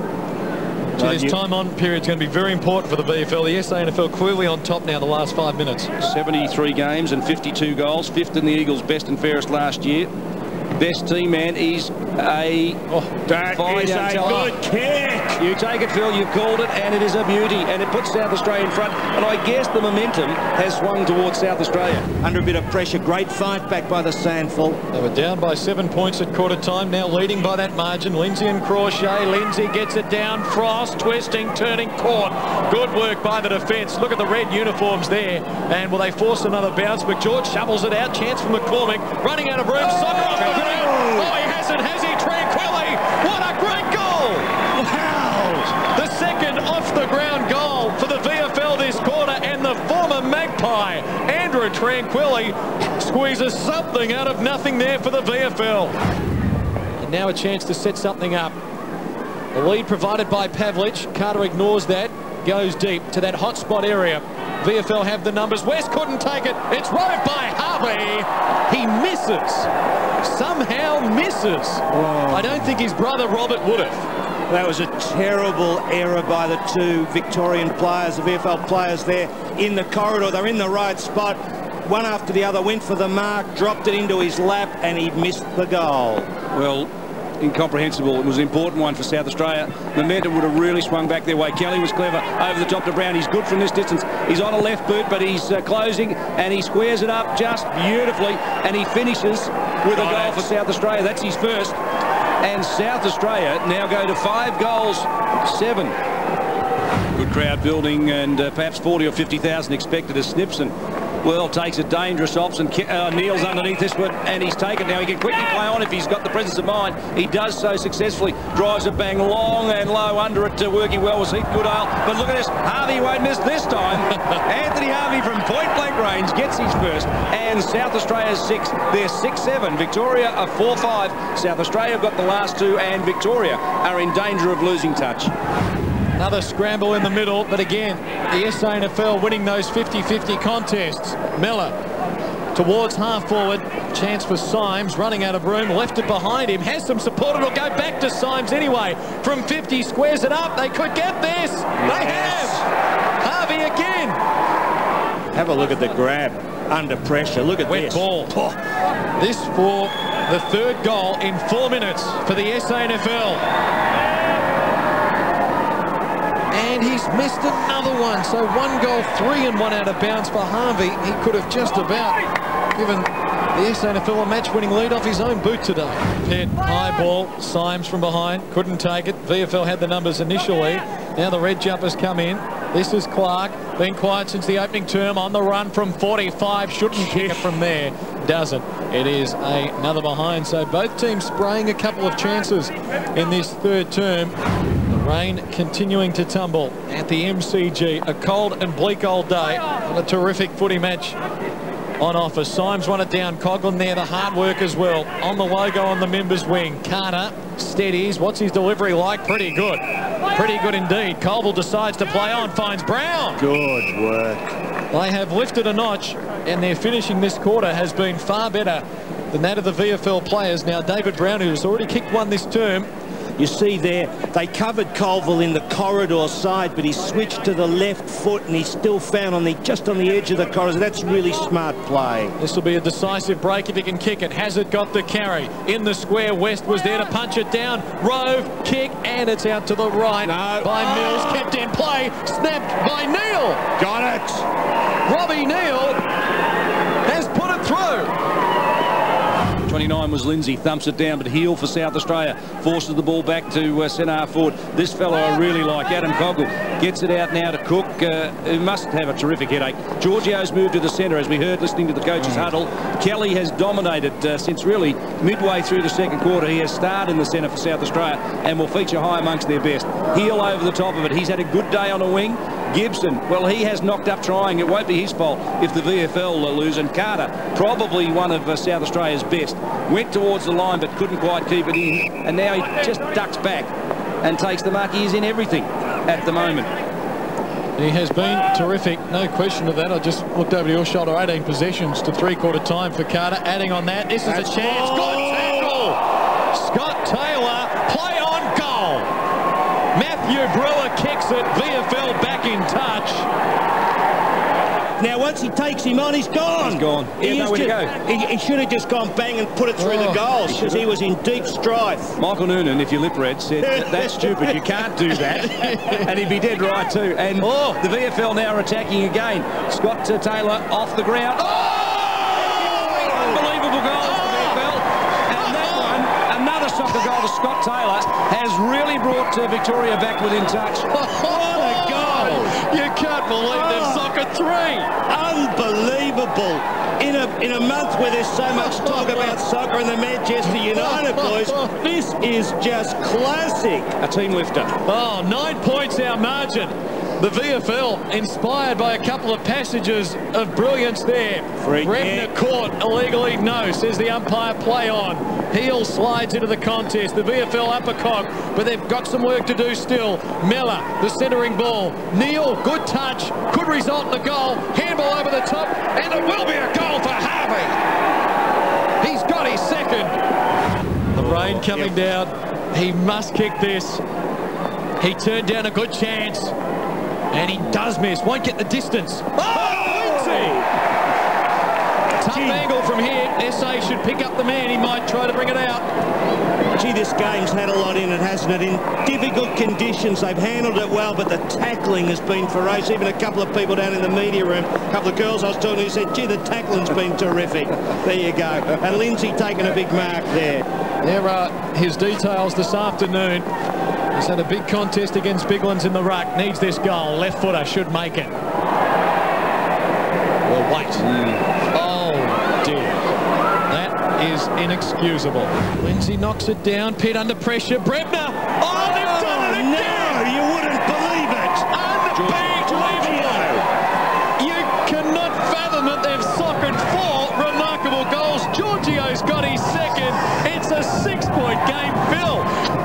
So this time on period is going to be very important for the VFL. The SANFL clearly on top now the last 5 minutes. 73 games and 52 goals. 5th in the Eagles' best and fairest last year. Best team man is a that fine is young a talent. good kick. You take it, Phil, you've called it, and it is a beauty, and it puts South Australia in front, and I guess the momentum has swung towards South Australia. Under a bit of pressure, great fight back by the SANFL. They were down by 7 points at quarter time, now leading by that margin. Lindsay and Crawshay. Lindsay gets it down. Frost twisting, turning, caught. Good work by the defence. Look at the red uniforms there, and will they force another bounce? McGeorge shovels it out. Chance for McCormick, running out of room. Soccer off the ground. Oh, he hasn't, has he? Tranquilli. What a great goal! Wow! The second off-the-ground goal for the VFL this quarter, and the former Magpie, Andrew Tranquilli, squeezes something out of nothing there for the VFL. And now a chance to set something up. The lead provided by Pavlich. Carter ignores that, goes deep to that hot spot area. VFL have the numbers. West couldn't take it. It's roved by Harvey. He misses. Somehow misses. I don't think his brother Robert would have. That was a terrible error by the two Victorian players, the VFL players there in the corridor. They're in the right spot. One after the other went for the mark, dropped it into his lap, and he missed the goal. Well, incomprehensible. It was an important one for South Australia. Momentum would have really swung back their way. Kelly was clever over the top to Brown. He's good from this distance. He's on a left boot, but he's closing, and he squares it up just beautifully, and he finishes with a goal for South Australia. That's his first. And South Australia now go to 5 goals, 7. Good crowd building, and perhaps 40 or 50,000 expected as Snipson. Well, takes a dangerous option. Neil's underneath this one, and he's taken. Now he can quickly play on if he's got the presence of mind. He does so successfully. Drives it bang long and low under it, working well was Heath Goodale. But look at this. Harvey won't miss this time. Anthony Harvey from point-blank range gets his first. And South Australia's 6. They're 6-7. Victoria are 4-5. South Australia have got the last 2, and Victoria are in danger of losing touch. Another scramble in the middle, but again, the SANFL winning those 50-50 contests. Miller towards half forward. Chance for Symes, running out of room, left it behind him, has some support. It'll go back to Symes anyway. From 50, squares it up. They could get this. They have. Harvey again. Have a look at the grab under pressure. Look at this. Wet ball. This for the 3rd goal in 4 minutes for the SANFL. And he's missed another one. So 1 goal, 3 and 1 out of bounds for Harvey. He could have just about given the SANFL a match-winning lead off his own boot today. Hit, high ball, Symes from behind, couldn't take it. VFL had the numbers initially. Now the red jumpers come in. This is Clark, been quiet since the opening term, on the run from 45. Shouldn't kick it from there. Doesn't. It is another behind. So both teams spraying a couple of chances in this 3rd term. Rain continuing to tumble at the MCG. A cold and bleak old day, and a terrific footy match on offer. Symes won it down. Coughlin there, the hard work as well. On the logo on the members' wing. Carter steadies. What's his delivery like? Pretty good. Pretty good indeed. Colville decides to play on, finds Brown. Good work. They have lifted a notch, and their finishing this quarter has been far better than that of the VFL players. Now David Brown, who's already kicked one this term, You see there, they covered Colville in the corridor side, but he switched to the left foot, and he's still found just on the edge of the corridor. That's really smart play. This will be a decisive break if he can kick it. Has it got the carry? In the square, West was there to punch it down. Rove, kick, and it's out to the right by Mills. Kept in play, snapped by Neil. Got it. Robbie Neil has put it through. 29 was Lindsay, thumps it down, but heel for South Australia, forces the ball back to centre half forward. This fellow I really like, Adam Coggle, gets it out now to Cook, who must have a terrific headache. Giorgio's moved to the centre, as we heard listening to the coach's huddle. Kelly has dominated since really midway through the second quarter. He has starred in the centre for South Australia and will feature high amongst their best. Heel over the top of it. He's had a good day on a wing. Gibson, well, he has knocked up trying. It won't be his fault if the VFL lose. And Carter, probably one of South Australia's best, went towards the line but couldn't quite keep it in. And now he just ducks back and takes the mark. He is in everything at the moment. He has been terrific, no question of that. I just looked over your shoulder, 18 possessions to three-quarter time for Carter. Adding on that, this is a chance. Good tackle! Scott Taylor, play on goal. Matthew Brewer kicks it. VFL back in touch. Now, once he takes him on, he's gone. He's gone. He has nowhere to go. He should have just gone bang and put it through the goals because he was in deep strife. Michael Noonan, if your lip read, said, that's stupid, you can't do that. And he'd be dead right too. And the VFL now are attacking again. Scott Taylor off the ground. Unbelievable goal for the VFL. And that one, another soccer goal to Scott Taylor, has really brought Victoria back within touch. What a goal! You can't believe they've soccer three. Unbelievable. In a month where there's so much talk about soccer and the Manchester United boys, this is just classic. A team lifter. Oh, 9 points our margin. The VFL inspired by a couple of passages of brilliance there. Redner caught illegally. No, says the umpire, play on. Heel slides into the contest. The VFL uppercut, but they've got some work to do still. Miller, the centering ball. Neil, good touch. Could result in a goal. Handball over the top, and it will be a goal for Harvey. He's got his second. The rain coming down. He must kick this. He turned down a good chance. And he does miss. Won't get the distance. Oh, Lindsay! Tough angle from here. SA should pick up the man. He might try to bring it out. Gee, this game's had a lot in it, hasn't it? In difficult conditions, they've handled it well, but the tackling has been ferocious. Even a couple of people down in the media room, a couple of girls I was talking to, said, gee, the tackling's been terrific. There you go. And Lindsay taking a big mark there. There are his details this afternoon. He's had a big contest against Biglands in the ruck. Needs this goal. Left footer should make it. Well, wait. Oh, dear. That is inexcusable. Lindsay knocks it down. Pitt under pressure. Brebner. Oh, they've done it again. No, you wouldn't believe it. Unbelievable. You cannot fathom that they've soccered 4 remarkable goals. Giorgio's got his second. It's a 6-point game, Phil.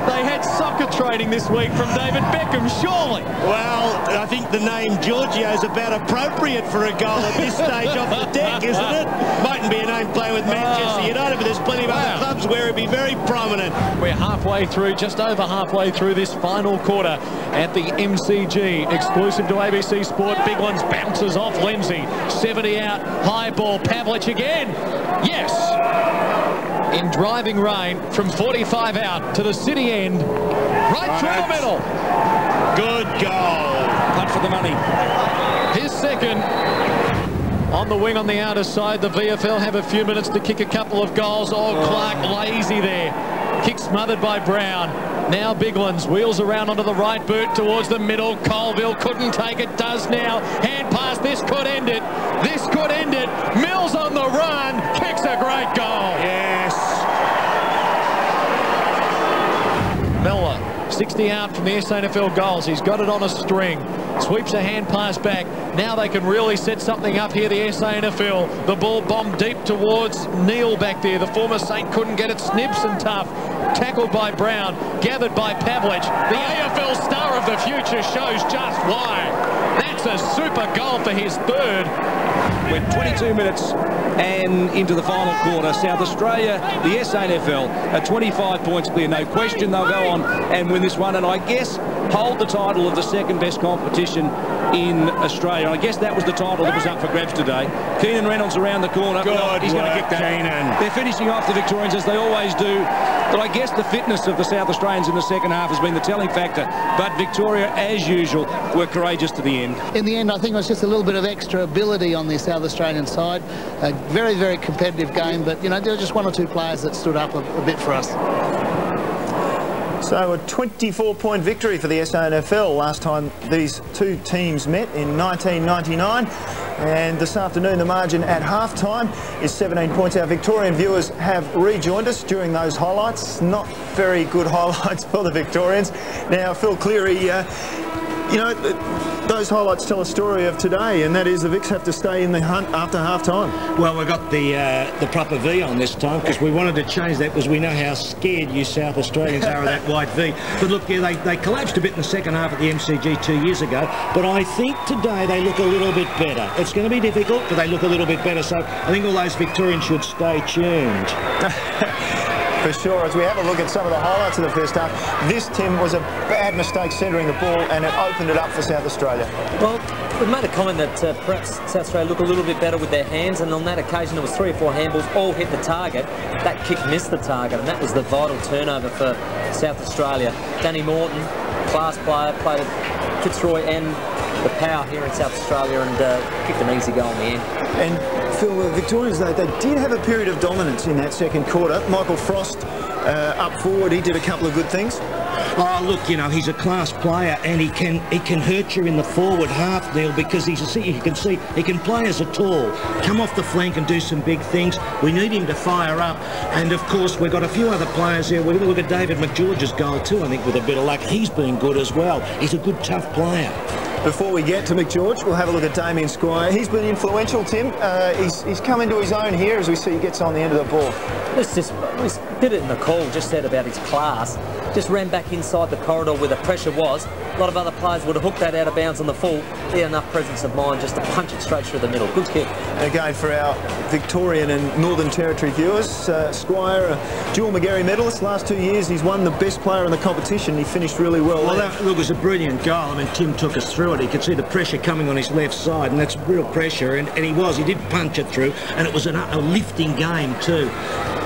They had soccer training this week from David Beckham, surely. Well, I think the name Giorgio is about appropriate for a goal at this stage off the deck, isn't it? Mightn't be a name playing with Manchester United, but there's plenty of other clubs where it'd be very prominent. We're halfway through, just over halfway through this final quarter at the MCG. Exclusive to ABC Sport. Big Ones bounces off Lindsay. 70 out, high ball. Pavlich again. Yes. In driving rain from 45 out to the city end. Right through the middle. Good goal. Punt for the money. His second. On the wing on the outer side, the VFL have a few minutes to kick a couple of goals. Oh, Clark lazy there. Kick smothered by Brown. Now Biglands wheels around onto the right boot towards the middle. Colville couldn't take it, does now. Hand pass, this could end it. This could end it. Mills on the run, kicks a great goal. Yes. Miller, 60 out from the SANFL goals. He's got it on a string. Sweeps a hand pass back. Now they can really set something up here, the SANFL. The ball bombed deep towards Neil back there. The former Saint couldn't get it. Snips and tough. Tackled by Brown. Gathered by Pavlich. The AFL star of the future shows just why. That's a super goal for his third. We're 22 minutes and into the final quarter. South Australia, the SANFL, are 25 points clear. No question they'll go on and win this one. And I guess hold the title of the second best competition in Australia. And I guess that was the title that was up for grabs today. Keenan Reynolds around the corner. He's going to kick that. Keenan. They're finishing off the Victorians as they always do. But I guess the fitness of the South Australians in the second half has been the telling factor. But Victoria, as usual, were courageous to the end. In the end, I think it was just a little bit of extra ability on the South Australian side. A very, very competitive game. But, you know, there were just 1 or 2 players that stood up a bit for us. So a 24-point victory for the SANFL. Last time these two teams met in 1999. And this afternoon the margin at half-time is 17 points. Our Victorian viewers have rejoined us during those highlights. Not very good highlights for the Victorians. Now, Phil Cleary, you know, those highlights tell a story of today, and that is the Vics have to stay in the hunt after half-time. Well, we got the proper V on this time because we wanted to change that because we know how scared you South Australians are of that white V. But look, yeah, they collapsed a bit in the second half at the MCG 2 years ago, but I think today they look a little bit better. It's going to be difficult, but they look a little bit better, so I think all those Victorians should stay tuned. For sure, as we have a look at some of the highlights of the first half, this, Tim, was a bad mistake centering the ball, and it opened it up for South Australia. Well, we made a comment that perhaps South Australia look a little bit better with their hands, and on that occasion there was 3 or 4 handballs, all hit the target. That kick missed the target, and that was the vital turnover for South Australia. Danny Morton, class player, played at Fitzroy and the Power here in South Australia, and kicked an easy goal in the end. And Phil, the Victorians, they did have a period of dominance in that second quarter. Michael Frost up forward, he did a couple of good things. Oh, look, you know, he's a class player, and he can hurt you in the forward half, Neil, because you can see he can play as a tall, come off the flank and do some big things. We need him to fire up, and of course we've got a few other players there. We're going to look at David McGeorge's goal too, I think, with a bit of luck. He's been good as well. He's a good, tough player. Before we get to McGeorge, we'll have a look at Damien Squire. He's been influential, Tim. He's come into his own here as we see he gets on the end of the ball. We did it in the call, just said about his class. Just ran back inside the corridor where the pressure was. A lot of other players would have hooked that out of bounds on the full. He had enough presence of mind just to punch it straight through the middle. Good kick. And again, for our Victorian and Northern Territory viewers, Squire, a dual Magarey medalist. Last 2 years, he's won the best player in the competition. He finished really well. Well, that, look, it was a brilliant goal. I mean, Tim took us through it. He could see the pressure coming on his left side, and that's real pressure. And he did punch it through, and it was a lifting game too.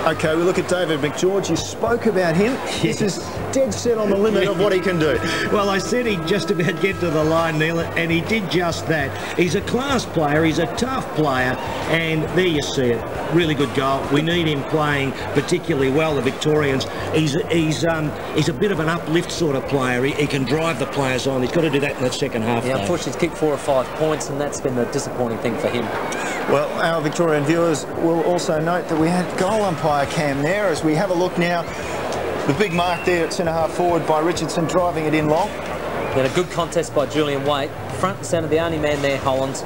Okay, we look at David McGeorge. You spoke about him. This is dead set on the limit of what he can do. Well, I said he'd just about get to the line, Neil, and he did just that. He's a class player. He's a tough player, and there you see it. Really good goal. We need him playing particularly well, the Victorians. He's a bit of an uplift sort of player. He can drive the players on. He's got to do that in that second half. Yeah, unfortunately, he's kicked 4 or 5 points, and that's been the disappointing thing for him. Well, our Victorian viewers will also note that we had goal umpire cam there as we have a look now. The big mark there at centre half forward by Richardson, driving it in long. Then a good contest by Julian Waite. Front and centre, the only man there, Hollands.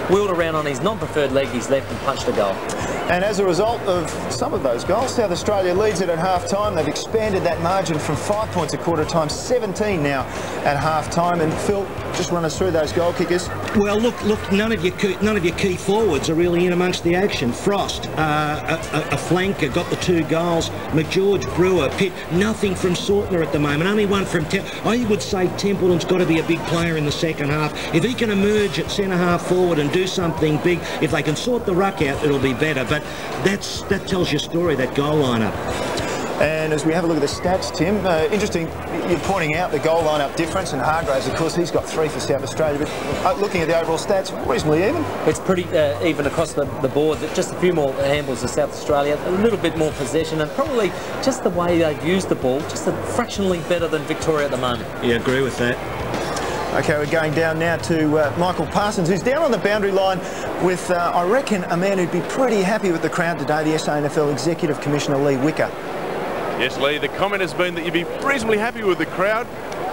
Wheeled around on his non-preferred leg, his left, and punched a goal. And as a result of some of those goals, South Australia leads it at half-time. They've expanded that margin from 5 points at quarter-time, 17 now at half-time. And Phil, just run us through those goal kickers. Well, look, none of your key forwards are really in amongst the action. Frost, a flanker, got the 2 goals. McGeorge, Brewer, Pitt, nothing from Sortner at the moment. Only one from I would say Templeton's got to be a big player in the second half. If he can emerge at centre half forward and do something big, if they can sort the ruck out, it'll be better. But that tells your story, that goal lineup. And as we have a look at the stats, Tim, interesting, you're pointing out the goal lineup difference, and Hargraves, of course, he's got 3 for South Australia, but looking at the overall stats, reasonably even. It's pretty even across the board. Just a few more handballs to South Australia, a little bit more possession, and probably just the way they've used the ball, just fractionally better than Victoria at the moment. Yeah, agree with that. Okay, we're going down now to Michael Parsons, who's down on the boundary line with, I reckon, a man who'd be pretty happy with the crowd today, the SANFL Executive Commissioner Lee Wicker. Yes, Lee, the comment has been that you'd be reasonably happy with the crowd.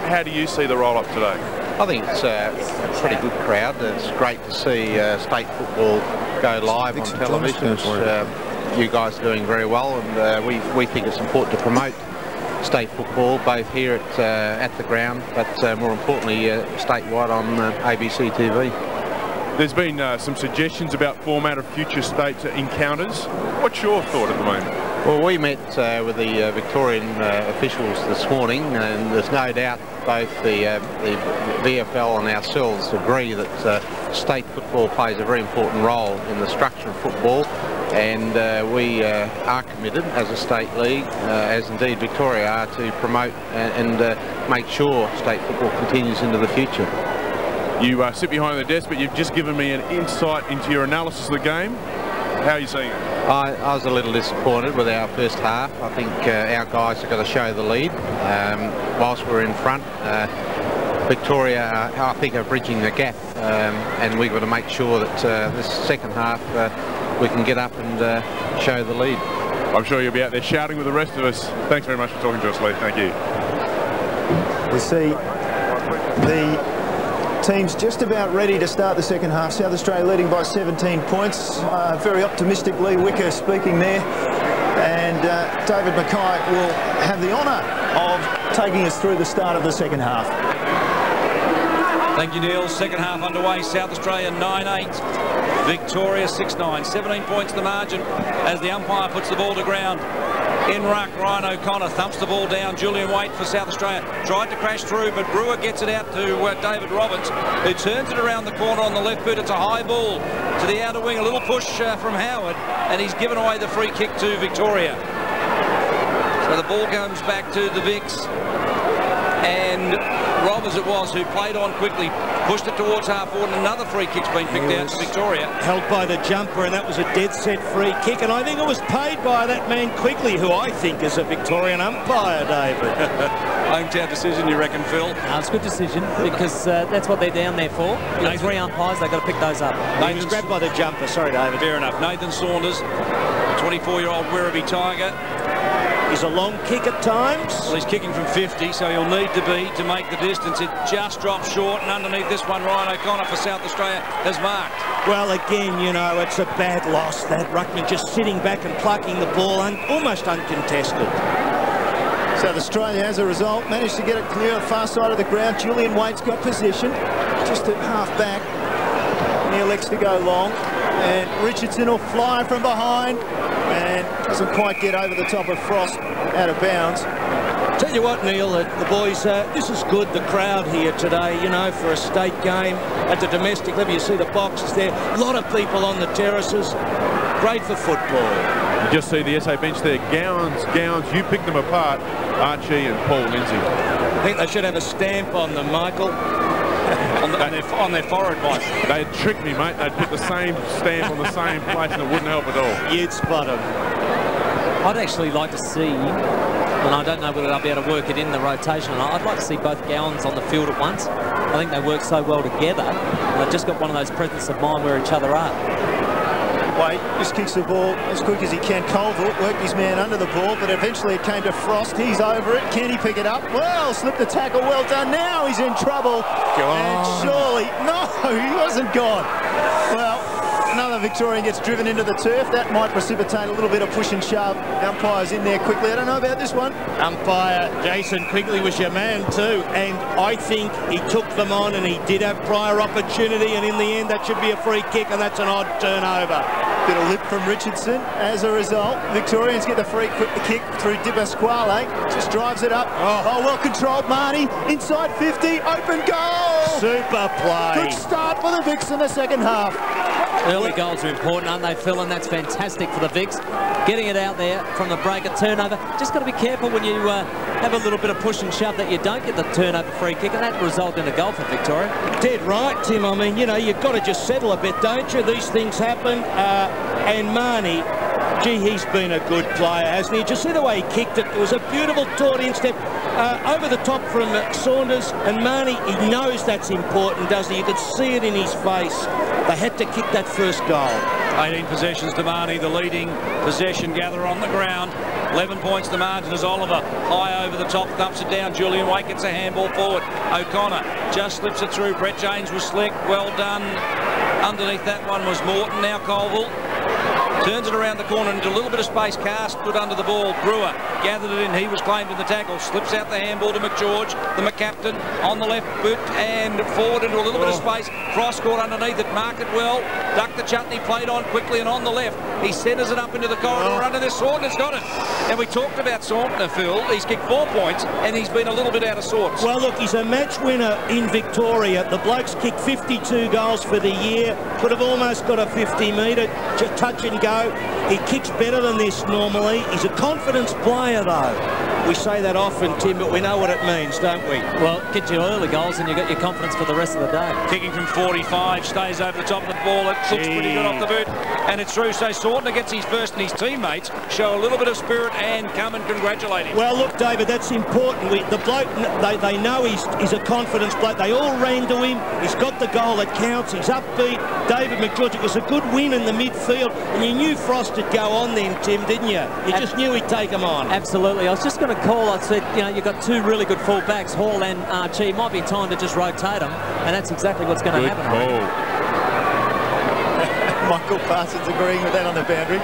How do you see the roll-up today? I think it's a pretty good crowd. It's great to see state football go live on television. You guys are doing very well, and we think it's important to promote state football, both here at the ground, but more importantly, statewide on ABC TV. There's been some suggestions about format of future state encounters. What's your thought at the moment? Well, we met with the Victorian officials this morning, and there's no doubt both the VFL and ourselves agree that state football plays a very important role in the structure of football, and we are committed as a state league, as indeed Victoria are, to promote and make sure state football continues into the future. You sit behind the desk, but you've just given me an insight into your analysis of the game. How are you seeing it? I was a little disappointed with our first half. I think our guys have got to show the lead. Whilst we're in front, Victoria, I think, are bridging the gap, and we've got to make sure that this second half we can get up and show the lead. I'm sure you'll be out there shouting with the rest of us. Thanks very much for talking to us, Lee. Thank you. We see the Team's just about ready to start the second half. South Australia leading by 17 points. Very optimistic Lee Wicker speaking there. And David Mackay will have the honour of taking us through the start of the second half. Thank you, Neil. Second half underway. South Australia 9-8. Victoria 6-9. 17 points the margin as the umpire puts the ball to ground. In ruck, Ryan O'Connor thumps the ball down. Julian Waite for South Australia. Tried to crash through, but Brewer gets it out to David Robbins, who turns it around the corner on the left boot. It's a high ball to the outer wing. A little push from Howard, and he's given away the free kick to Victoria. So the ball comes back to the Vics. And Robbins it was who played on quickly, pushed it towards half forward, and another free kick's been picked out to Victoria. Held by the jumper, and that was a dead set free kick, and I think it was paid by that man Quigley, who I think is a Victorian umpire, David. Hometown decision, you reckon, Phil? It's a good decision because that's what they're down there for. You know, 3 umpires, they've got to pick those up. He was grabbed by the jumper. Sorry, David. Fair enough. Nathan Saunders, 24-year-old Werribee Tiger. Is a long kick at times. Well, he's kicking from 50, so he'll need to be to make the distance. It just drops short, and underneath this one, Ryan O'Connor for South Australia has marked. Well, again, you know, it's a bad loss. That ruckman just sitting back and plucking the ball almost uncontested. South Australia, as a result, managed to get it clear on the far side of the ground. Julian Waite's got possession, just at half back. And he elects to go long. And Richardson will fly from behind and doesn't quite get over the top of Frost, out of bounds. Tell you what, Neil, the boys, this is good, the crowd here today, you know, for a state game. At the domestic level, you see the boxes there. A lot of people on the terraces. Great for football. You just see the SA bench there. Gowns, you pick them apart. Archie and Paul Lindsay. I think they should have a stamp on them, Michael. on their forehead, Mike. They'd trick me, mate. They'd put the same stamp on the same place and it wouldn't help at all. You'd spot them. I'd actually like to see, and I don't know whether they'll be able to work it in the rotation, I'd like to see both Gowans on the field at once. I think they work so well together. They've just got one of those presence of mind where each other are. Waite just kicks the ball as quick as he can. Colville worked his man under the ball, but eventually it came to Frost. He's over it. Can he pick it up? Well, slipped the tackle. Well done. Now he's in trouble. And surely, no, he wasn't gone. Well, another Victorian gets driven into the turf. That might precipitate a little bit of push and shove. Umpire's in there quickly. I don't know about this one. Umpire Jason Quigley was your man too, and I think he took them on and he did have prior opportunity, and in the end that should be a free kick, and that's an odd turnover. Bit of lip from Richardson. As a result, Victorians get the free kick through Di Pasquale. Just drives it up. Oh, well controlled, Marnie. Inside 50, open goal. Super play. Good start for the Vics in the second half. Early goals are important, aren't they, Phil? And that's fantastic for the Vics. Getting it out there from the break, a turnover. Just got to be careful when you have a little bit of push and shove that you don't get the turnover free kick, and that result in a goal for Victoria. Dead right, Tim. I mean, you know, you've got to just settle a bit, don't you? These things happen. And Marnie, gee, he's been a good player, hasn't he? Just see the way he kicked it. It was a beautiful taut instep over the top from Saunders, and Marnie, he knows that's important, doesn't he? You could see it in his face. They had to kick that first goal. 18 possessions to Marnie, the leading possession gatherer on the ground. 11 points to margin as Oliver high over the top, thumps it down. Julian Waite gets a handball forward. O'Connor just slips it through. Brett James was slick, well done. Underneath that one was Morton, now Colville. Turns it around the corner into a little bit of space. Carr stood under the ball. Brewer gathered it in. He was claimed in the tackle. Slips out the handball to McGeorge, the McCaptain, on the left boot and forward into a little bit of space. Frost caught underneath it, marked it well. Ducked the chutney, played on quickly and on the left. He centres it up into the corridor under this. Saunders got it. And we talked about Saunders, Phil. He's kicked 4 points and he's been a little bit out of sorts. Well, look, he's a match winner in Victoria. The bloke's kicked 52 goals for the year. Could have almost got a 50-metre, just touch and go. He kicks better than this normally. He's a confidence player, though. We say that often, Tim, but we know what it means, don't we? Well, get your early goals and you got your confidence for the rest of the day. Kicking from 45, stays over the top of the ball. It looks pretty good off the boot. and it's through. So Sautner gets his first, and his teammates show a little bit of spirit and come and congratulate him. Well, look, David, that's important. The bloke, they know he's a confidence bloke. They all ran to him. He's got the goal that counts. He's upbeat. David McGeorge, it was a good win in the midfield, and you knew Frost would go on then, Tim, didn't you? You just knew he'd take him on. Absolutely. I was just going to call. I said, you know, you've got two really good full-backs, Hall and Archie. It might be time to just rotate them, and that's exactly what's going to happen. Michael Parsons agreeing with that on the boundary.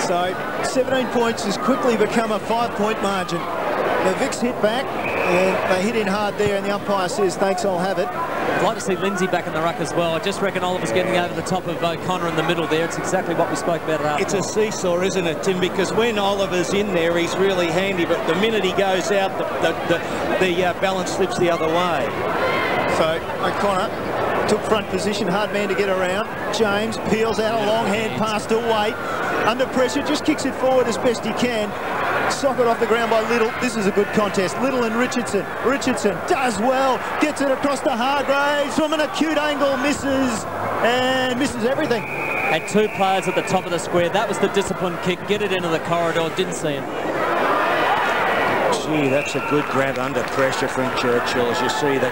So 17 points has quickly become a 5-point margin. The Vicks hit back, and they hit in hard there, and the umpire says, thanks, I'll have it. I'd like to see Lindsay back in the ruck as well. I just reckon Oliver's getting over the top of O'Connor in the middle there. It's exactly what we spoke about at It's a seesaw, isn't it, Tim? Because when Oliver's in there, he's really handy, but the minute he goes out, the balance slips the other way. So O'Connor took front position, hard man to get around. James peels out a long hand pass to Waite. Under pressure, just kicks it forward as best he can. Socket off the ground by Little. This is a good contest. Little and Richardson. Richardson does well. Gets it across to Hargraves from an acute angle. Misses and misses everything. Had two players at the top of the square. That was the disciplined kick. Get it into the corridor. Didn't see him. Gee, that's a good grab under pressure from Churchill, as you see that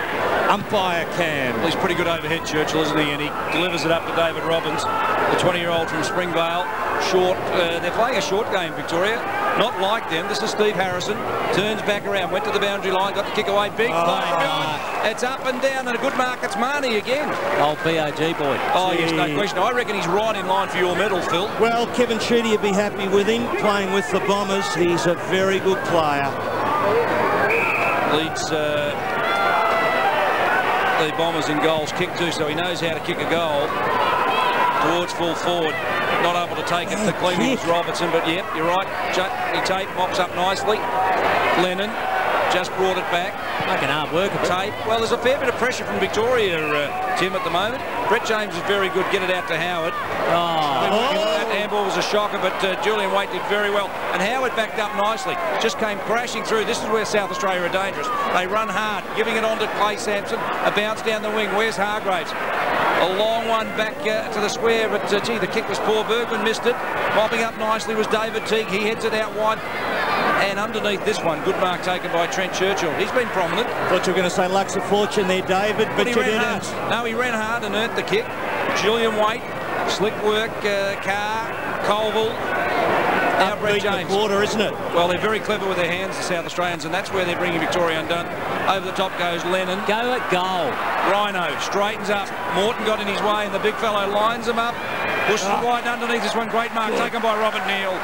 umpire can. Well, he's pretty good overhead, Churchill, isn't he? And he delivers it up to David Robbins, the 20-year-old from Springvale. Short. They're playing a short game, Victoria. Not like them. This is Steve Harrison. Turns back around. Went to the boundary line. Got the kick away. Big play. It's up and down. And a good mark. It's Marnie again. Old BOG boy. Oh, yes, no question. I reckon he's right in line for your medal, Phil. Well, Kevin Sheedy would be happy with him playing with the Bombers. He's a very good player. Leads the Bombers in goals kicked too, so he knows how to kick a goal towards full forward. Not able to take it to clean was Robertson, but yep, you're right. Tate mops up nicely. Lennon just brought it back. Making hard work of it. Tate. Well, there's a fair bit of pressure from Victoria, Tim, at the moment. Brett James is very good. Get it out to Howard. That handball was a shocker, but Julian Waite did very well. And Howard backed up nicely. Just came crashing through. This is where South Australia are dangerous. They run hard, giving it on to Clay Sampson. A bounce down the wing. Where's Hargraves? A long one back to the square, but gee, the kick was poor. Bergman missed it. Mopping up nicely was David Teague. He heads it out wide. And underneath this one, good mark taken by Trent Churchill. He's been prominent. Thought you were going to say Lux of Fortune there, David, but he ran hard. No, he ran hard and earned the kick. Julian Waite, slick work, Carr, Colville. Now Brett James. Quarter, isn't it? Well, they're very clever with their hands, the South Australians, and that's where they're bringing Victoria undone. Over the top goes Lennon. Go at goal. Rhino straightens up. Morton got in his way, and the big fellow lines him up. Pushes it wide underneath this one. Great mark taken by Robert Neal.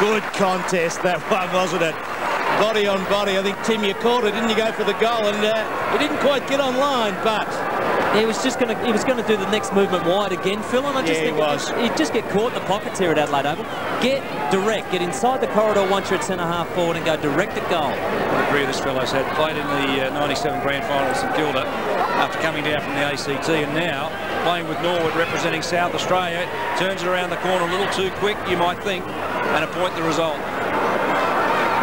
Good contest, that one, wasn't it? Body on body. I think, Tim, you called it, didn't you, go for the goal? And he didn't quite get on line, but... He was going to do the next movement wide again, Phil, and I just think he'd just get caught in the pockets here at Adelaide Oval. Get direct, get inside the corridor once you're at centre-half forward and go direct at goal. I agree with this fellow's had played in the 97 Grand Final with St Kilda after coming down from the ACT, and now playing with Norwood representing South Australia. Turns it around the corner a little too quick, you might think, and appoint the result.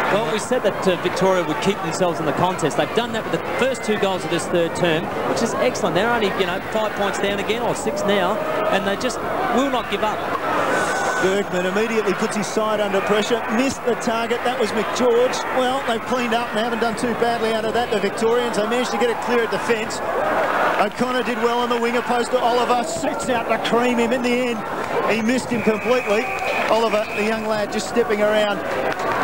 Well, we said that Victoria would keep themselves in the contest. They've done that with the first two goals of this third term, which is excellent. They're only, 5 points down again, or 6 now, and they just will not give up. Bergman immediately puts his side under pressure. Missed the target. That was McGeorge. Well, they've cleaned up and haven't done too badly out of that, the Victorians. They managed to get it clear at the fence. O'Connor did well on the winger post to Oliver. Sets out to cream him in the end. He missed him completely. Oliver, the young lad, just stepping around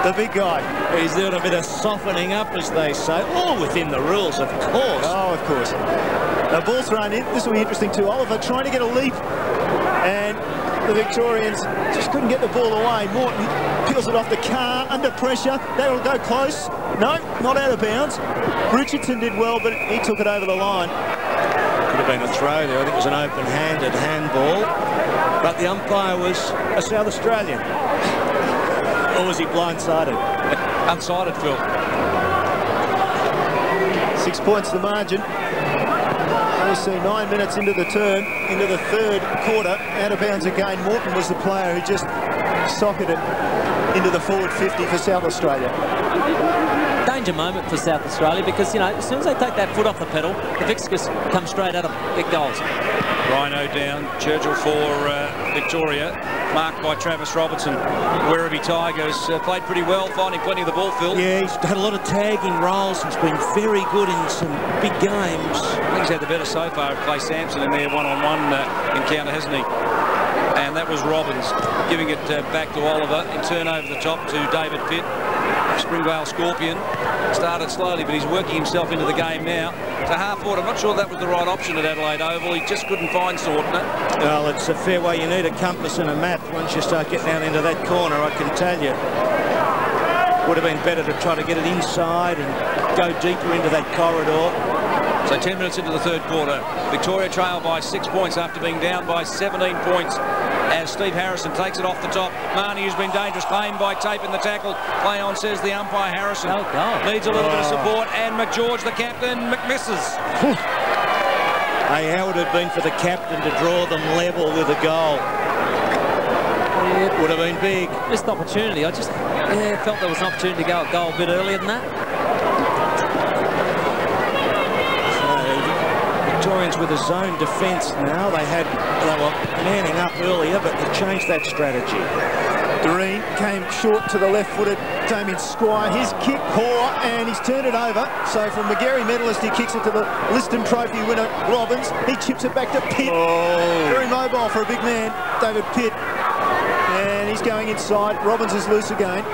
the big guy. He's doing a bit of softening up, as they say. All within the rules, of course. Oh, of course. The ball thrown in. This will be interesting too. Oliver trying to get a leap, and the Victorians just couldn't get the ball away. Morton peels it off the car under pressure. That'll go close. No, not out of bounds. Richardson did well, but he took it over the line. Could have been a throw there. I think it was an open-handed handball. But the umpire was a South Australian. Or was he blindsided? Unsided, Phil. 6 points the margin. Obviously 9 minutes into the term, into the third quarter. Out of bounds again. Morton was the player who just socketed it. into the forward 50 for South Australia. Danger moment for South Australia because, you know, as soon as they take that foot off the pedal, the Vics just come straight out of big goals. Rhino down, Churchill for Victoria, marked by Travis Robertson. Werribee Tigers played pretty well, finding plenty of the ball, Phil. Yeah, he's had a lot of tagging roles. He's been very good in some big games. I think he's had the better so far of Clay Sampson in their one-on-one encounter, hasn't he? And that was Robbins giving it back to Oliver and turn over the top to David Pitt. Springvale Scorpion started slowly, but he's working himself into the game now. To half forward, I'm not sure that was the right option at Adelaide Oval. He just couldn't find Sortner. Well, it's a fair way. You need a compass and a map once you start getting down into that corner, I can tell you. Would have been better to try to get it inside and go deeper into that corridor. So 10 minutes into the third quarter, Victoria trail by 6 points after being down by 17 points as Steve Harrison takes it off the top. Marnie, who's been dangerous, claimed by Tape in the tackle. Play on, says the umpire. Harrison needs a little bit of support, and McGeorge, the captain, misses. Hey, how would it have been for the captain to draw them level with a goal? It would have been big. Missed opportunity. I just felt there was an opportunity to go a goal a bit earlier than that. Victorians with a zone defence now. They were manning up earlier, but they've changed that strategy. Doreen came short to the left-footed Damien Squire. His kick, poor, and he's turned it over. So from McGarry medalist, he kicks it to the Liston Trophy winner, Robbins. He chips it back to Pitt. Very mobile for a big man, David Pitt. And he's going inside. Robbins is loose again.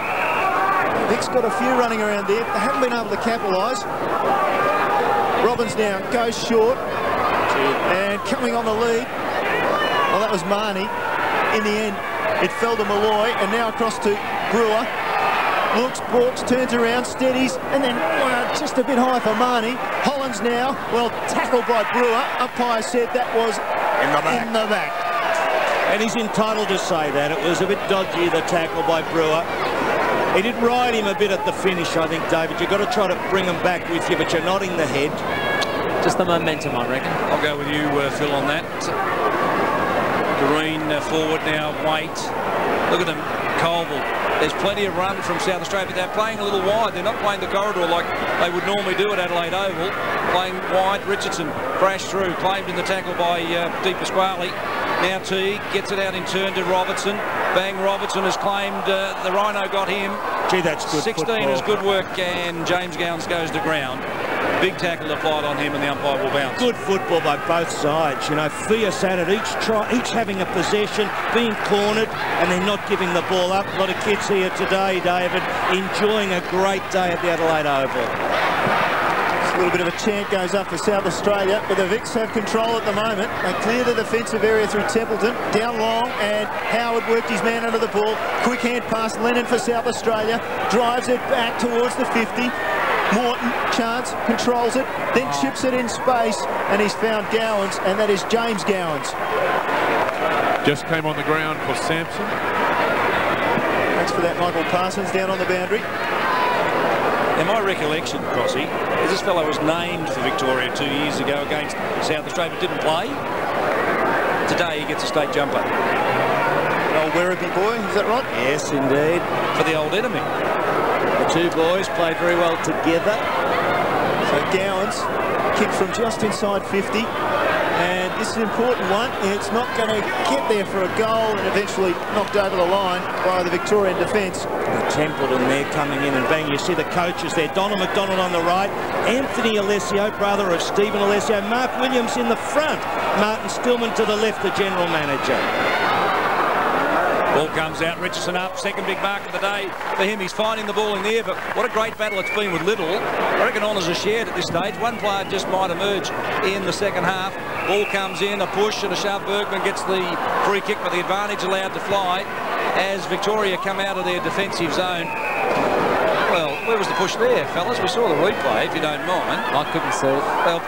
Vic's got a few running around there. They haven't been able to capitalise. Robbins now goes short. And coming on the lead, well, that was Marnie. In the end, it fell to Malloy, and now across to Brewer. Looks, balks, turns around, steadies, and then just a bit high for Marnie. Hollands now, well, tackled by Brewer. Umpire said that was in the back. And he's entitled to say that. It was a bit dodgy, the tackle by Brewer. He did ride him a bit at the finish, I think, David. You've got to try to bring him back with you, but you're not in the head. Just the momentum, I reckon. I'll go with you, Phil, on that. Green forward now, Waite. Look at them, Colville. There's plenty of run from South Australia, but they're playing a little wide. They're not playing the corridor like they would normally do at Adelaide Oval. Playing wide. Richardson crashed through, claimed in the tackle by Di Pasquale. Now T gets it out in turn to Robertson. Bang, Robertson has claimed the Rhino got him. Gee, that's good 16 football. is good work, and James Gowans goes to ground. Big tackle applied on him, and the umpire will bounce. Good football by both sides. You know, fierce at it, each having a possession, being cornered, and they're not giving the ball up. A lot of kids here today, David, enjoying a great day at the Adelaide Oval. A little bit of a chant goes up for South Australia, but the Vics have control at the moment. They clear the defensive area through Templeton, down long, and Howard worked his man under the ball. Quick hand pass, Lennon for South Australia, drives it back towards the 50. Morton, chance, controls it, then chips it in space, and he's found Gowans, and that is James Gowans. Just came on the ground for Sampson. Thanks for that, Michael Parsons, down on the boundary. In my recollection, Crossy, this fellow was named for Victoria 2 years ago against South Australia, but didn't play. Today he gets a state jumper. An old Werribee boy, is that right? Yes, indeed. For the old enemy. The two boys played very well together. So Gowans kicked from just inside 50, and this is an important one. It's not going to get there for a goal, and eventually knocked over the line by the Victorian defence. Templeton there coming in, and bang, you see the coaches there. Donald McDonald on the right, Anthony Alessio, brother of Stephen Alessio, Mark Williams in the front, Martin Stillman to the left, the general manager. Ball comes out, Richardson up, second big mark of the day for him. He's finding the ball in the air, but what a great battle it's been with Little. I reckon honours are shared at this stage. One player just might emerge in the second half. Ball comes in, a push and a shove. Bergman gets the free kick, but the advantage allowed to fly as Victoria come out of their defensive zone. Well, where was the push there, fellas? We saw the replay, if you don't mind. I couldn't see it. Well,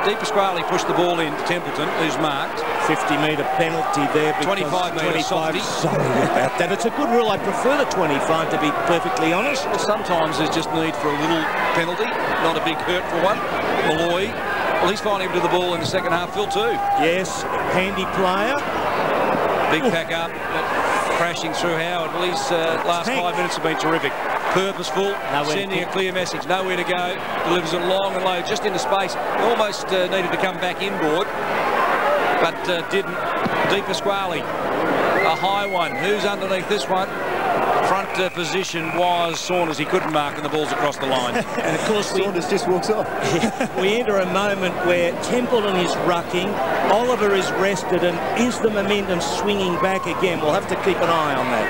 Di Pasquale pushed the ball in to Templeton, who's marked. 50-metre penalty there. 25 metre softy. Sorry about that. It's a good rule. I prefer the 25, to be perfectly honest. Well, sometimes there's just need for a little penalty, not a big hurtful one. Malloy, well, he's finding him to the ball in the second half, Phil, too. Yes, handy player. Big pack up, but crashing through Howard. Well, his last 5 minutes have been terrific. Purposeful, sending a clear message. Nowhere to go. Delivers it long and low, just into space. Almost needed to come back inboard, but didn't. Di Pasquale, a high one. Who's underneath this one? Front position was Saunders. He couldn't mark, and the ball's across the line. And of course, Saunders just walks off. We enter a moment where Templeton is rucking, Oliver is rested, and is the momentum swinging back again? We'll have to keep an eye on that.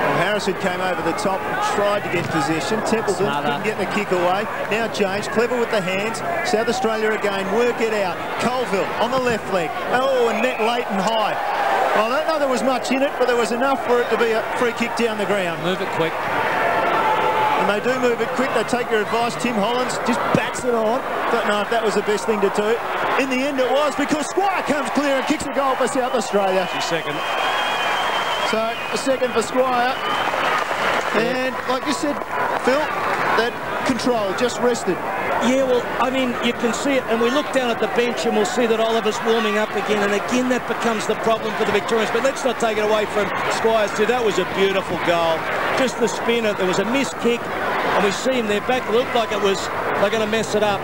Well, Harrison came over the top and tried to get possession. Templeton couldn't get the kick away. Now James, clever with the hands. South Australia again, work it out. Colville on the left leg. Oh, and net late and high. Well, I don't know there was much in it, but there was enough for it to be a free kick down the ground. Move it quick. And they do move it quick. They take your advice. Tim Hollands just bats it on. Don't know if that was the best thing to do. In the end, it was, because Squire comes clear and kicks a goal for South Australia. Second. So, a second for Squire. And, like you said, Phil, that control just rested. Yeah, well, I mean, you can see it, and we look down at the bench and we'll see that Oliver's warming up again, and again that becomes the problem for the Victorians. But let's not take it away from Squires too. That was a beautiful goal. Just the spinner. There was a missed kick, and we see him there back. It looked like it was, they're going to mess it up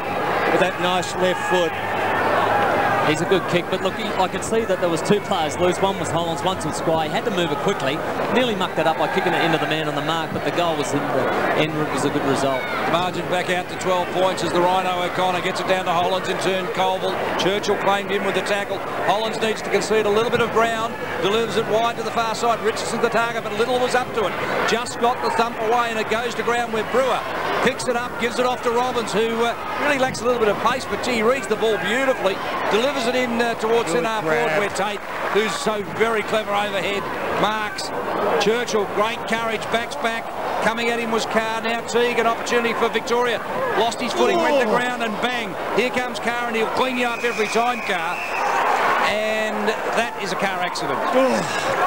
with that nice left foot. He's a good kick, but look, I can see that there was two players loose. One was Hollands, one was Squire. He had to move it quickly. Nearly mucked it up by kicking it into the man on the mark, but the goal was in the end. It was a good result. Margin back out to 12 points as the Rhino O'Connor gets it down to Hollands. In turn, Colville. Churchill claimed in with the tackle. Hollands needs to concede a little bit of ground. Delivers it wide to the far side. Richardson the target, but Little was up to it. Just got the thump away, and it goes to ground where Brewer picks it up, gives it off to Robbins, who really lacks a little bit of pace, but he reads the ball beautifully. Delivers it in towards centre forward where Tate, who's so very clever overhead, marks. Churchill, great courage, backs back. Coming at him was Carr. Now Teague, an opportunity for Victoria. Lost his footing, went to ground, and bang. Here comes Carr, and he'll clean you up every time, Carr. And that is a car accident.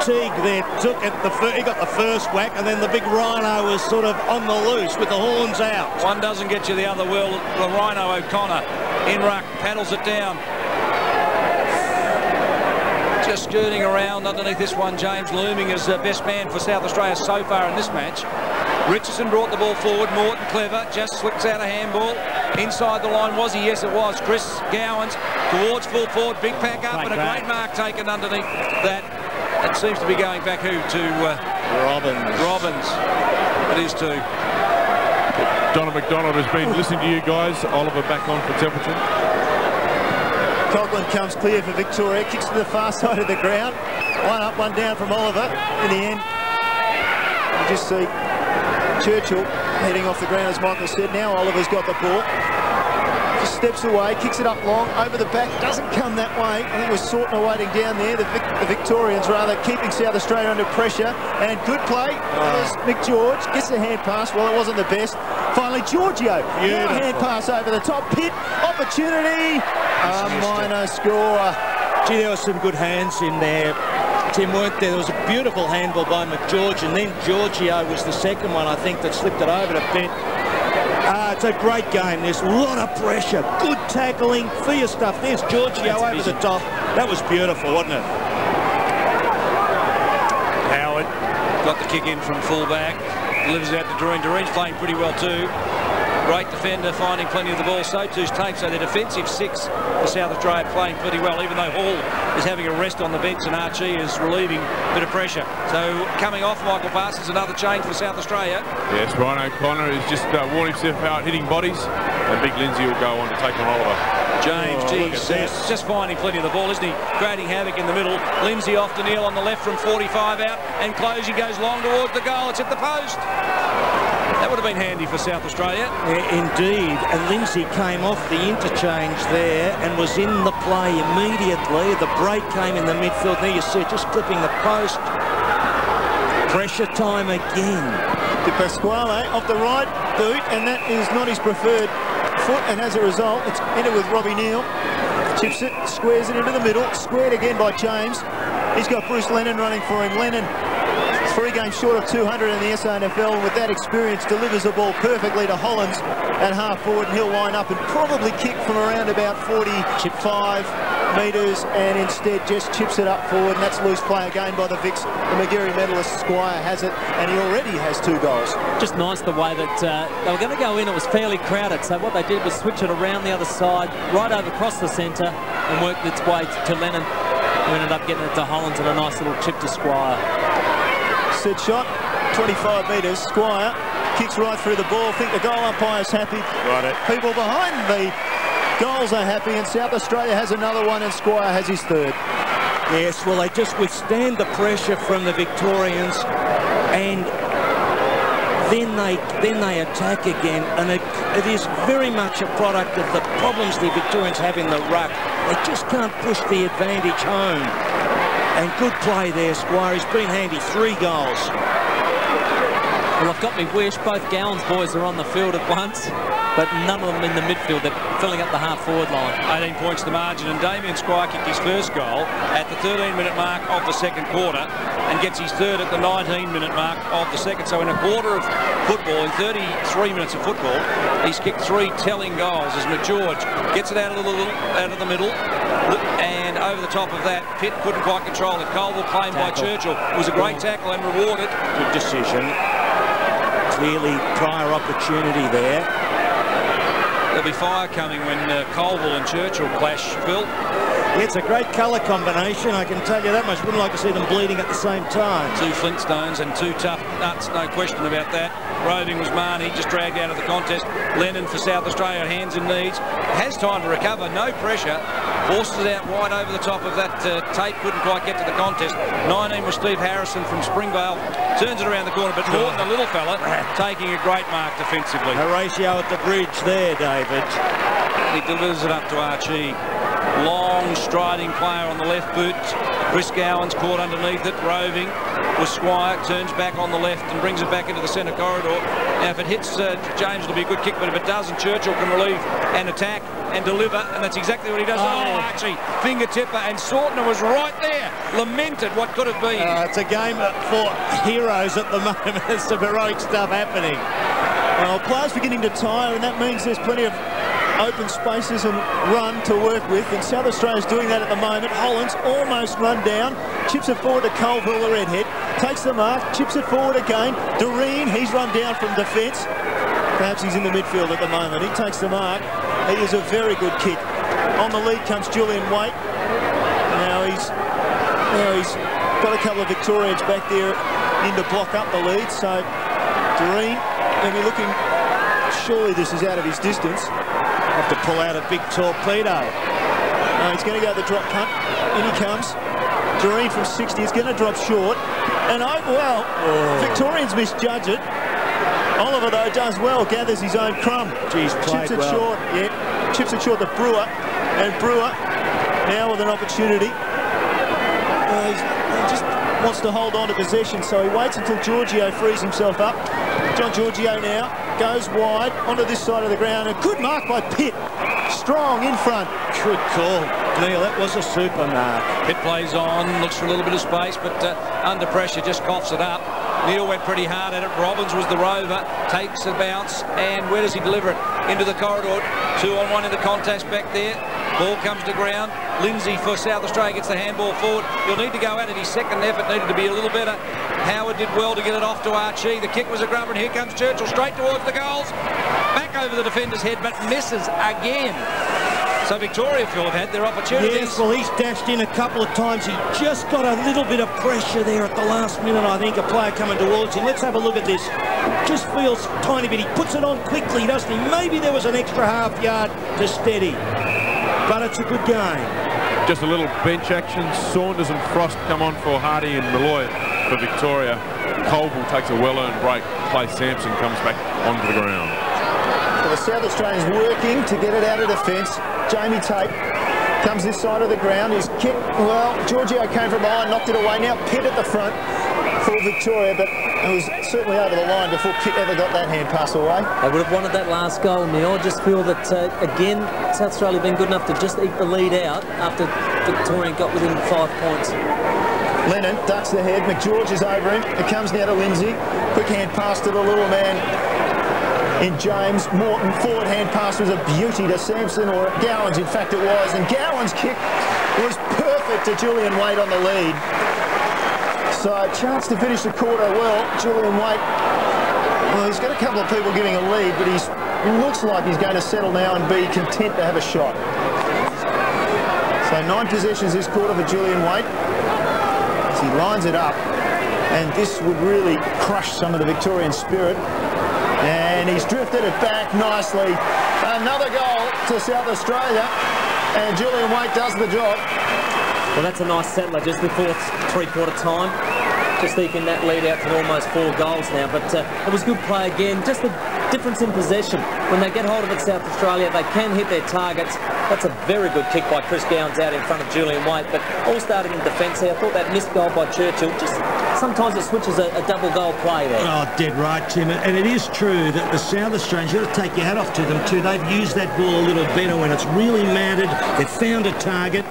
Teague there took it. He got the first whack, and then the big Rhino was sort of on the loose with the horns out. One doesn't get you the other. Well, the Rhino O'Connor in ruck, paddles it down. Just skirting around underneath this one, James looming as best man for South Australia so far in this match. Richardson brought the ball forward. Morton clever, just slips out a handball. Inside the line, was he? Yes, it was. Chris Gowans towards full forward, big pack up, and a great mark taken underneath that. It seems to be going back who to Robbins. It is too. Donna McDonald has been listening to you guys. Oliver back on for Templeton. Coghlan comes clear for Victoria, kicks to the far side of the ground. One up, one down from Oliver. In the end, you just see Churchill heading off the ground, as Michael said. Now Oliver's got the ball. Just steps away, kicks it up long, over the back, doesn't come that way. I think it was Sorton awaiting down there. The Victorians rather keeping South Australia under pressure. And good play. There's Nick George, gets the hand pass. Well, it wasn't the best. Finally, Giorgio. Hand pass over the top. Pitt, opportunity. A minor score. Gee, there were some good hands in there. Tim, weren't there? There was a beautiful handball by McGeorge, and then Giorgio was the second one, I think, that slipped it over to Pitt. It's a great game. There's a lot of pressure. Good tackling for your stuff. There's Giorgio over the top. That was beautiful, wasn't it? Howard got the kick in from full-back. Delivers out to Doreen. Doreen's playing pretty well too. Great defender, finding plenty of the ball. So too's Tate. So their defensive six for South Australia playing pretty well, even though Hall is having a rest on the bench and Archie is relieving a bit of pressure. So coming off Michael Parsons, another change for South Australia. Yes, Ryan O'Connor is just worn himself out hitting bodies, and Big Lindsay will go on to take on Oliver. James, just finding plenty of the ball, isn't he? Creating havoc in the middle. Lindsay off to Neil on the left from 45 out, and closing goes long towards the goal. It's at the post. That would have been handy for South Australia. Yeah, indeed. And Lindsay came off the interchange there and was in the play immediately. The break came in the midfield. There you see it, just clipping the post. Pressure time again. De Pasquale off the right boot, and that is not his preferred foot, and as a result, it's entered with Robbie Neal. Chips it, squares it into the middle, squared again by James. He's got Bruce Lennon running for him. Lennon, 3 games short of 200 in the SANFL, and with that experience delivers the ball perfectly to Hollands at half forward, and he'll line up and probably kick from around about 45. metres and instead just chips it up forward, and that's loose play again by the Vics. The Magarey medalist Squire has it, and he already has 2 goals. Just nice the way that they were going to go in. It was fairly crowded, so what they did was switch it around the other side, right over across the centre, and worked its way to Lennon, who ended up getting it to Hollands and a nice little chip to Squire. Set shot, 25 metres. Squire kicks right through the ball. I think the goal umpire's happy. Right. People behind the goals are happy, and South Australia has another one, and Squire has his 3rd. Yes, well, they just withstand the pressure from the Victorians, and then they attack again, and it is very much a product of the problems the Victorians have in the ruck. They just can't push the advantage home. And good play there, Squire. He's been handy. 3 goals. Well, I've got me wish. Both Gowan's boys are on the field at once, but none of them in the midfield. They're filling up the half-forward line. 18 points the margin, and Damien Squire kicked his first goal at the 13-minute mark of the second quarter and gets his 3rd at the 19-minute mark of the second. So in a quarter of football, in 33 minutes of football, he's kicked 3 telling goals as McGeorge gets it out of the middle, and over the top of that, Pitt couldn't quite control it. Colville claimed by Churchill. It was a great tackle and rewarded. Good decision. Clearly prior opportunity there. There'll be fire coming when Colville and Churchill clash, Phil. Yeah, it's a great colour combination, I can tell you that much. Wouldn't like to see them bleeding at the same time. 2 Flintstones and 2 tough nuts, no question about that. Roving was Marnie, just dragged out of the contest. Lennon for South Australia, hands and knees. Has time to recover, no pressure. Forces it out wide over the top of that. Tate couldn't quite get to the contest. 19 was Steve Harrison from Springvale. Turns it around the corner, but Norton, the little fella, taking a great mark defensively. Horatio at the bridge there, David. He delivers it up to Archie. Long striding player on the left boot. Chris Gowan's caught underneath it. Roving was Squire, turns back on the left and brings it back into the centre corridor. Now if it hits James, it'll be a good kick, but if it doesn't, Churchill can relieve and attack and deliver, and that's exactly what he does. Oh, Archie, finger-tipper, and Sortner was right there, lamented what could have been. It's a game for heroes at the moment. It's some heroic stuff happening. Well, players beginning to tire, and that means there's plenty of open spaces and run to work with, and South Australia's doing that at the moment. Hollands almost run down, chips it forward to Colville, the redhead, takes the mark, chips it forward again. Doreen, he's run down from defence. Perhaps he's in the midfield at the moment. He takes the mark. He is a very good kick. On the lead comes Julian Waite. Now he's got a couple of Victorians back there in to block up the lead, so Doreen will be looking, surely this is out of his distance. Have to pull out a big torpedo. No, he's going to go the drop punt. In he comes. Doreen from 60 is going to drop short. And Victorians misjudge it. Oliver, though, does well, gathers his own crumb. Jeez, chips it short, chips it short to Brewer. And Brewer now with an opportunity. He just wants to hold on to possession, so he waits until Giorgio frees himself up. John Giorgio now goes wide onto this side of the ground. A good mark by Pitt. Strong in front. Good call, Neil. That was a super mark. Pitt plays on, looks for a little bit of space, but under pressure just coughs it up. Neil went pretty hard at it. Robbins was the rover, takes a bounce, and where does he deliver it? Into the corridor. 2-on-1 in the contest back there. Ball comes to ground. Lindsay for South Australia gets the handball forward. He'll need to go at it. His second effort needed to be a little better. Howard did well to get it off to Archie. The kick was a grubber, and here comes Churchill straight towards the goals. Back over the defender's head, but misses again. So Victoria, Phil, have had their opportunities. Yes, well, he's dashed in a couple of times. He just got a little bit of pressure there at the last minute, I think, a player coming towards him. Let's have a look at this. Just feels tiny bit. He puts it on quickly, doesn't he? Maybe there was an extra half yard to steady. But it's a good game. Just a little bench action. Saunders and Frost come on for Hardy and Malloy for Victoria. Colville takes a well-earned break. Clay Sampson comes back onto the ground. So the South Australians working to get it out of defence. Jamie Tate comes this side of the ground. His kick, well, Giorgio came from behind, knocked it away. Now Pitt at the front for Victoria, but it was certainly over the line before Pitt ever got that hand pass away. They would have wanted that last goal, Neil. I just feel that, again, South Australia have been good enough to just eat the lead out after Victoria got within 5 points. Lennon ducks the head. McGeorge is over him. It comes now to Lindsay. Quick hand pass to the little man in James. Morton, forward hand pass was a beauty to Sampson, or Gowans, in fact it was. And Gowans' kick was perfect to Julian Waite on the lead. So a chance to finish the quarter well. Julian Waite, well, he's got a couple of people giving a lead, but he looks like he's going to settle now and be content to have a shot. So 9 possessions this quarter for Julian Waite. As he lines it up, and this would really crush some of the Victorian spirit. And he's drifted it back nicely. Another goal to South Australia, and Julian Waite does the job. Well, that's a nice settler just before three-quarter time. Just eking that lead out to almost 4 goals now. But it was good play again. Just the difference in possession. When they get hold of it, South Australia, they can hit their targets. That's a very good kick by Chris Gowans out in front of Julian Waite. But all starting in defence here. I thought that missed goal by Churchill, just sometimes it switches a double goal play there. Oh, dead right, Tim. And it is true that the South Australians, you've got to take your hat off to them too. They've used that ball a little better when it's really mattered. They've found a target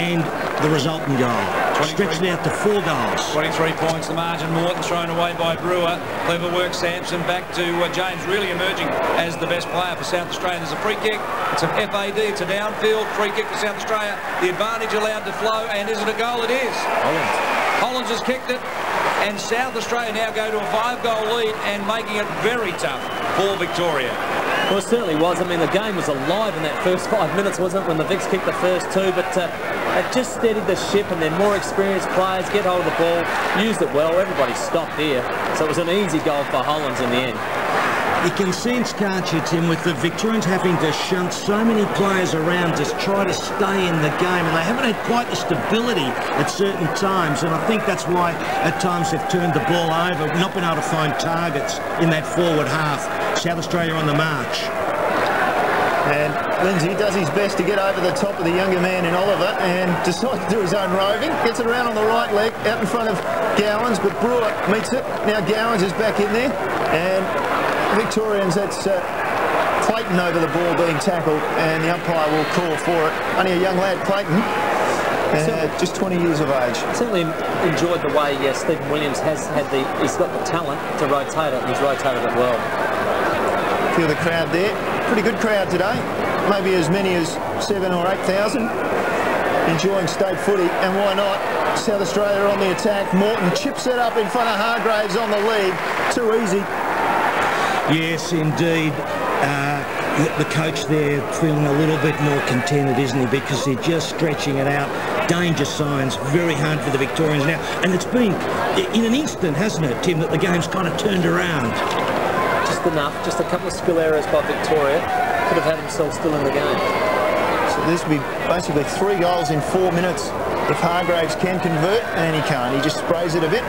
and the resultant goal. Stretched it out to 4 goals. 23 points the margin. Morton thrown away by Brewer. Clever work, Sampson back to James, really emerging as the best player for South Australia. There's a free kick. It's an FAD. It's a downfield free kick for South Australia. The advantage allowed to flow, and is it a goal? It is. Hollands has kicked it, and South Australia now go to a 5-goal lead and making it very tough for Victoria. Well, it certainly was. I mean, the game was alive in that first 5 minutes, wasn't it, when the Vics kicked the first 2, but it just steadied the ship, and then more experienced players get hold of the ball, used it well. Everybody stopped here, so it was an easy goal for Hollands in the end. You can sense, can't you, Tim, with the Victorians having to shunt so many players around to try to stay in the game, and they haven't had quite the stability at certain times, and I think that's why at times they've turned the ball over, not been able to find targets in that forward half. South Australia on the march. And Lindsay does his best to get over the top of the younger man in Oliver and decides to do his own roving. Gets it around on the right leg out in front of Gowans, but Brewer meets it. Now Gowans is back in there, and Victorians, that's Clayton over the ball being tackled, and the umpire will call for it. Only a young lad, Clayton, just 20 years of age. I certainly enjoyed the way Stephen Williams has had he's got the talent to rotate it, and he's rotated it well. Feel the crowd there. Pretty good crowd today. Maybe as many as 7,000 or 8,000 enjoying state footy, and why not? South Australia on the attack. Morton chips it up in front of Hargraves on the lead. Too easy. Yes, indeed. The coach there feeling a little bit more contented, isn't he? Because they're just stretching it out. Danger signs, very hard for the Victorians now. And it's been in an instant, hasn't it, Tim, that the game's kind of turned around. Just enough. Just a couple of skill errors by Victoria. Could have had themselves still in the game. So this will be basically 3 goals in 4 minutes if Hargraves can convert, and he can't. He just sprays it a bit.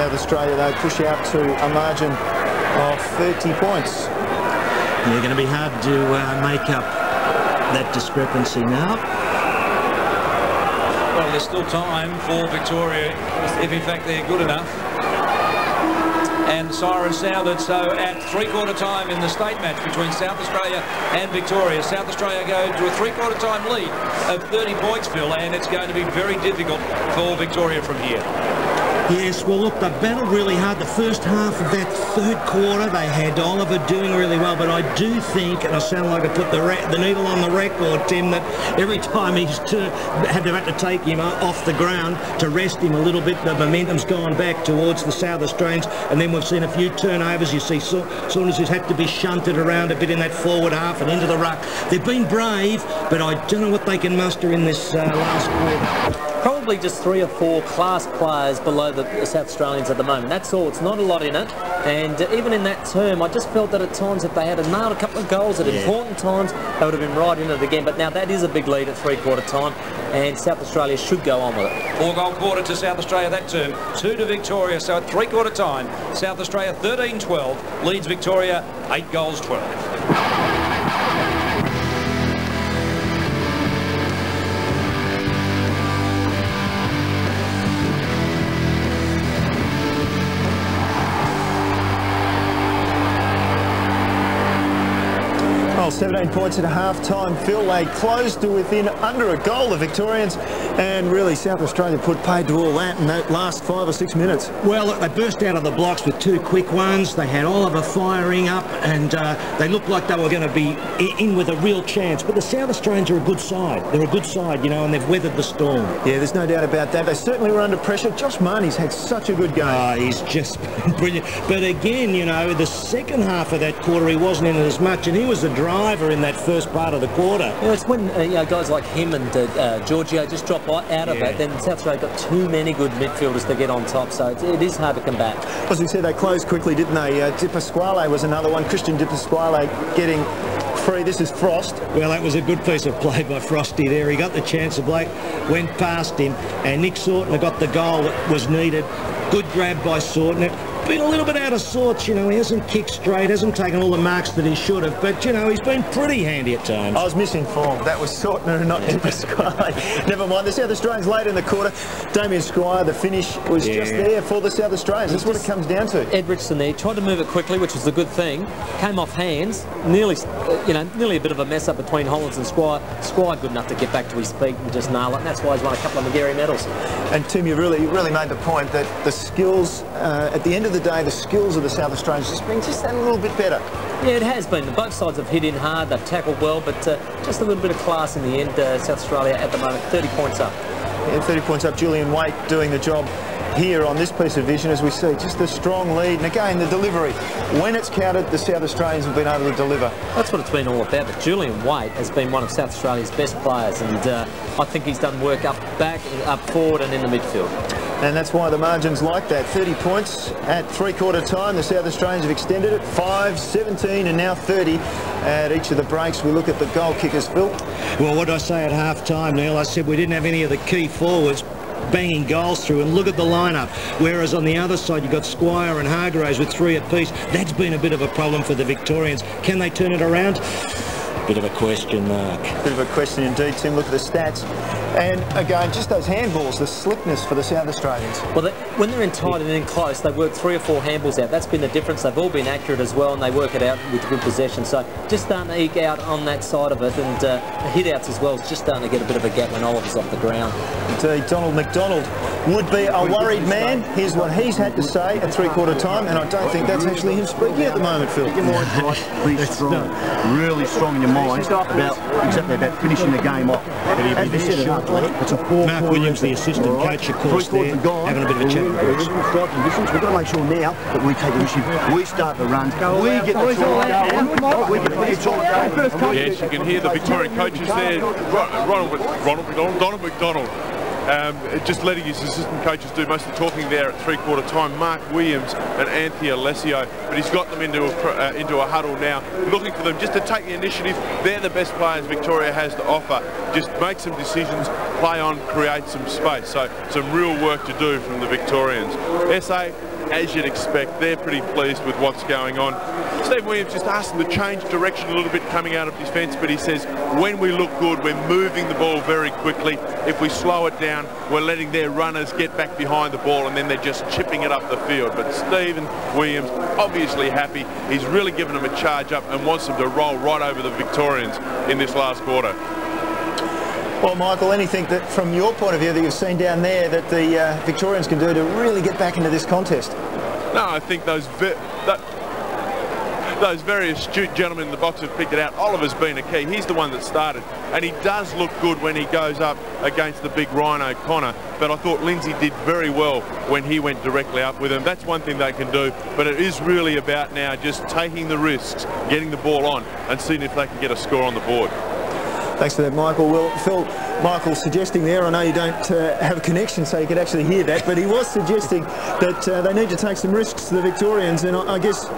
South Australia, though, push out to a margin of 30 points. They're going to be hard to make up that discrepancy now. Well, there's still time for Victoria, if in fact they're good enough. And the siren sounded, so at 3/4 time in the state match between South Australia and Victoria, South Australia go to a 3/4 time lead of 30 points, Phil, and it's going to be very difficult for Victoria from here. Yes, well, look, they battled really hard. The first half of that 3rd quarter, they had Oliver doing really well, but I do think, and I sound like I put the needle on the record, Tim, that every time he's had to take him off the ground to rest him a little bit, the momentum's gone back towards the South Australians, and then we've seen a few turnovers. You see Saunders has had to be shunted around a bit in that forward half and into the ruck. They've been brave, but I don't know what they can muster in this last quarter. Probably just 3 or 4 class players below the South Australians at the moment. That's all. It's not a lot in it. And even in that term, I just felt that at times if they had nailed a couple of goals at important times, they would have been right in it again. But now that is a big lead at 3/4 time, and South Australia should go on with it. 4-goal quarter to South Australia that term, 2 to Victoria. So at 3/4 time, South Australia 13-12 leads Victoria 8-12. 17 points at half-time. Phil, they closed to within under a goal, the Victorians, and really South Australia put paid to all that in that last 5 or 6 minutes. Well, look, they burst out of the blocks with 2 quick ones. They had Oliver firing up, and they looked like they were going to be in with a real chance. But the South Australians are a good side. They're a good side, you know, and they've weathered the storm. Yeah, there's no doubt about that. They certainly were under pressure. Josh Marnie's had such a good game. He's just brilliant. But again, you know, the second half of that quarter, he wasn't in it as much, and he was the driver in that first part of the quarter. Yeah, it's when you know, guys like him and Giorgio just drop out of it, then South Australia got too many good midfielders to get on top, so it is hard to combat. As we said, they closed quickly, didn't they? Di Pasquale was another one. Christian Di Pasquale getting free. This is Frost. Well, that was a good piece of play by Frosty there. He got the chance. The bloke went past him, and Nick Sortner got the goal that was needed. Good grab by Sortner. Been a little bit out of sorts, you know. He hasn't kicked straight, hasn't taken all the marks that he should have, but, you know, he's been pretty handy at times. I was misinformed. That was Sortner and not Di Pasquale. Never mind. The South Australians late in the quarter. Damien Squire, the finish was just there for the South Australians. That's what it comes down to. Ed Richardson there tried to move it quickly, which was a good thing. Came off hands. Nearly, nearly a bit of a mess up between Hollands and Squire. Squire good enough to get back to his feet and just nail it. And that's why he's won a couple of Magarey medals. And Tim, you really made the point that the skills, at the end of the day, the skills of the South Australians just been just that little bit better. Yeah, it has been. Both sides have hit in hard, they've tackled well, but just a little bit of class in the end. South Australia at the moment, 30 points up. Yeah, 30 points up. Julian Waite doing the job here on this piece of vision, as we see, just a strong lead. And again, the delivery. When it's counted, the South Australians have been able to deliver. That's what it's been all about. But Julian Waite has been one of South Australia's best players, and I think he's done work up back, up forward and in the midfield. And that's why the margin's like that. 30 points at three-quarter time. The South Australians have extended it. 5, 17 and now 30 at each of the breaks. We look at the goal kickers, Phil. Well, what did I say at half-time, Neil? I said we didn't have any of the key forwards banging goals through, and look at the lineup. Whereas on the other side, you've got Squire and Hargraves with 3 apiece. That's been a bit of a problem for the Victorians. Can they turn it around? Bit of a question mark. Bit of a question indeed, Tim. Look at the stats. And again, just those handballs, the slickness for the South Australians. Well, when they're in tight and in close, they work 3 or 4 handballs out. That's been the difference. They've all been accurate as well, and they work it out with good possession. So just starting to eke out on that side of it, and the hit-outs as well is just starting to get a bit of a gap when Oliver's off the ground. Indeed, Donald McDonald would be a worried man. Here's what he's had to say at three-quarter time, and I don't think that's actually him speaking at the moment, Phil. Your mind right, be strong, really strong in your mind about finishing the game off. As we said, it's a 4 Mark Williams, the assistant coach, of course, there, having a bit of a chat. We've got to make sure now that we take the initiative. We start the runs. We get the try. We get the try. Yes, you can hear the Victorian coaches there. Donald McDonald. Just letting his assistant coaches do most of the talking there at three-quarter time. Mark Williams and Anthony Alessio, but he's got them into a huddle now, looking for them just to take the initiative. They're the best players Victoria has to offer. Just make some decisions, play on, create some space. So some real work to do from the Victorians. SA, as you'd expect, they're pretty pleased with what's going on. Steve Williams just asked them to change direction a little bit coming out of defence, but he says when we look good, we're moving the ball very quickly. If we slow it down, we're letting their runners get back behind the ball, and then they're just chipping it up the field. But Stephen Williams, obviously happy. He's really given them a charge up and wants them to roll right over the Victorians in this last quarter. Well, Michael, anything that, from your point of view, that you've seen down there that the Victorians can do to really get back into this contest? No, I think those very astute gentlemen in the box have picked it out. Oliver's been a key. He's the one that started, and he does look good when he goes up against the big Ryan O'Connor, but I thought Lindsay did very well when he went directly up with him. That's one thing they can do, but it is really about now just taking the risks, getting the ball on, and seeing if they can get a score on the board. Thanks for that, Michael. Well, Phil, Michael suggesting there, I know you don't have a connection so you could actually hear that, but he was suggesting that they need to take some risks, the Victorians, and I guess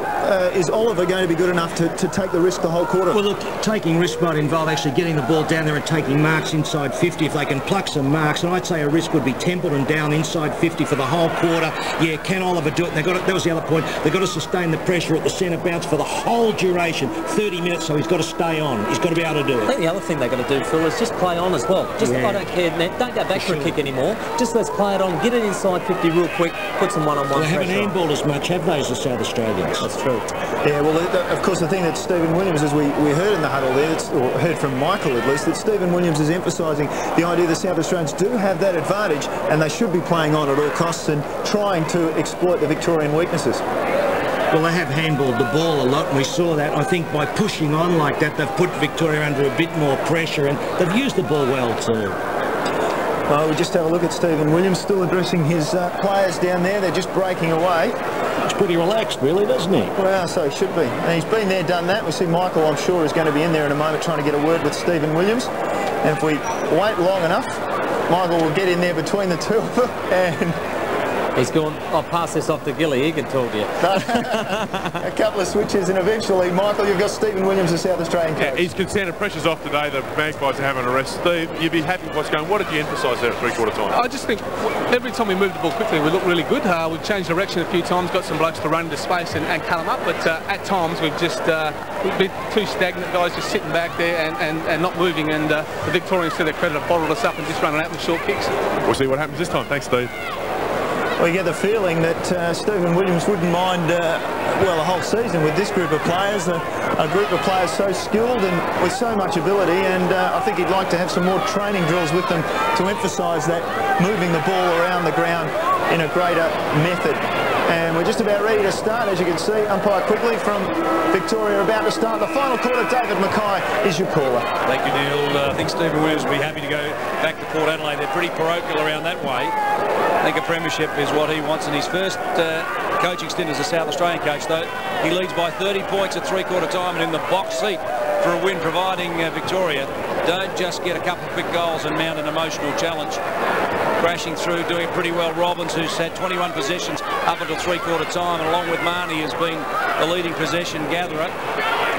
is Oliver going to be good enough to take the risk the whole quarter? Well, look, taking risk might involve actually getting the ball down there and taking marks inside 50 if they can pluck some marks, and I'd say a risk would be Templeton down inside 50 for the whole quarter. Yeah, can Oliver do it? And that was the other point. They've got to sustain the pressure at the centre bounce for the whole duration, 30 minutes, so he's got to stay on. He's got to be able to do it. I think the other thing they've got to do, Phil, is just play on as well. Just, I don't care, don't go back for a kick anymore. Just let's play it on, get it inside 50 real quick, put some one-on-one pressure. They haven't handballed as much, have they, as the South Australians? That's true. move. Yeah, well, of course, the thing that Stephen Williams, as we heard in the huddle there, or heard from Michael at least, that Stephen Williams is emphasising the idea that South Australians do have that advantage and they should be playing on at all costs and trying to exploit the Victorian weaknesses. Well, they have handballed the ball a lot, and we saw that. I think by pushing on like that, they've put Victoria under a bit more pressure, and they've used the ball well too. Well, we just have a look at Stephen Williams still addressing his players down there. They're just breaking away. It's pretty relaxed, really, doesn't he? Well, so he should be. And he's been there, done that. We see Michael, I'm sure, is going to be in there in a moment trying to get a word with Stephen Williams. And if we wait long enough, Michael will get in there between the two of them and... He's gone, I'll pass this off to Gilly, he can talk to you. A couple of switches and eventually, Michael, you've got Stephen Williams, the South Australian coach. Yeah, he's concerned and pressure's off today. The Magpies are having a rest. Steve, you'd be happy with what's going on. What did you emphasise there at three-quarter time? I just think every time we move the ball quickly, we look really good. We've changed direction a few times, got some blokes to run into space and cut them up, but at times we've just we've been too stagnant, guys just sitting back there and not moving, and the Victorians, to their credit, have bottled us up and just running out with short kicks. We'll see what happens this time. Thanks, Steve. We get the feeling that Stephen Williams wouldn't mind, well, a whole season with this group of players, a group of players so skilled and with so much ability, and I think he'd like to have some more training drills with them to emphasise that moving the ball around the ground in a greater method. And we're just about ready to start, as you can see. Umpire quickly from Victoria about to start the final quarter. David Mackay is your caller. Thank you, Neil. I think Stephen Williams will be happy to go back to Port Adelaide. They're pretty parochial around that way. I think a premiership is what he wants in his first coaching stint as a South Australian coach, though. He leads by 30 points at three-quarter time and in the box seat for a win, providing Victoria don't just get a couple of quick goals and mount an emotional challenge. Crashing through, doing pretty well. Robbins, who's had 21 possessions up until three-quarter time, and along with Marnie, has been the leading possession gatherer.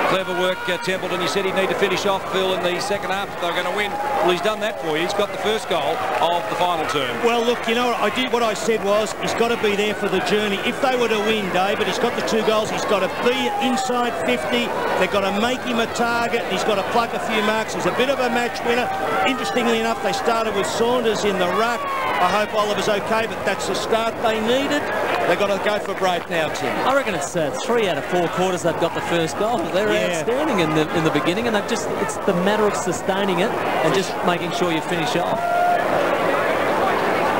Clever work, Templeton. He said he'd need to finish off, Phil, in the second half if they're going to win. Well, he's done that for you. He's got the first goal of the final term. Well, look, you know what I said was he's got to be there for the journey. If they were to win, David, he's got the 2 goals. He's got to be inside 50. They've got to make him a target. He's got to pluck a few marks. He's a bit of a match winner. Interestingly enough, they started with Saunders in the ruck. I hope Oliver's okay, but that's the start they needed. They've got to go for Braith now, Tim. I reckon it's 3 out of 4 quarters they've got the first goal. They're outstanding in the beginning, and they've just, it's the matter of sustaining it and just making sure you finish off.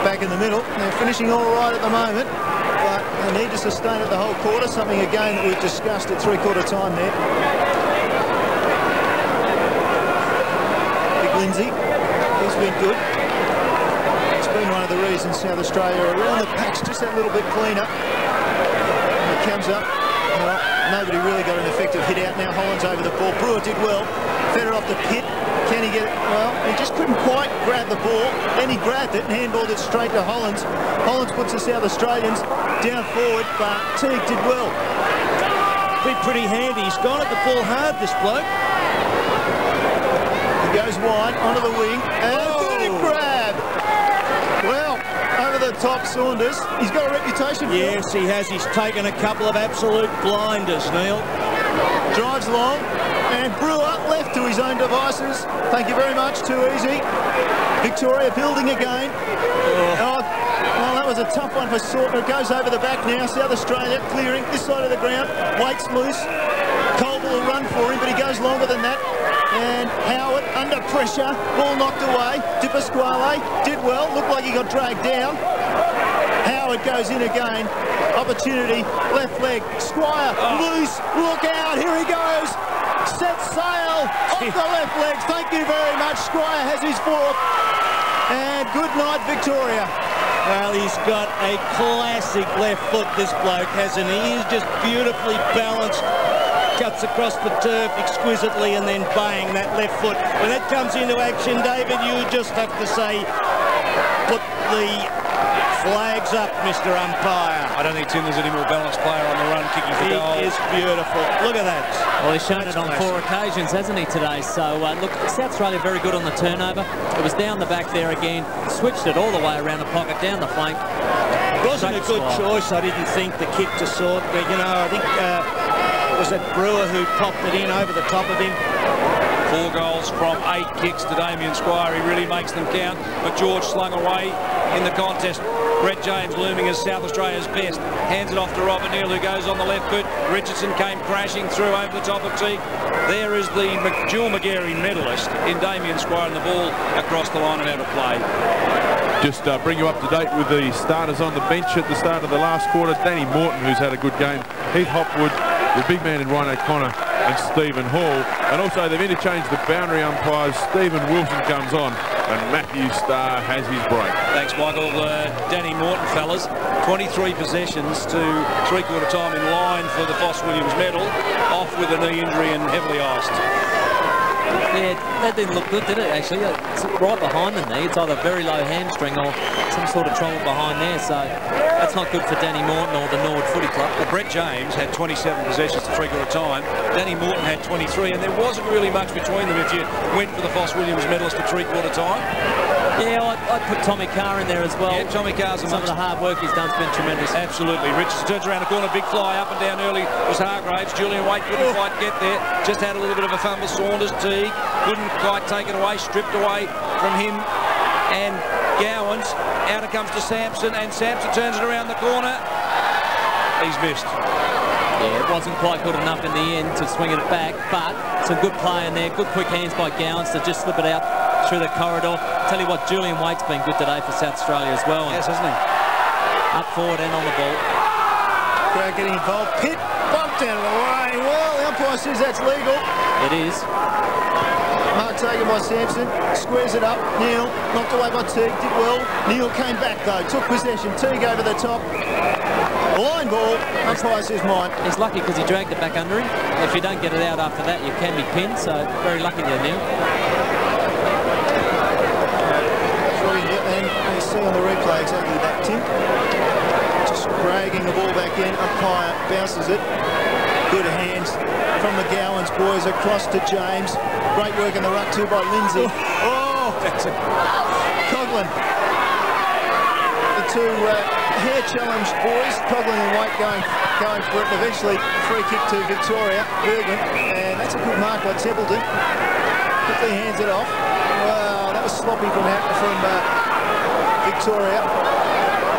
Back in the middle, they're finishing all right at the moment, but they need to sustain it the whole quarter, something again that we've discussed at three-quarter time there. Big Lindsay, he's been good. It's been one of the reasons South Australia are around the patch just that little bit cleaner. And it comes up. Well, nobody really got an effective hit out now. Hollands over the ball. Brewer did well. Fed it off the pit. Can he get it? Well, he just couldn't quite grab the ball. Then he grabbed it and handballed it straight to Hollands. Hollands puts the South Australians down forward, but Teague did well. Been pretty handy. He's gone at the ball hard, this bloke. He goes wide onto the wing and good grab. Well, over the top, Saunders. He's got a reputation. Yes, he has. He's taken a couple of absolute blinders, Neil. Drives long, and Brewer left to his own devices. Thank you very much. Too easy. Victoria building again. Oh, well, that was a tough one for Sortner. It goes over the back now. South Australia clearing this side of the ground. Waits loose. Colville will run for him, but he goes longer than that. And Howard under pressure, ball knocked away. Di Pasquale did well, looked like he got dragged down. Howard goes in again. Opportunity, left leg. Squire loose, look out, here he goes. Set sail off the left leg. Thank you very much. Squire has his 4th. And good night, Victoria. Well, he's got a classic left foot, this bloke, hasn't he? He's just beautifully balanced. Cuts across the turf exquisitely, and then bang, that left foot. When that comes into action, David, you just have to say, put the flags up, Mr. Umpire. I don't think Tim there's any more balanced player on the run kicking for goal. He is beautiful. Look at that. Well, he's shown it on 4 occasions, hasn't he, today? So, look, South Australia very good on the turnover. It was down the back there again. Switched it all the way around the pocket, down the flank. It wasn't a good choice, I didn't think, the kick to sort. But, you know, I think... it was that Brewer who popped it in over the top of him. 4 goals from 8 kicks to Damien Squire. He really makes them count. McGeorge slung away in the contest. Brett James looming as South Australia's best. Hands it off to Robert Neal, who goes on the left foot. Richardson came crashing through over the top of Teague. There is the Jewel McGarry medalist in Damien Squire, and the ball across the line and out of play. Just bring you up to date with the starters on the bench at the start of the last quarter. Danny Morton, who's had a good game. Heath Hopwood, the big man in Ryan O'Connor, and Stephen Hall. And also they've interchanged the boundary umpires. Stephen Wilson comes on and Matthew Starr has his break. Thanks, Michael. Danny Morton, fellas. 23 possessions to three-quarter time in line for the Foss Williams medal. Off with a knee injury and heavily iced. Yeah, that didn't look good, did it, actually? It's right behind the knee. It's either very low hamstring or some sort of trouble behind there, so that's not good for Danny Morton or the Norwood Footy Club. Well, Brett James had 27 possessions to three-quarter time. Danny Morton had 23, and there wasn't really much between them if you went for the Foss Williams medalist at three-quarter time. Yeah, I'd put Tommy Carr in there as well. Yeah, Tommy Carr's some of the hard work he's done has been tremendous. Absolutely. Richards turns around the corner, big fly up and down early was Hargraves. Julian Waite couldn't quite get there. Just had a little bit of a fumble. Saunders, Teague couldn't quite take it away. Stripped away from him and Gowans. Out it comes to Sampson, and Sampson turns it around the corner. He's missed. Yeah, it wasn't quite good enough in the end to swing it back, but some good play in there. Good quick hands by Gowans to just slip it out through the corridor. Tell you what, Julian Waite's been good today for South Australia as well. Yes, hasn't he? Up forward and on the ball. Crowd getting involved. Pitt bumped out of the way. Well, the umpire says that's legal. It is. Mark taken by Sampson. Squares it up. Neal knocked away by Teague. Did well. Neal came back though. Took possession. Teague over the top. Line ball. Umpire says mine. He's lucky because he dragged it back under him. If you don't get it out after that, you can be pinned. So very lucky there, Neal. And you see on the replay exactly that, Tim. Just dragging the ball back in. Umpire bounces it. Good hands from the Gowans boys across to James. Great work in the ruck too by Lindsay. Oh, that's it. Coughlin. The two hair challenged boys, Coughlin and Waite going for it. Eventually, free kick to Victoria, Bergman, and that's a good mark by Templeton. Quickly hands it off. Wow, that was sloppy from Victoria.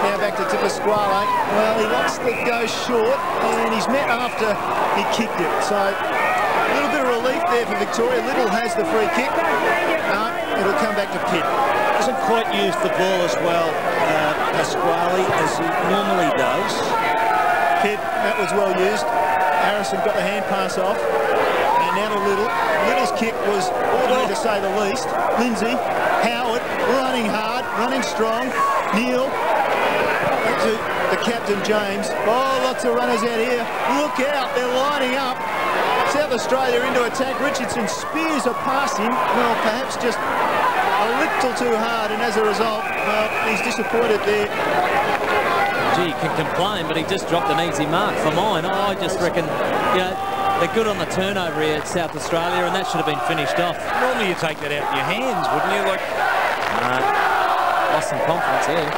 Now back to Pasquale. Well, he wants to go short, and he's met after he kicked it. So a little bit of relief there for Victoria. Little has the free kick. No, it'll come back to Pitt. Doesn't quite use the ball as well, Pasquale, as he normally does. Pitt, that was well used. Harrison got the hand pass off. And now to Little. Little's kick was ordinary to say the least. Lindsay, Howard, running hard, running strong. Neal, to the captain James. Oh, lots of runners out here. Look out, they're lining up. South Australia into attack. Richardson spears a pass him. Well, perhaps just a little too hard, and as a result, well, he's disappointed there. Gee, he can complain, but he just dropped an easy mark for mine. I just reckon, you know, they're good on the turnover here at South Australia, and that should have been finished off. Normally you take that out in your hands, wouldn't you? Like, lost some confidence here.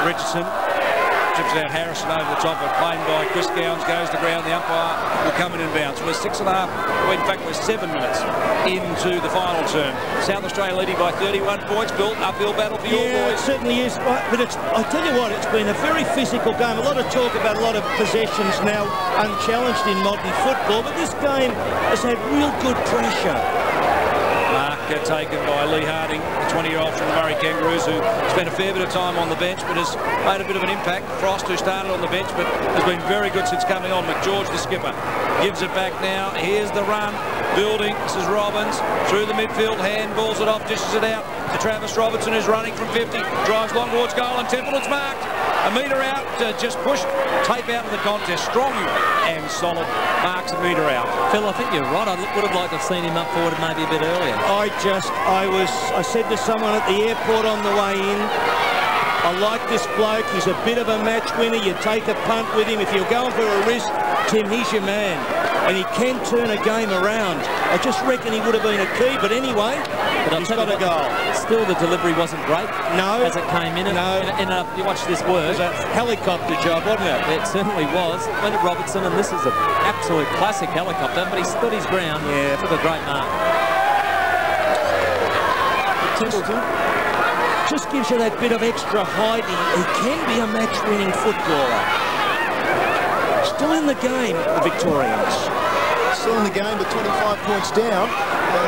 Richardson trips out Harrison over the top, but claimed by Chris Gowans, goes to ground. The umpire will come in and bounce. We're 6.5, well, in fact we're 7 minutes into the final term. South Australia leading by 31 points. Bill, uphill battle for your boys. It certainly is, but I tell you what, it's been a very physical game. A lot of talk about a lot of possessions now unchallenged in modern football, but this game has had real good pressure. Mark taken by Lee Harding, the 20-year-old from the Murray Kangaroos, who spent a fair bit of time on the bench but has made a bit of an impact. Frost, who started on the bench but has been very good since coming on. McGeorge, the skipper, gives it back now. Here's the run, building. This is Robbins through the midfield, handballs it off, dishes it out to Travis Robertson, who's running from 50, drives long towards goal, and Templeton's marked. A metre out, just push, tape out of the contest. Strong and solid, marks a metre out. Phil, I think you're right. I would have liked to have seen him up forward maybe a bit earlier. I said to someone at the airport on the way in, I like this bloke. He's a bit of a match winner. You take a punt with him. If you're going for a risk, Tim, he's your man. And he can turn a game around. I just reckon he would have been a key. But anyway, he's got a goal. Still, the delivery wasn't great. No. As it came in. No. You watch this work. It was a helicopter job, wasn't it? It certainly was. Went to Robertson, and this is an absolute classic helicopter. But he stood his ground. Yeah. Took a great mark. Templeton. Just gives you that bit of extra height. He can be a match-winning footballer. Still in the game, the Victorians. Still in the game, but 25 points down.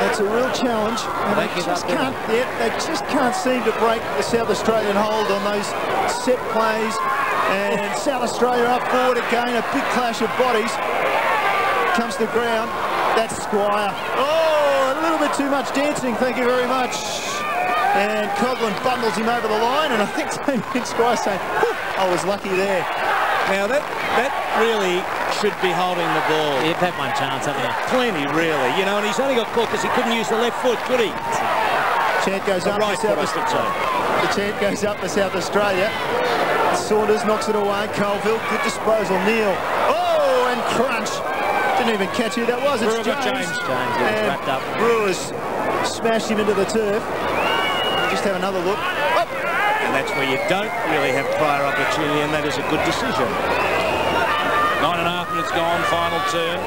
It's a real challenge. And they just can't seem to break the South Australian hold on those set plays. And South Australia up forward again. A big clash of bodies. Comes to the ground. That's Squire. Oh, a little bit too much dancing. Thank you very much. And Coghlan bundles him over the line. And I think Damien Squire saying, I was lucky there. Now that really should be holding the ball. He'd had one chance, haven't he? Plenty, really. You know, and he's only got caught because he couldn't use the left foot, could he? Chant goes up for South Australia. The chant goes up for South Australia. Saunders knocks it away. Colville, good disposal. Neil. Oh, and crunch. Didn't even catch who that was. It's James. James wrapped up. Brewers smashed him into the turf. Just have another look. Oh. And that's where you don't really have prior opportunity, and that is a good decision. 9.5 minutes gone, final turn.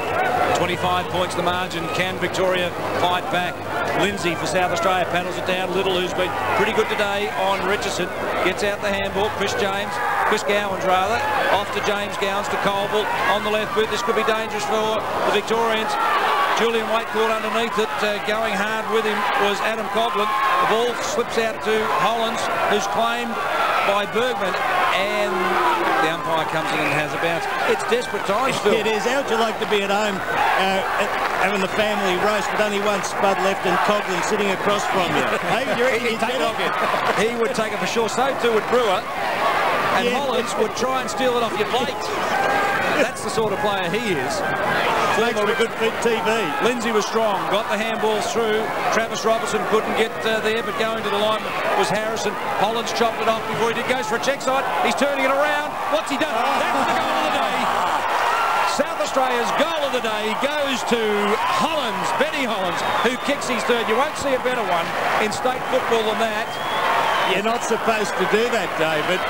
25 points the margin. Can Victoria fight back? Lindsay for South Australia paddles it down. Little, who's been pretty good today on Richardson, gets out the handball. Chris Gowans rather, off to James Gowans to Colville on the left boot. This could be dangerous for the Victorians. Julian Waite caught underneath it. Going hard with him was Adam Coghlan. The ball slips out to Hollands, who's claimed by Bergman, and the umpire comes in and has a bounce. It's desperate times, Phil. It is. How'd you like to be at home having the family roast with only one spud left and Coghlan sitting across from you? Hey, he would take it for sure. So too would Brewer. And Hollands would try and steal it off your plate. That's the sort of player he is. Makes for good TV. Lindsay was strong, got the handballs through. Travis Robertson couldn't get there, but going to the line was Harrison. Hollands chopped it off before he did. Goes for a check side. He's turning it around. What's he done? That's the goal of the day. South Australia's goal of the day goes to Hollands, Benny Hollands, who kicks his third. You won't see a better one in state football than that. You're not supposed to do that, David.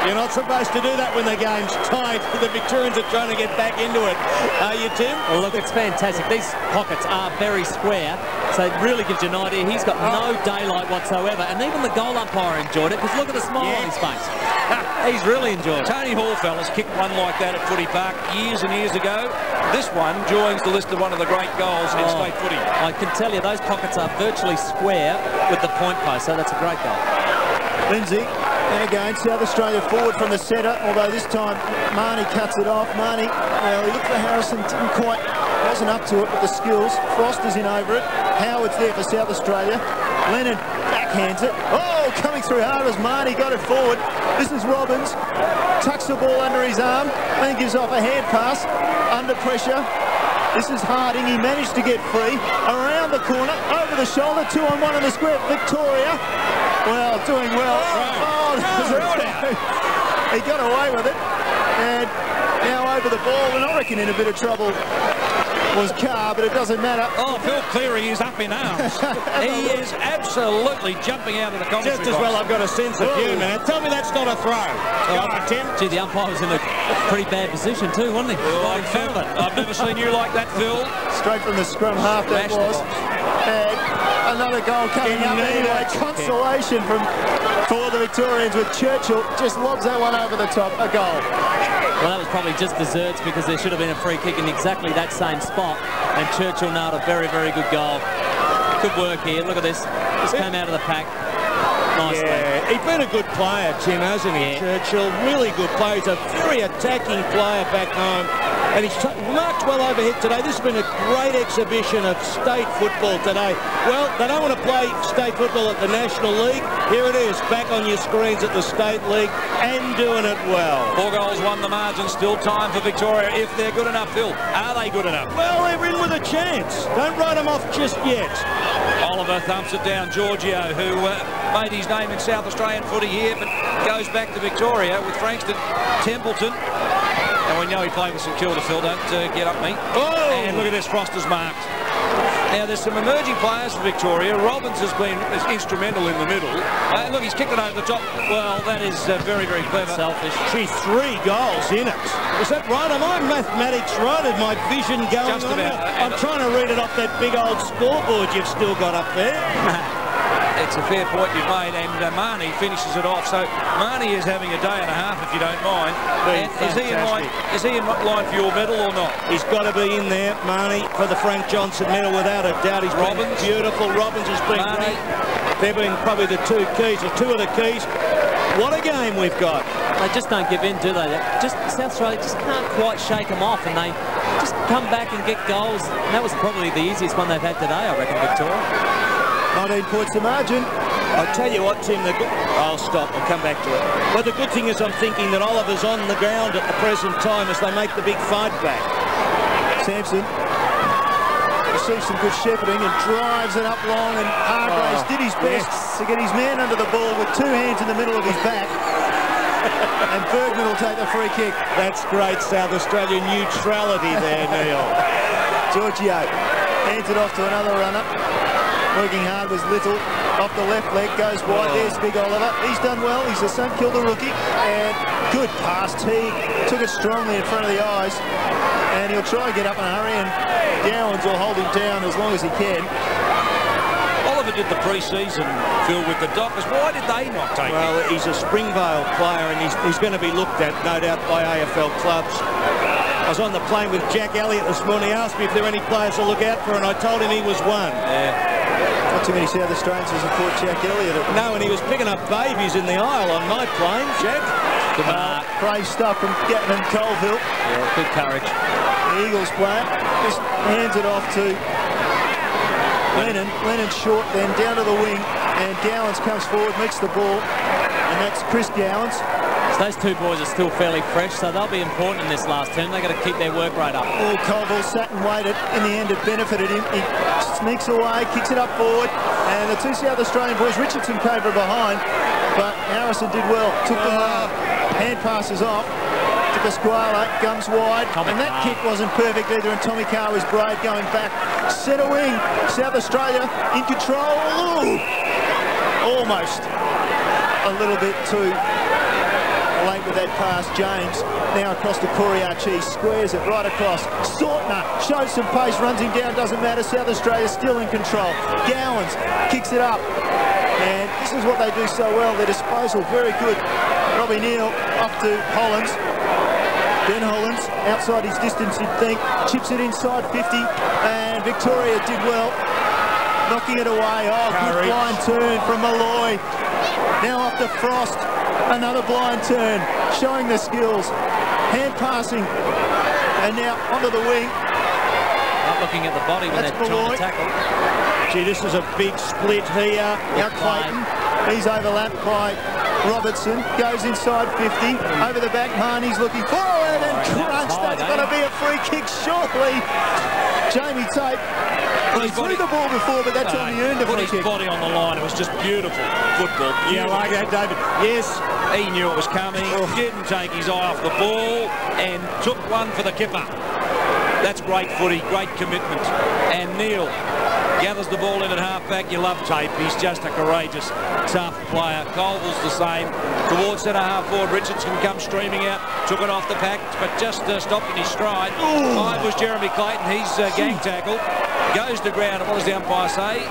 You're not supposed to do that when the game's tight. The Victorians are trying to get back into it. Are you, Tim? Well, look, it's fantastic. These pockets are very square, so it really gives you an idea. He's got no daylight whatsoever, and even the goal umpire enjoyed it, because look at the smile on his face. He's really enjoyed it. Tony Hall, fellas, kicked one like that at Footy Park years and years ago. This one joins the list of one of the great goals in state footy. I can tell you those pockets are virtually square with the point post, so that's a great goal. Lindsay, and again, South Australia forward from the centre, although this time Marnie cuts it off. Marnie, well, he looked for Harrison, wasn't up to it with the skills. Frost is in over it. Howard's there for South Australia. Lennon backhands it. Oh, coming through hard as Marnie got it forward. This is Robbins. Tucks the ball under his arm, then gives off a hand pass under pressure. This is Harding. He managed to get free. Around the corner, over the shoulder, 2-on-1 on the square. Victoria, well, doing well. He got away with it. And now over the ball, and I reckon in a bit of trouble was Carr, but it doesn't matter. Oh, Phil Cleary is up in arms. He is absolutely jumping out of the commentary Just as well I've got a sense of humour. Now, tell me that's not a throw. Go on, Tim. Gee, the umpire was in a pretty bad position too, wasn't he? Oh, in front of it. I've never seen you like that, Phil. Straight from the scrum half that was. And another goal coming up anyway. Consolation for the Victorians with Churchill. Just lobs that one over the top. A goal. Well, that was probably just desserts, because there should have been a free kick in exactly that same spot, and Churchill nailed a very, very good goal. Good work here. Look at this. This came out of the pack nicely. Yeah, he's been a good player, Tim, hasn't he? Churchill, really good player. He's a very attacking player back home, and he's marked well overhead today. This has been a great exhibition of state football today. Well, they don't want to play state football at the National League. Here it is, back on your screens at the State League, and doing it well. 4 goals won the margin. Still time for Victoria if they're good enough, Phil. Are they good enough? Well, they're in with a chance. Don't write them off just yet. Oliver thumps it down. Giorgio, who made his name in South Australian footy here, but goes back to Victoria with Frankston. Templeton. And we know he played with St Kilda, Phil. Don't get up me. Oh! And look at this, Froster's marked. Now, there's some emerging players for Victoria. Robbins has been instrumental in the middle. Look, he's kicked it over the top. Well, that is very, very clever. Selfish. Gee, 3 goals in it. Is that right? Am I mathematics right? Is my vision going Just on about. there? I'm trying to read it off that big old scoreboard you've still got up there. It's a fair point you've made, and Marnie finishes it off. So Marnie is having a day and a half, if you don't mind. And is he in line for your medal or not? He's got to be in there, Marnie, for the Frank Johnson medal without a doubt. He's been beautiful. Robbins has been great. They've been probably the two keys, or two of the keys. What a game we've got. They just don't give in, do they? South Australia just can't quite shake them off, and they just come back and get goals. And that was probably the easiest one they've had today, I reckon, Victoria. 19 points to margin. I'll tell you what, Tim, I'll stop. I'll come back to it. But the good thing is I'm thinking that Oliver's on the ground at the present time as they make the big fight back. Sampson receives some good shepherding and drives it up long, and Hargraves did his best to get his man under the ball with two hands in the middle of his back. And Bergman will take the free kick. That's great South Australian neutrality there, Neil. Giorgio hands it off to another runner. Working hard was Little. Off the left leg, goes wide. There's Big Oliver. He's done well. He's a St Kilda rookie. And good pass. Teague took it strongly in front of the eyes. And he'll try and get up in a hurry. And Gowans will hold him down as long as he can. Oliver did the pre-season, Phil, with the Dockers. Why did they not take him? Well, he's a Springvale player, and he's going to be looked at, no doubt, by AFL clubs. I was on the plane with Jack Elliott this morning. He asked me if there were any players to look out for, and I told him he was one. Yeah. Not too many South Australians who support Jack Elliott. No, and he was picking up babies in the aisle on my plane, Jack. Good mark. Brave stuff from Gatton and Colville. Yeah, good courage. The Eagles player just hands it off to Lennon. Lennon short, then down to the wing, and Gowans comes forward, meets the ball, and that's Chris Gowans. So those two boys are still fairly fresh, so they'll be important in this last term. They've got to keep their work rate up. Oh, Colville sat and waited. In the end, it benefited him. He sneaks away, kicks it up forward, and the two South Australian boys, Richardson came from behind, but Harrison did well. Took the hand passes off to Pasquale, comes wide, and that kick wasn't perfect either, and Tommy Carr was brave going back. Centre wing, South Australia in control. Ooh, almost a little bit too late with that pass. James now across to Coriachi, squares it right across. Sortner shows some pace, runs him down, doesn't matter. South Australia still in control. Gowans kicks it up, and this is what they do so well. Their disposal very good. Robbie Neal up to Hollands. Ben Hollands outside his distance, you'd think, chips it inside 50, and Victoria did well, knocking it away. Oh, good blind turn from Malloy. Now up to Frost. Another blind turn, showing the skills. Hand passing, and now onto the wing. Not looking at the body when they're trying to tackle. Gee, this is a big split here. Now Clayton, he's overlapped by Robertson, goes inside 50, over the back, Marnie's looking forward and crunch. That's going to be a free kick shortly. Jamie Tate, he threw the ball before, but that's only earned a free kick. His body on the line, it was just beautiful football. Yeah, like that, David. Yes, he knew it was coming, didn't take his eye off the ball, and took one for the kipper. That's great footy, great commitment. And Neil gathers the ball in at half-back. You love Tape. He's just a courageous, tough player. Colville's the same. Towards centre-half forward, Richardson comes streaming out. Took it off the pack, but just stopped in his stride. It was Jeremy Clayton. He's gang tackled. Goes to ground. And what does the umpire say?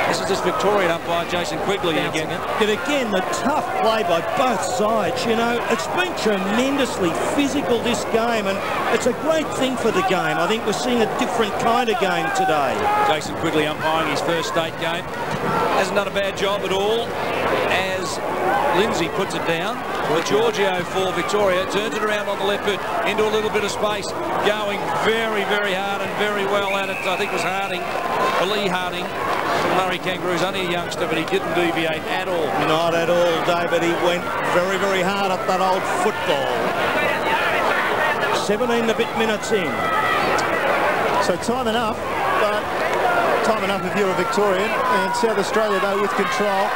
This is this Victorian umpire, Jason Quigley, again. And again, the tough play by both sides. You know, it's been tremendously physical, this game, and it's a great thing for the game. I think we're seeing a different kind of game today. Jason Quigley umpiring his first state game. Hasn't done a bad job at all, as Lindsay puts it down. But Giorgio for Victoria turns it around on the left foot into a little bit of space, going very, very hard and very well at it. I think it was Harding, Lee Harding. Murray Kangaroos, only a youngster, but he didn't deviate at all. Not at all, David. He went very, very hard at that old football. 17 a bit minutes in. So time enough, but time enough if you're a Victorian. And South Australia, though, with control.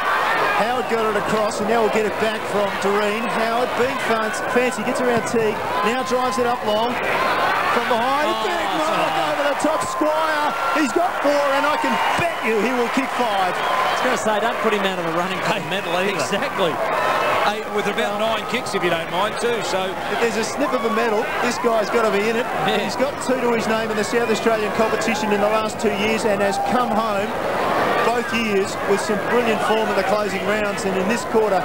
Howard got it across, and now we'll get it back from Doreen. Howard, being fancy, gets around Teague, now drives it up long. From behind, big mark over the top. Squire, he's got 4, and I can bet you he will kick 5. I was going to say, don't put him out of the running for medal either. Exactly. With about 9 kicks, if you don't mind, too. So if there's a snip of a medal, this guy's got to be in it. Yeah. He's got 2 to his name in the South Australian competition in the last 2 years, and has come home both both years with some brilliant form in the closing rounds, and in this quarter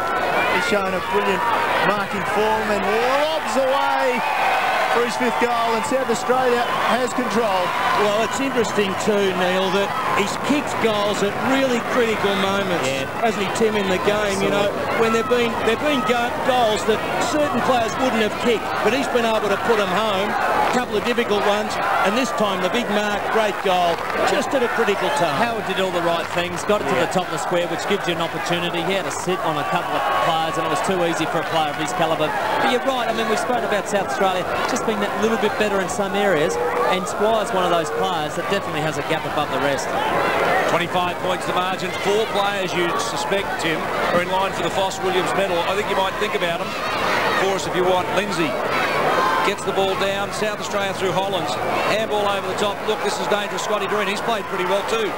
he's shown a brilliant marking form and lobs away for his 5th goal, and South Australia has control. Well, it's interesting too, Neil, that he's kicked goals at really critical moments, hasn't he, Tim, in the game? You know, when there've been goals that certain players wouldn't have kicked, but he's been able to put them home. A couple of difficult ones, and this time the big mark, great goal, just at a critical time. Howard did all the right things, got it to the top of the square, which gives you an opportunity. He had to sit on a couple of players, and it was too easy for a player of his calibre. But you're right, I mean, we've spoken about South Australia just being that little bit better in some areas, and Squire's one of those players that definitely has a gap above the rest. 25 points the margin. 4 players you'd suspect, Tim, are in line for the Foss Williams medal. I think you might think about them for us if you want. Lindsay gets the ball down. South Australia through Hollands. Handball over the top. Look, this is dangerous. Scotty Doreen, he's played pretty well too.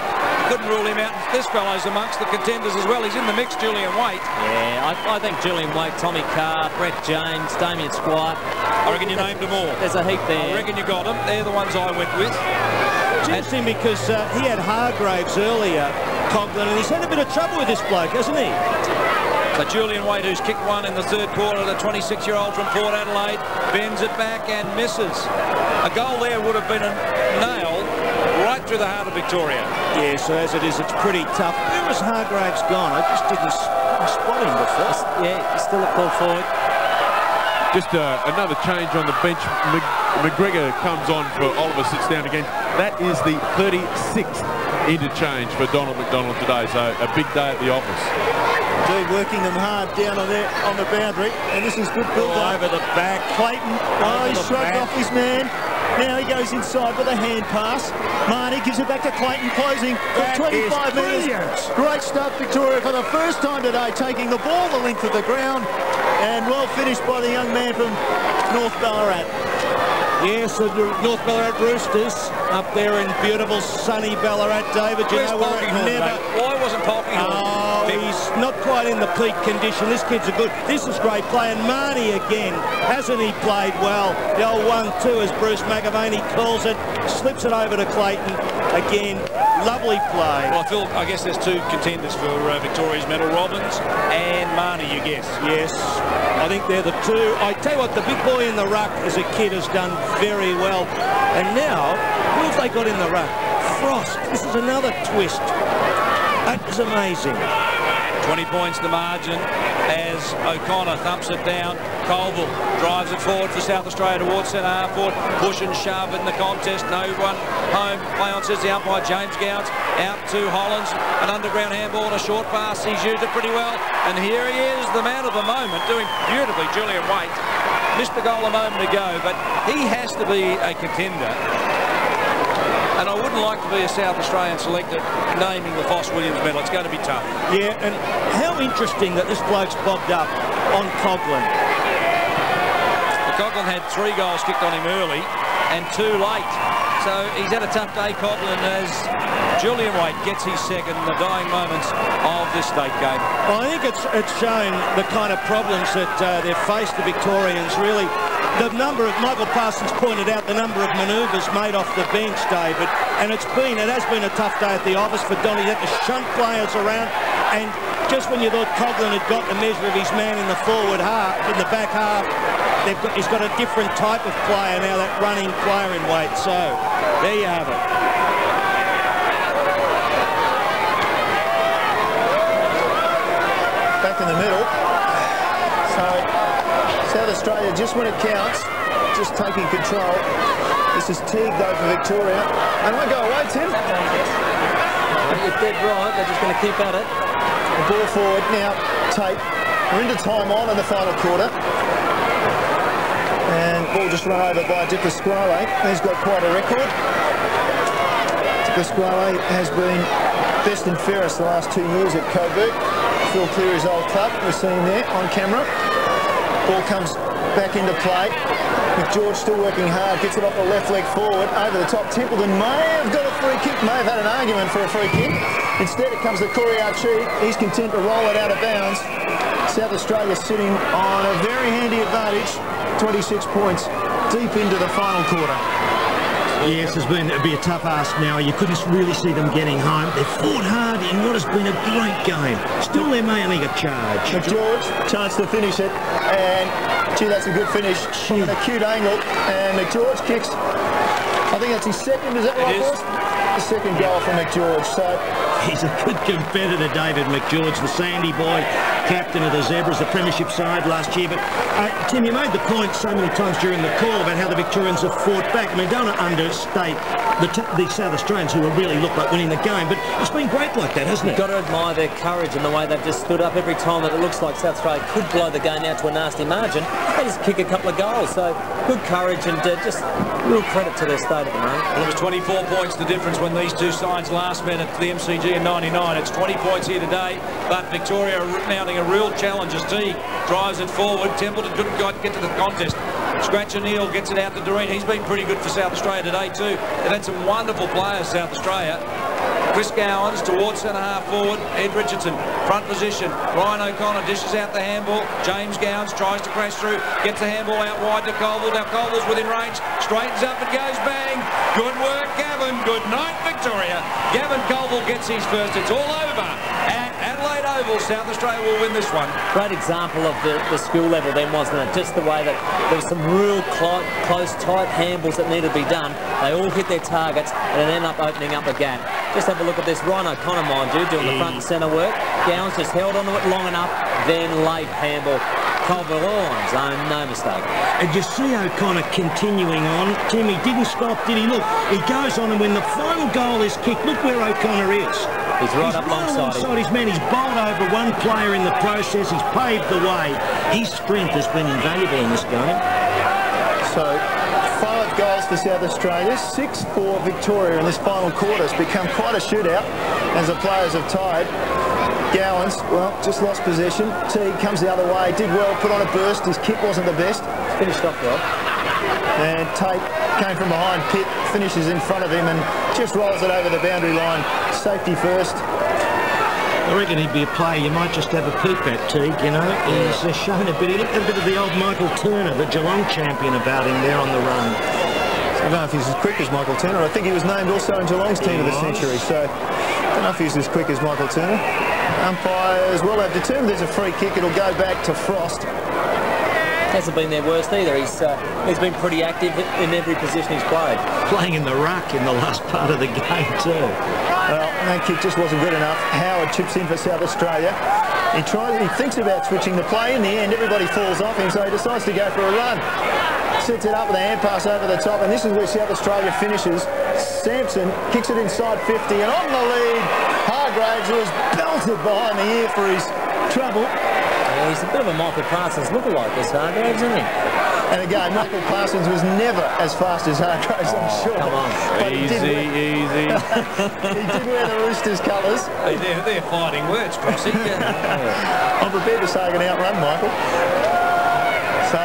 Couldn't rule him out. This fellow's amongst the contenders as well. He's in the mix, Julian Waite. Yeah, I think Julian Waite, Tommy Carr, Brett James, Damien Squire. I reckon you named them all. There's a heap there. I reckon you got them. They're the ones I went with. It's interesting because he had Hargraves earlier, Conklin, and he's had a bit of trouble with this bloke, hasn't he? So Julian Waite, who's kicked one in the 3rd quarter, the 26-year-old from Port Adelaide, bends it back and misses. A goal there would have been a nail right through the heart of Victoria. Yeah, so as it is, it's pretty tough. Where has Hargraves gone? I just didn't spot him before. Yeah, he's still at full forward. Just another change on the bench. McGregor comes on for Oliver, sits down again. That is the 36th interchange for Donald McDonald today, so a big day at the office. Indeed, working them hard down on the boundary, and this is good build-up. Over the back. Clayton, he's shrugged off his man. Now he goes inside with a hand pass. Marnie gives it back to Clayton, closing for 25 metres. Great start, Victoria, for the first time today, taking the ball the length of the ground, and well finished by the young man from North Ballarat. Yes, the North Ballarat Roosters up there in beautiful sunny Ballarat, David. You know where it never... Why wasn't Polkinghorn? Oh, he's not quite in the peak condition. This kid's a good... This is great play. And Marnie again, hasn't he played well? The old 1-2 as Bruce McAvaney calls it. Slips it over to Clayton. Again, lovely play. Well, Phil, I guess there's 2 contenders for Victoria's medal, Robbins and Marnie, you guess. Yes, I think they're the 2. I tell you what, the big boy in the ruck as a kid has done very well. And now, who have they got in the ruck? Frost. This is another twist. That is amazing. 20 points the margin as O'Connor thumps it down. Colville drives it forward for South Australia towards centre half forward. Push and shove in the contest. No one home. Play on, says the umpire, James Gowns. Out to Hollands. An underground handball and a short pass. He's used it pretty well. And here he is, the man of the moment, doing beautifully, Julian Waite. Missed the goal a moment ago, but he has to be a contender. And I wouldn't like to be a South Australian selector naming the Foss Williams medal. It's going to be tough. Yeah, and how interesting that this bloke's bobbed up on Coghlan. Coghlan had 3 goals kicked on him early and 2 late. So he's had a tough day, Coghlan, as Julian Waite gets his second in the dying moments of this state game. Well, I think it's shown the kind of problems that they've faced, the Victorians, really. The number of, Michael Parsons pointed out the number of manoeuvres made off the bench, David, and it has been a tough day at the office for Donny. He had to shunt players around, and just when you thought Coghlan had got the measure of his man in the forward half, in the back half, he's got a different type of player now, that running player in Waite. So there you have it. Back in the middle. So South Australia, just when it counts, just taking control. This is Teague, though, for Victoria. And won't go away, Tim. You're dead right. They're just going to keep at it. The ball forward now. Tate. We're into time on in the final quarter. And ball just run over by Di Pasquale. He's got quite a record. Di Pasquale has been best and fairest the last 2 years at Coburg. Phil Cleary's old club. We're seeing there on camera. Ball comes back into play. McGeorge still working hard, gets it off the left leg forward, over the top. Templeton may have got a free kick, may have had an argument for a free kick. Instead it comes to Corey Archie. He's content to roll it out of bounds. South Australia sitting on a very handy advantage, 26 points, deep into the final quarter. Yes, it'd be a tough ask now. You couldn't really see them getting home. They fought hard in what has been a great game. Still their mainly a charge. McGeorge, chance to finish it, and gee, that's a good finish from an acute angle, and McGeorge kicks, I think that's his second, is that right, boys? The second goal from McGeorge, so... He's a good competitor, David McGeorge, the Sandy boy, captain of the Zebras, the premiership side last year. But, Tim, you made the point so many times during the call about how the Victorians have fought back. I mean, don't understate the South Australians who will really look like winning the game, but it's been great like that, hasn't it? You've got to admire their courage and the way they've just stood up every time that it looks like South Australia could blow the game out to a nasty margin. They just kick a couple of goals, so good courage and just real credit to their state at the moment. Well, it was 24 points the difference when these two sides last met at the MCG in '99. It's 20 points here today, but Victoria are mounting a real challenge as Teague drives it forward. Templeton couldn't get to the contest. Scratch O'Neill gets it out to Doreen. He's been pretty good for South Australia today too. They've had some wonderful players, South Australia. Chris Gowans towards centre-half forward. Ed Richardson, front position. Ryan O'Connor dishes out the handball. James Gowans tries to crash through. Gets the handball out wide to Colville. Now Colville's within range. Straightens up and goes bang. Good work, Gavin. Good night, Victoria. Gavin Colville gets his first. It's all over at Adelaide Oval. South Australia will win this one. Great example of the skill level then, wasn't it? Just the way that there was some real close, tight handballs that needed to be done. They all hit their targets and it ended up opening up a gap. Just have a look at this. Ryan O'Connor, mind you, doing the front and centre work. Gowans just held onto it long enough, then late handball. Colville all on his own, no mistake. And you see O'Connor continuing on. Tim, he didn't stop, did he? Look, he goes on, and when the final goal is kicked, look where O'Connor is. He's right up alongside his man. He's bowled over one player in the process. He's paved the way. His strength has been invaluable in this game. So, 5 goals for South Australia, 6 for Victoria in this final quarter. It's become quite a shootout as the players have tied. Gowans, well, just lost possession. Teague comes the other way, did well, put on a burst. His kick wasn't the best. Finished off well. And Tate came from behind Pitt, finishes in front of him and just rolls it over the boundary line. Safety first. I reckon he'd be a player you might just have a peep at, Teague, you know. He's shown a bit. He looked a bit of the old Michael Turner, the Geelong champion, about him there on the run. I don't know if he's as quick as Michael Turner. I think he was named also in Geelong's team of the century, so I don't know if he's as quick as Michael Turner. Umpires well have determined there's a free kick. It'll go back to Frost. Hasn't been their worst either. He's been pretty active in every position he's played. Playing in the ruck in the last part of the game too. Well, that kick just wasn't good enough. Howard chips in for South Australia. He thinks about switching the play. In the end, everybody falls off him, so he decides to go for a run. Sets it up with a hand pass over the top, and this is where South Australia finishes. Sampson kicks it inside 50, and on the lead, Hargraves, who was belted behind the ear for his trouble. Yeah, he's a bit of a Michael Parsons lookalike, this Hargraves, isn't he? And again, Michael Parsons was never as fast as Hargraves, I'm sure. Come on. But easy. He did wear the Roosters colours. Hey, they're fighting words, Crossy. I'm prepared to say I can outrun Michael. So,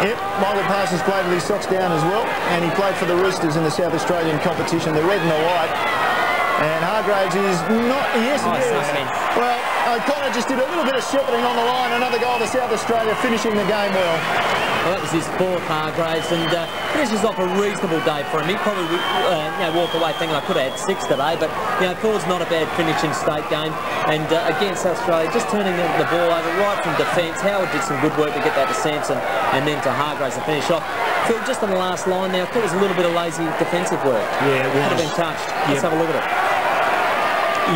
yep, Michael Parsons played with his socks down as well, and he played for the Roosters in the South Australian competition, the red and the white. And Hargraves is not... Yes, he is. Well, O'Connor just did a little bit of shepherding on the line. Another goal to South Australia, finishing the game well. Well, that was his 4th, Hargraves, and finishes off a reasonable day for him. He probably walked away thinking I could have had 6 today, but Ford's not a bad finish in state game. And again, South Australia just turning the ball over right from defence. Howard did some good work to get that to Sampson and then to Hargraves to finish off. Phil, just on the last line now, I thought it was a little bit of lazy defensive work. Yeah, it was. Could have been touched. Let's have a look at it.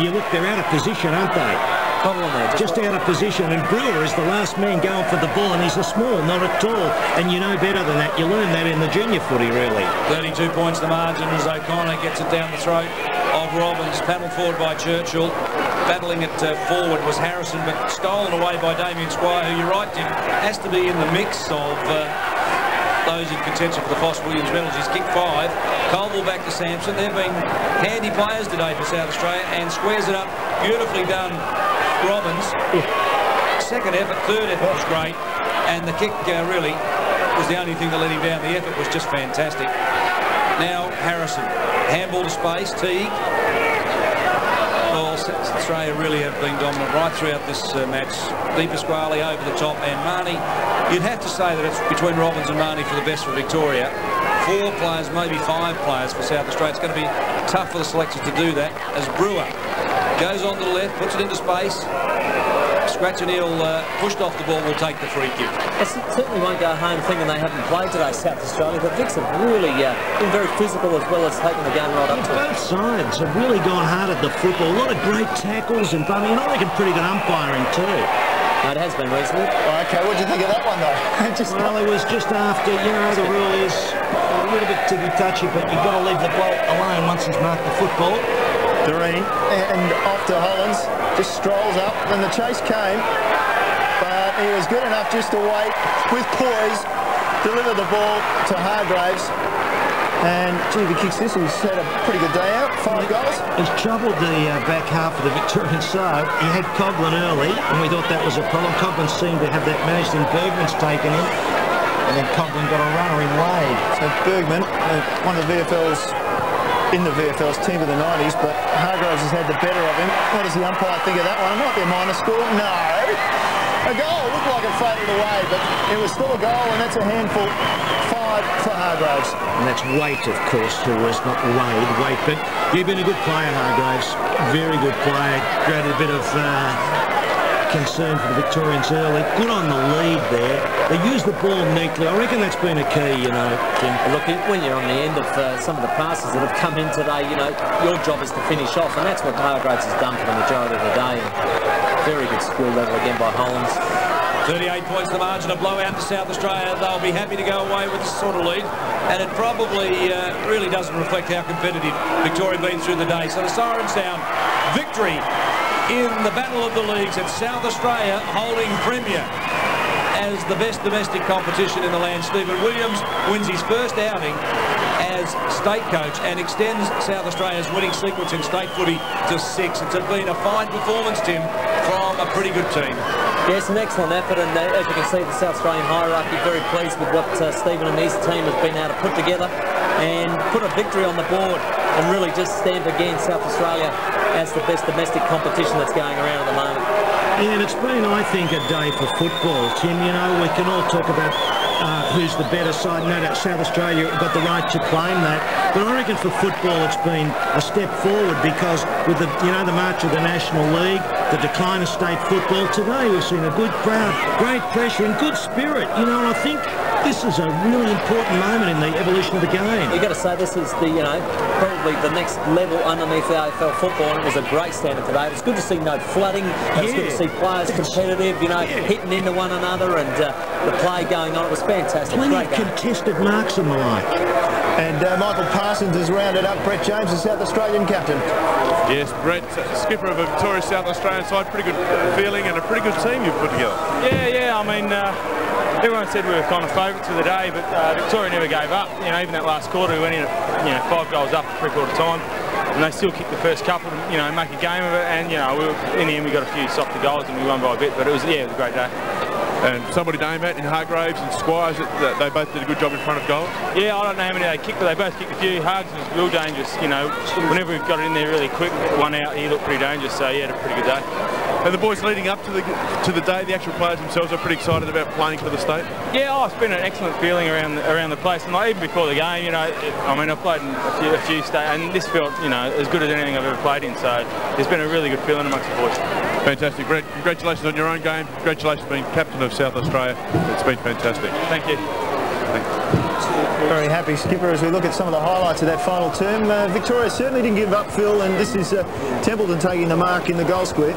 You look, they're out of position, aren't they? Just out of position, and Brewer is the last man going for the ball, and he's a small, not a tall. And you know better than that. You learn that in the junior footy, really. 32 points the margin as O'Connor gets it down the throat of Robbins. Paddled forward by Churchill. Battling it forward was Harrison, but stolen away by Damien Squire, who, you're right, Jim, has to be in the mix of those in contention for the Foss Williams medals. He's kicked 5. Colville back to Sampson. They've been handy players today for South Australia, and squares it up. Beautifully done, Robbins. Second effort, third effort was great, and the kick really was the only thing that let him down. The effort was just fantastic. Now Harrison, handball to space, Teague. Well, Australia really have been dominant right throughout this match. Di Pasquale over the top, and Marnie. You'd have to say that it's between Robbins and Marnie for the best for Victoria. 4 players, maybe 5 players for South Australia. It's going to be tough for the selectors to do that as Brewer goes on to the left, puts it into space. Scratch and Eel pushed off the ball, will take the free kick. They certainly won't go home thinking they haven't played today, South Australia. The Vics have really been very physical as well as taking the game right up to it. Both sides have really gone hard at the football. A lot of great tackles and fun. I reckon pretty good umpiring too. No, it has been reasonable. Oh, okay, what do you think of that one though? Well, it was just after, the rule is a little bit ticky-touchy, but you've got to leave the ball alone once he's marked the football. Doreen and off to Hollands, just strolls up, then the chase came, but he was good enough just to wait with poise, deliver the ball to Hargraves, and gee, if he kicks this, he's had a pretty good day out, 5 goals. He's troubled the back half of the Victorian side. He had Coghlan early, and we thought that was a problem. Coghlan seemed to have that managed, and Bergman's taken him, and then Coghlan got a runner in Wade. So Bergman, one of the VFL's team of the 90s, but Hargraves has had the better of him. What does the umpire think of that one? It might be a minor score. No. A goal. Looked like it faded away, but it was still a goal, and that's a handful. 5 for Hargraves. And that's Waite, of course, who was not Wade. Waite, but you've been a good player, Hargraves. Very good player. Created a bit of concern for the Victorians early. Good on the lead there. They used the ball neatly. I reckon that's been a key, Tim. Look, when you're on the end of some of the passes that have come in today, your job is to finish off, and that's what Hargraves has done for the majority of the day. Very good skill level again by Hollands. 38 points the margin, a blowout to South Australia. They'll be happy to go away with this sort of lead, and it probably really doesn't reflect how competitive Victoria have been through the day. So the sirens sound. Victory in the battle of the leagues at South Australia, holding Premier as the best domestic competition in the land. Stephen Williams wins his first outing as state coach and extends South Australia's winning sequence in state footy to 6. It's been a fine performance, Tim, from a pretty good team. Yes, an excellent effort, and as you can see, the South Australian hierarchy very pleased with what Stephen and his team has been able to put together and put a victory on the board and really just stand again South Australia as the best domestic competition that's going around at the moment. Yeah, and it's been, I think, a day for football, Tim. We can all talk about who's the better side. No doubt South Australia got the right to claim that. But I reckon for football it's been a step forward, because with the march of the National League, the decline of state football, today we've seen a good crowd, great pressure and good spirit. And I think this is a really important moment in the evolution of the game. You've got to say this is the, probably the next level underneath the AFL football, and it was a great standard today. It was good to see no flooding. It was good to see players competitive, hitting into one another, and the play going on. It was fantastic. Plenty of contested marks and the like. And Michael Parsons has rounded up Brett James, the South Australian captain. Yes, Brett, skipper of a Victoria South Australian side. Pretty good feeling and a pretty good team you've put together. Yeah. I mean, everyone said we were kind of favourites of the day, but Victoria never gave up. Even that last quarter, we went in at 5 goals up at 3/4 time, and they still kicked the first couple to make a game of it. And in the end, we got a few softer goals and we won by a bit. But it was a great day. And somebody to aim at in Hargraves and Squires, they both did a good job in front of goal. Yeah, I don't know how many they kicked, but they both kicked a few. Hargs was real dangerous. Whenever we got it in there really quick, one out, he looked pretty dangerous. So he had a pretty good day. And the boys leading up to the day, the actual players themselves are pretty excited about playing for the state. Yeah, it's been an excellent feeling around the place, and even before the game, I've played in a few states, and this felt as good as anything I've ever played in. So it's been a really good feeling amongst the boys. Fantastic, Brett. Congratulations on your own game. Congratulations on being captain of South Australia. It's been fantastic. Thank you. Very happy skipper as we look at some of the highlights of that final term. Victoria certainly didn't give up, Phil, and this is Templeton taking the mark in the goal square.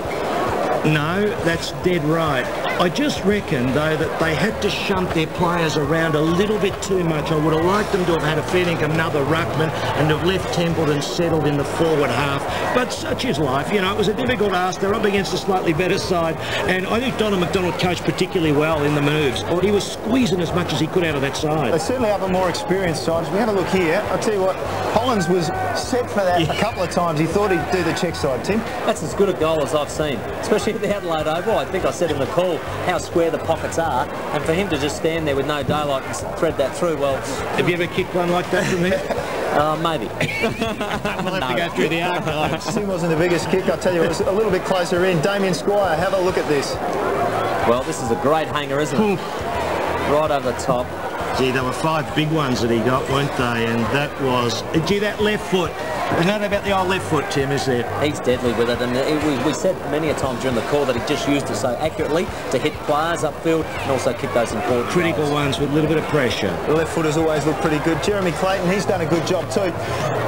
No, that's dead right. I just reckon, though, that they had to shunt their players around a little bit too much. I would have liked them to have had a feeling another ruckman and have left Templeton settled in the forward half. But such is life. It was a difficult ask. They're up against a slightly better side. And I think Donald McDonald coached particularly well in the moves. He was squeezing as much as he could out of that side. They certainly have a more experienced side. As we have a look here, I'll tell you what, Hollands was set for that a couple of times. He thought he'd do the check side, Tim. That's as good a goal as I've seen, especially at the Adelaide Oval. I think I said in the call how square the pockets are, and for him to just stand there with no daylight and thread that through, well... Have you ever kicked one like that from there? Maybe. We'll have to go through the archives. Tim wasn't the biggest kick, I tell you, it was a little bit closer in. Damien Squire, have a look at this. Well, this is a great hanger, isn't it? right over the top. Gee, there were 5 big ones that he got, weren't they? And that was, gee, that left foot. There's nothing about the old left foot, Tim, is there? He's deadly with it, and we said many a time during the call that he just used it so accurately to hit players upfield and also kick those important critical goals. Ones with a little bit of pressure. The left foot has always looked pretty good. Jeremy Clayton, he's done a good job too.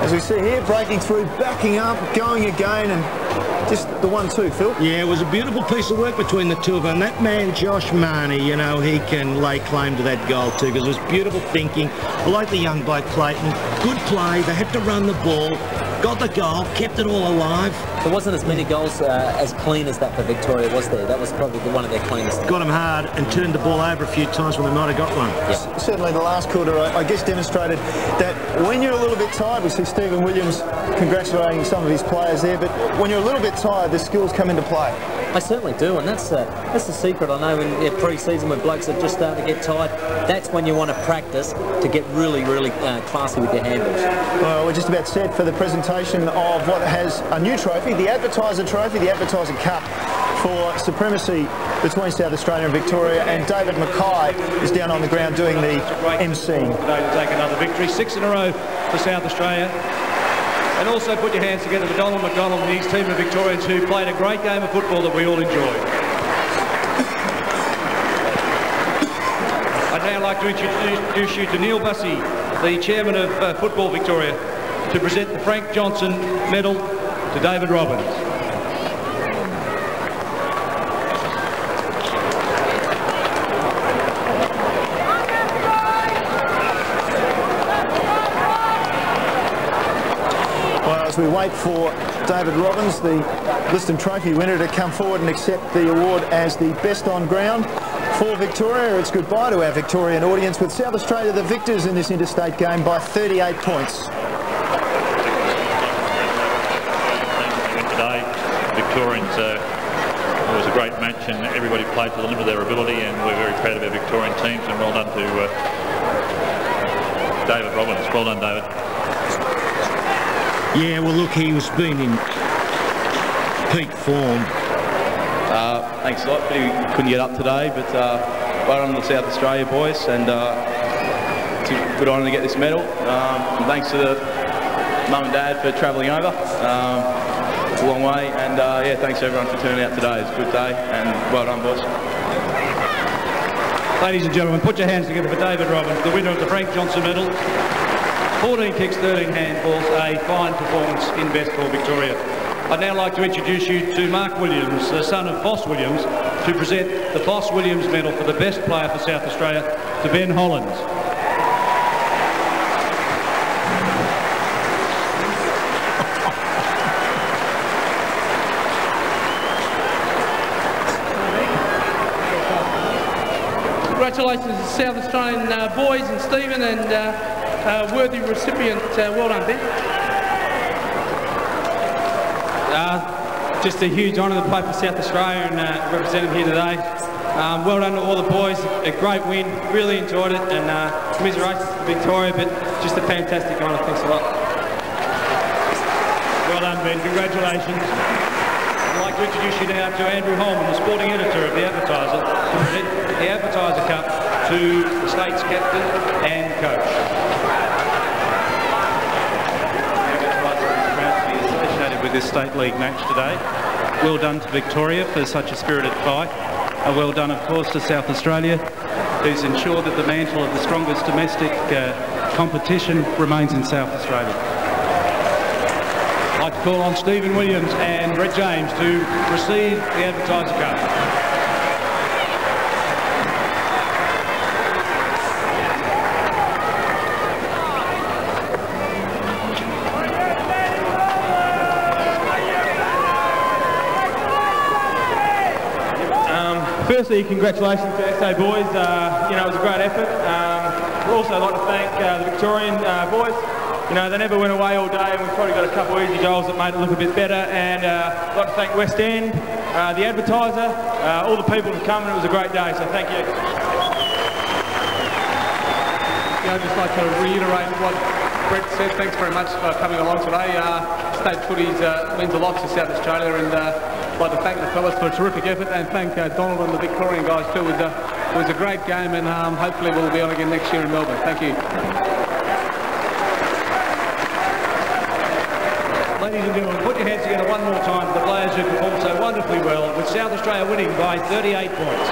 As we see here, breaking through, backing up, going again, and just the 1-2, Phil. Yeah, it was a beautiful piece of work between the two of them. That man, Josh Marnie, you know, he can lay claim to that goal too, because it was beautiful thinking. I like the young bloke Clayton. Good play. They had to run the ball. Got the goal, kept it all alive. There wasn't as many goals as clean as that for Victoria, was there? That was probably one of their cleanest. Got them hard and turned the ball over a few times when they might have got one. Yeah. Certainly the last quarter, I guess, demonstrated that when you're a little bit tired, we see Stephen Williams congratulating some of his players there, but when you're a little bit tired, the skills come into play. They certainly do, and that's the secret. I know in pre-season when blokes are just starting to get tired, that's when you want to practice to get really, really classy with your handles. Well, we're just about set for the presentation of what has a new trophy, the Advertiser Trophy, the Advertiser Cup for supremacy between South Australia and Victoria, and David Mackay is down on the ground doing the emceeing. Today to take another victory, 6 in a row for South Australia. And also put your hands together for Donald McDonald and his team of Victorians who played a great game of football that we all enjoyed. I'd now like to introduce you to Neil Bussey, the chairman of Football Victoria, to present the Frank Johnson Medal to David Robbins. As we wait for David Robbins, the Liston Trophy winner, to come forward and accept the award as the best on ground for Victoria. It's goodbye to our Victorian audience, with South Australia the victors in this interstate game by 38 points. Today, Victorians, it was a great match and everybody played to the limit of their ability, and we're very proud of our Victorian teams, and well done to David Robbins. Well done, David. Yeah, well, look, he was been in peak form. Thanks a lot. Couldn't get up today, but well done to the South Australia boys, and it's a good honour to get this medal. And thanks to the mum and dad for travelling over. It's a long way, and yeah, thanks everyone for turning out today. It's a good day, and well done, boys. Ladies and gentlemen, put your hands together for David Robbins, the winner of the Frank Johnson Medal. 14 kicks, 13 handballs, a fine performance in best for Victoria. I'd now like to introduce you to Mark Williams, the son of Boss Williams, to present the Boss Williams Medal for the best player for South Australia to Ben Hollands. Congratulations to South Australian boys and Stephen, and worthy recipient. Well done, Ben. Just a huge honour to play for South Australia and represent them here today. Well done to all the boys. A great win. Really enjoyed it, and commiserations to Victoria, but just a fantastic honour. Thanks a lot. Well done, Ben. Congratulations. I'd like to introduce you now to Andrew Holman, the sporting editor of The Advertiser, to present the Advertiser Cup to the state's captain and coach. With this State League match today. Well done to Victoria for such a spirited fight. Well done, of course, to South Australia, who's ensured that the mantle of the strongest domestic competition remains in South Australia. I'd like to call on Stephen Williams and Brett James to receive the Advertiser Cup. Firstly, congratulations to SA boys. You know, it was a great effort. We'd also like to thank the Victorian boys. You know, they never went away all day, and we've probably got a couple of easy goals that made it look a bit better. And I'd like to thank West End, the Advertiser, all the people who've come, and it was a great day, so thank you. Yeah, I'd just like to reiterate what Brett said. Thanks very much for coming along today. State footies means a lot to South Australia, and I'd like to thank the fellas for a terrific effort, and thank Donald and the Victorian guys too with It was a great game, and hopefully we'll be on again next year in Melbourne. Thank you. Ladies and gentlemen, put your hands together one more time for the players who performed so wonderfully well, with South Australia winning by 38 points.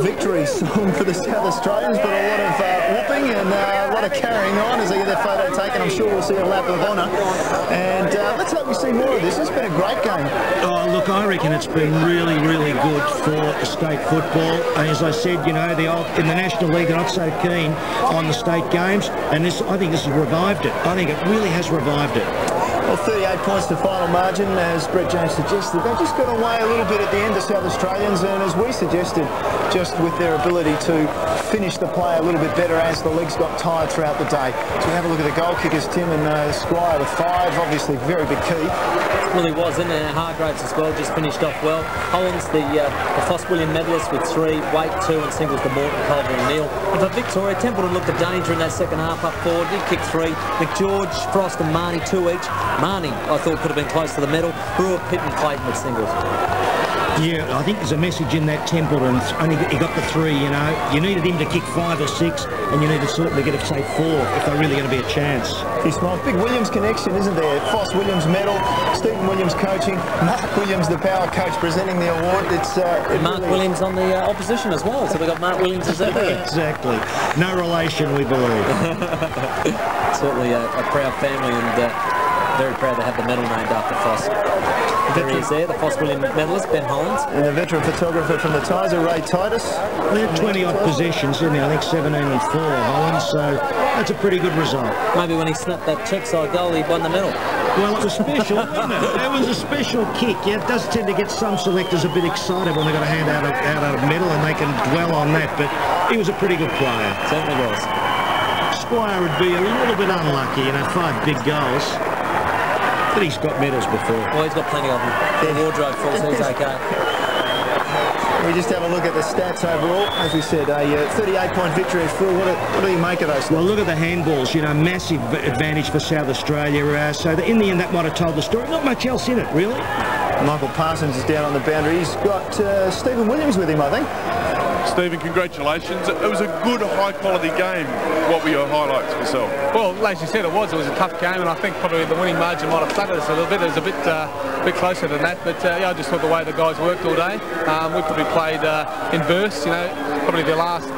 Victory song for the South Australians, but a lot of whooping and a lot of carrying on as they get their photo taken. I'm sure we'll see a lap of honour, and let's hope we see more of this. It's been a great game. Oh, look, I reckon it's been really, really good for state football. And as I said, you know, in the National League, they're not so keen on the state games, and I think this has revived it. I think it really has revived it. Well, 38 points to final margin, as Brett Jones suggested. They just got away a little bit at the end of South Australians, and as we suggested, just with their ability to finish the play a little bit better as the legs got tired throughout the day. So we have a look at the goal kickers, Tim, and Squire with 5, obviously very big key. Really was, and Hargraves as well, just finished off well. Hollins, the Foss William medalist with 3, Waite 2, and singles to Morton, Culver and Neal. And for Victoria, Templeton looked at danger in that second half up forward, did kick 3. McGeorge, Frost and Marnie 2 each. Marnie, I thought, could have been close to the medal. Brewer, Pitt and Clayton with singles. Yeah, I think there's a message in that Templeton. He got the 3, you know. You needed him to kick 5 or 6, and you needed certainly to get, say, 4 if they're really going to be a chance. He smiles. Big Williams connection, isn't there? Foss Williams medal, Stephen Williams coaching, Mark Williams, the power coach, presenting the award. Mark Williams on the opposition as well, so we've got Mark Williams as there. Exactly. No relation, we believe. Certainly a proud family, and very proud to have the medal named after Foss. There he is there, the Foss Williams medalist, Ben Hollins. And the veteran photographer from the Tizer, Ray Titus. They had 20-odd possessions, didn't they? I think 17 and 4, Hollins, so that's a pretty good result. Maybe when he snapped that check-side goal, he won the medal. Well, it was special, wasn't it? It was a special kick. Yeah, it does tend to get some selectors a bit excited when they've got a hand out a medal, and they can dwell on that, but he was a pretty good player. Certainly was. Squire would be a little bit unlucky, you know, 5 big goals. But he's got medals before. Well, he's got plenty of them. The wardrobe full, so he's okay. We just have a look at the stats overall. As we said, a 38-point victory. Phil, what do you make of those? Well, look at the handballs. You know, massive advantage for South Australia. So in the end, that might have told the story. Not much else in it, really. Michael Parsons is down on the boundary. He's got Stephen Williams with him, I think. Stephen, congratulations. It was a good, high-quality game. What were your highlights yourself? Well, as you said, it was a tough game, and I think probably the winning margin might have flattered us a little bit. It was a bit closer than that, but yeah, I just thought the way the guys worked all day. We probably played in bursts, you know, probably the last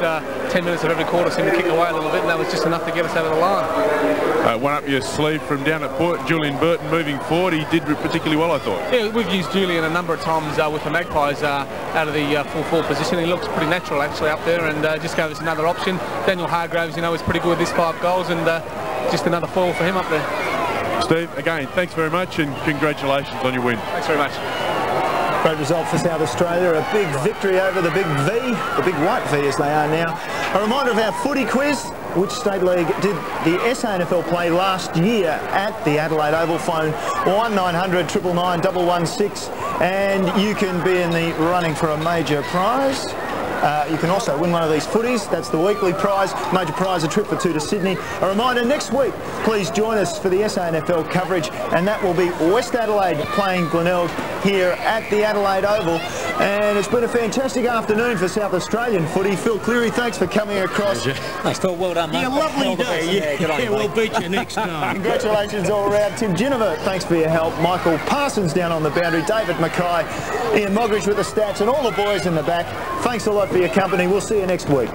10 minutes of every quarter seemed to kick away a little bit, and that was just enough to get us over the line. One up your sleeve from down at Port, Julian Burton moving forward. He did particularly well, I thought. Yeah, we've used Julian a number of times with the Magpies out of the full forward position. He looks pretty natural actually up there, and just gave us another option. Daniel Hargraves, you know, is pretty good with his 5 goals, and just another foil for him up there. Steve, again, thanks very much, and congratulations on your win. Thanks very much. Great result for South Australia, a big victory over the big V, the big white V as they are now. A reminder of our footy quiz. Which state league did the SANFL play last year at the Adelaide Oval? Phone 1900 999 116, and you can be in the running for a major prize. You can also win one of these footies. That's the weekly prize. Major prize, a trip for 2 to Sydney. A reminder, next week, please join us for the SANFL coverage, and that will be West Adelaide playing Glenelg here at the Adelaide Oval. And it's been a fantastic afternoon for South Australian footy. Phil Cleary, thanks for coming across. Thanks, Phil. Well done, mate. Yeah, lovely day. Yeah, we'll beat you next time. Congratulations all around. Tim Ginniver, thanks for your help. Michael Parsons down on the boundary. David Mackay, Ian Mogridge with the stats, and all the boys in the back. Thanks a lot for your company. We'll see you next week.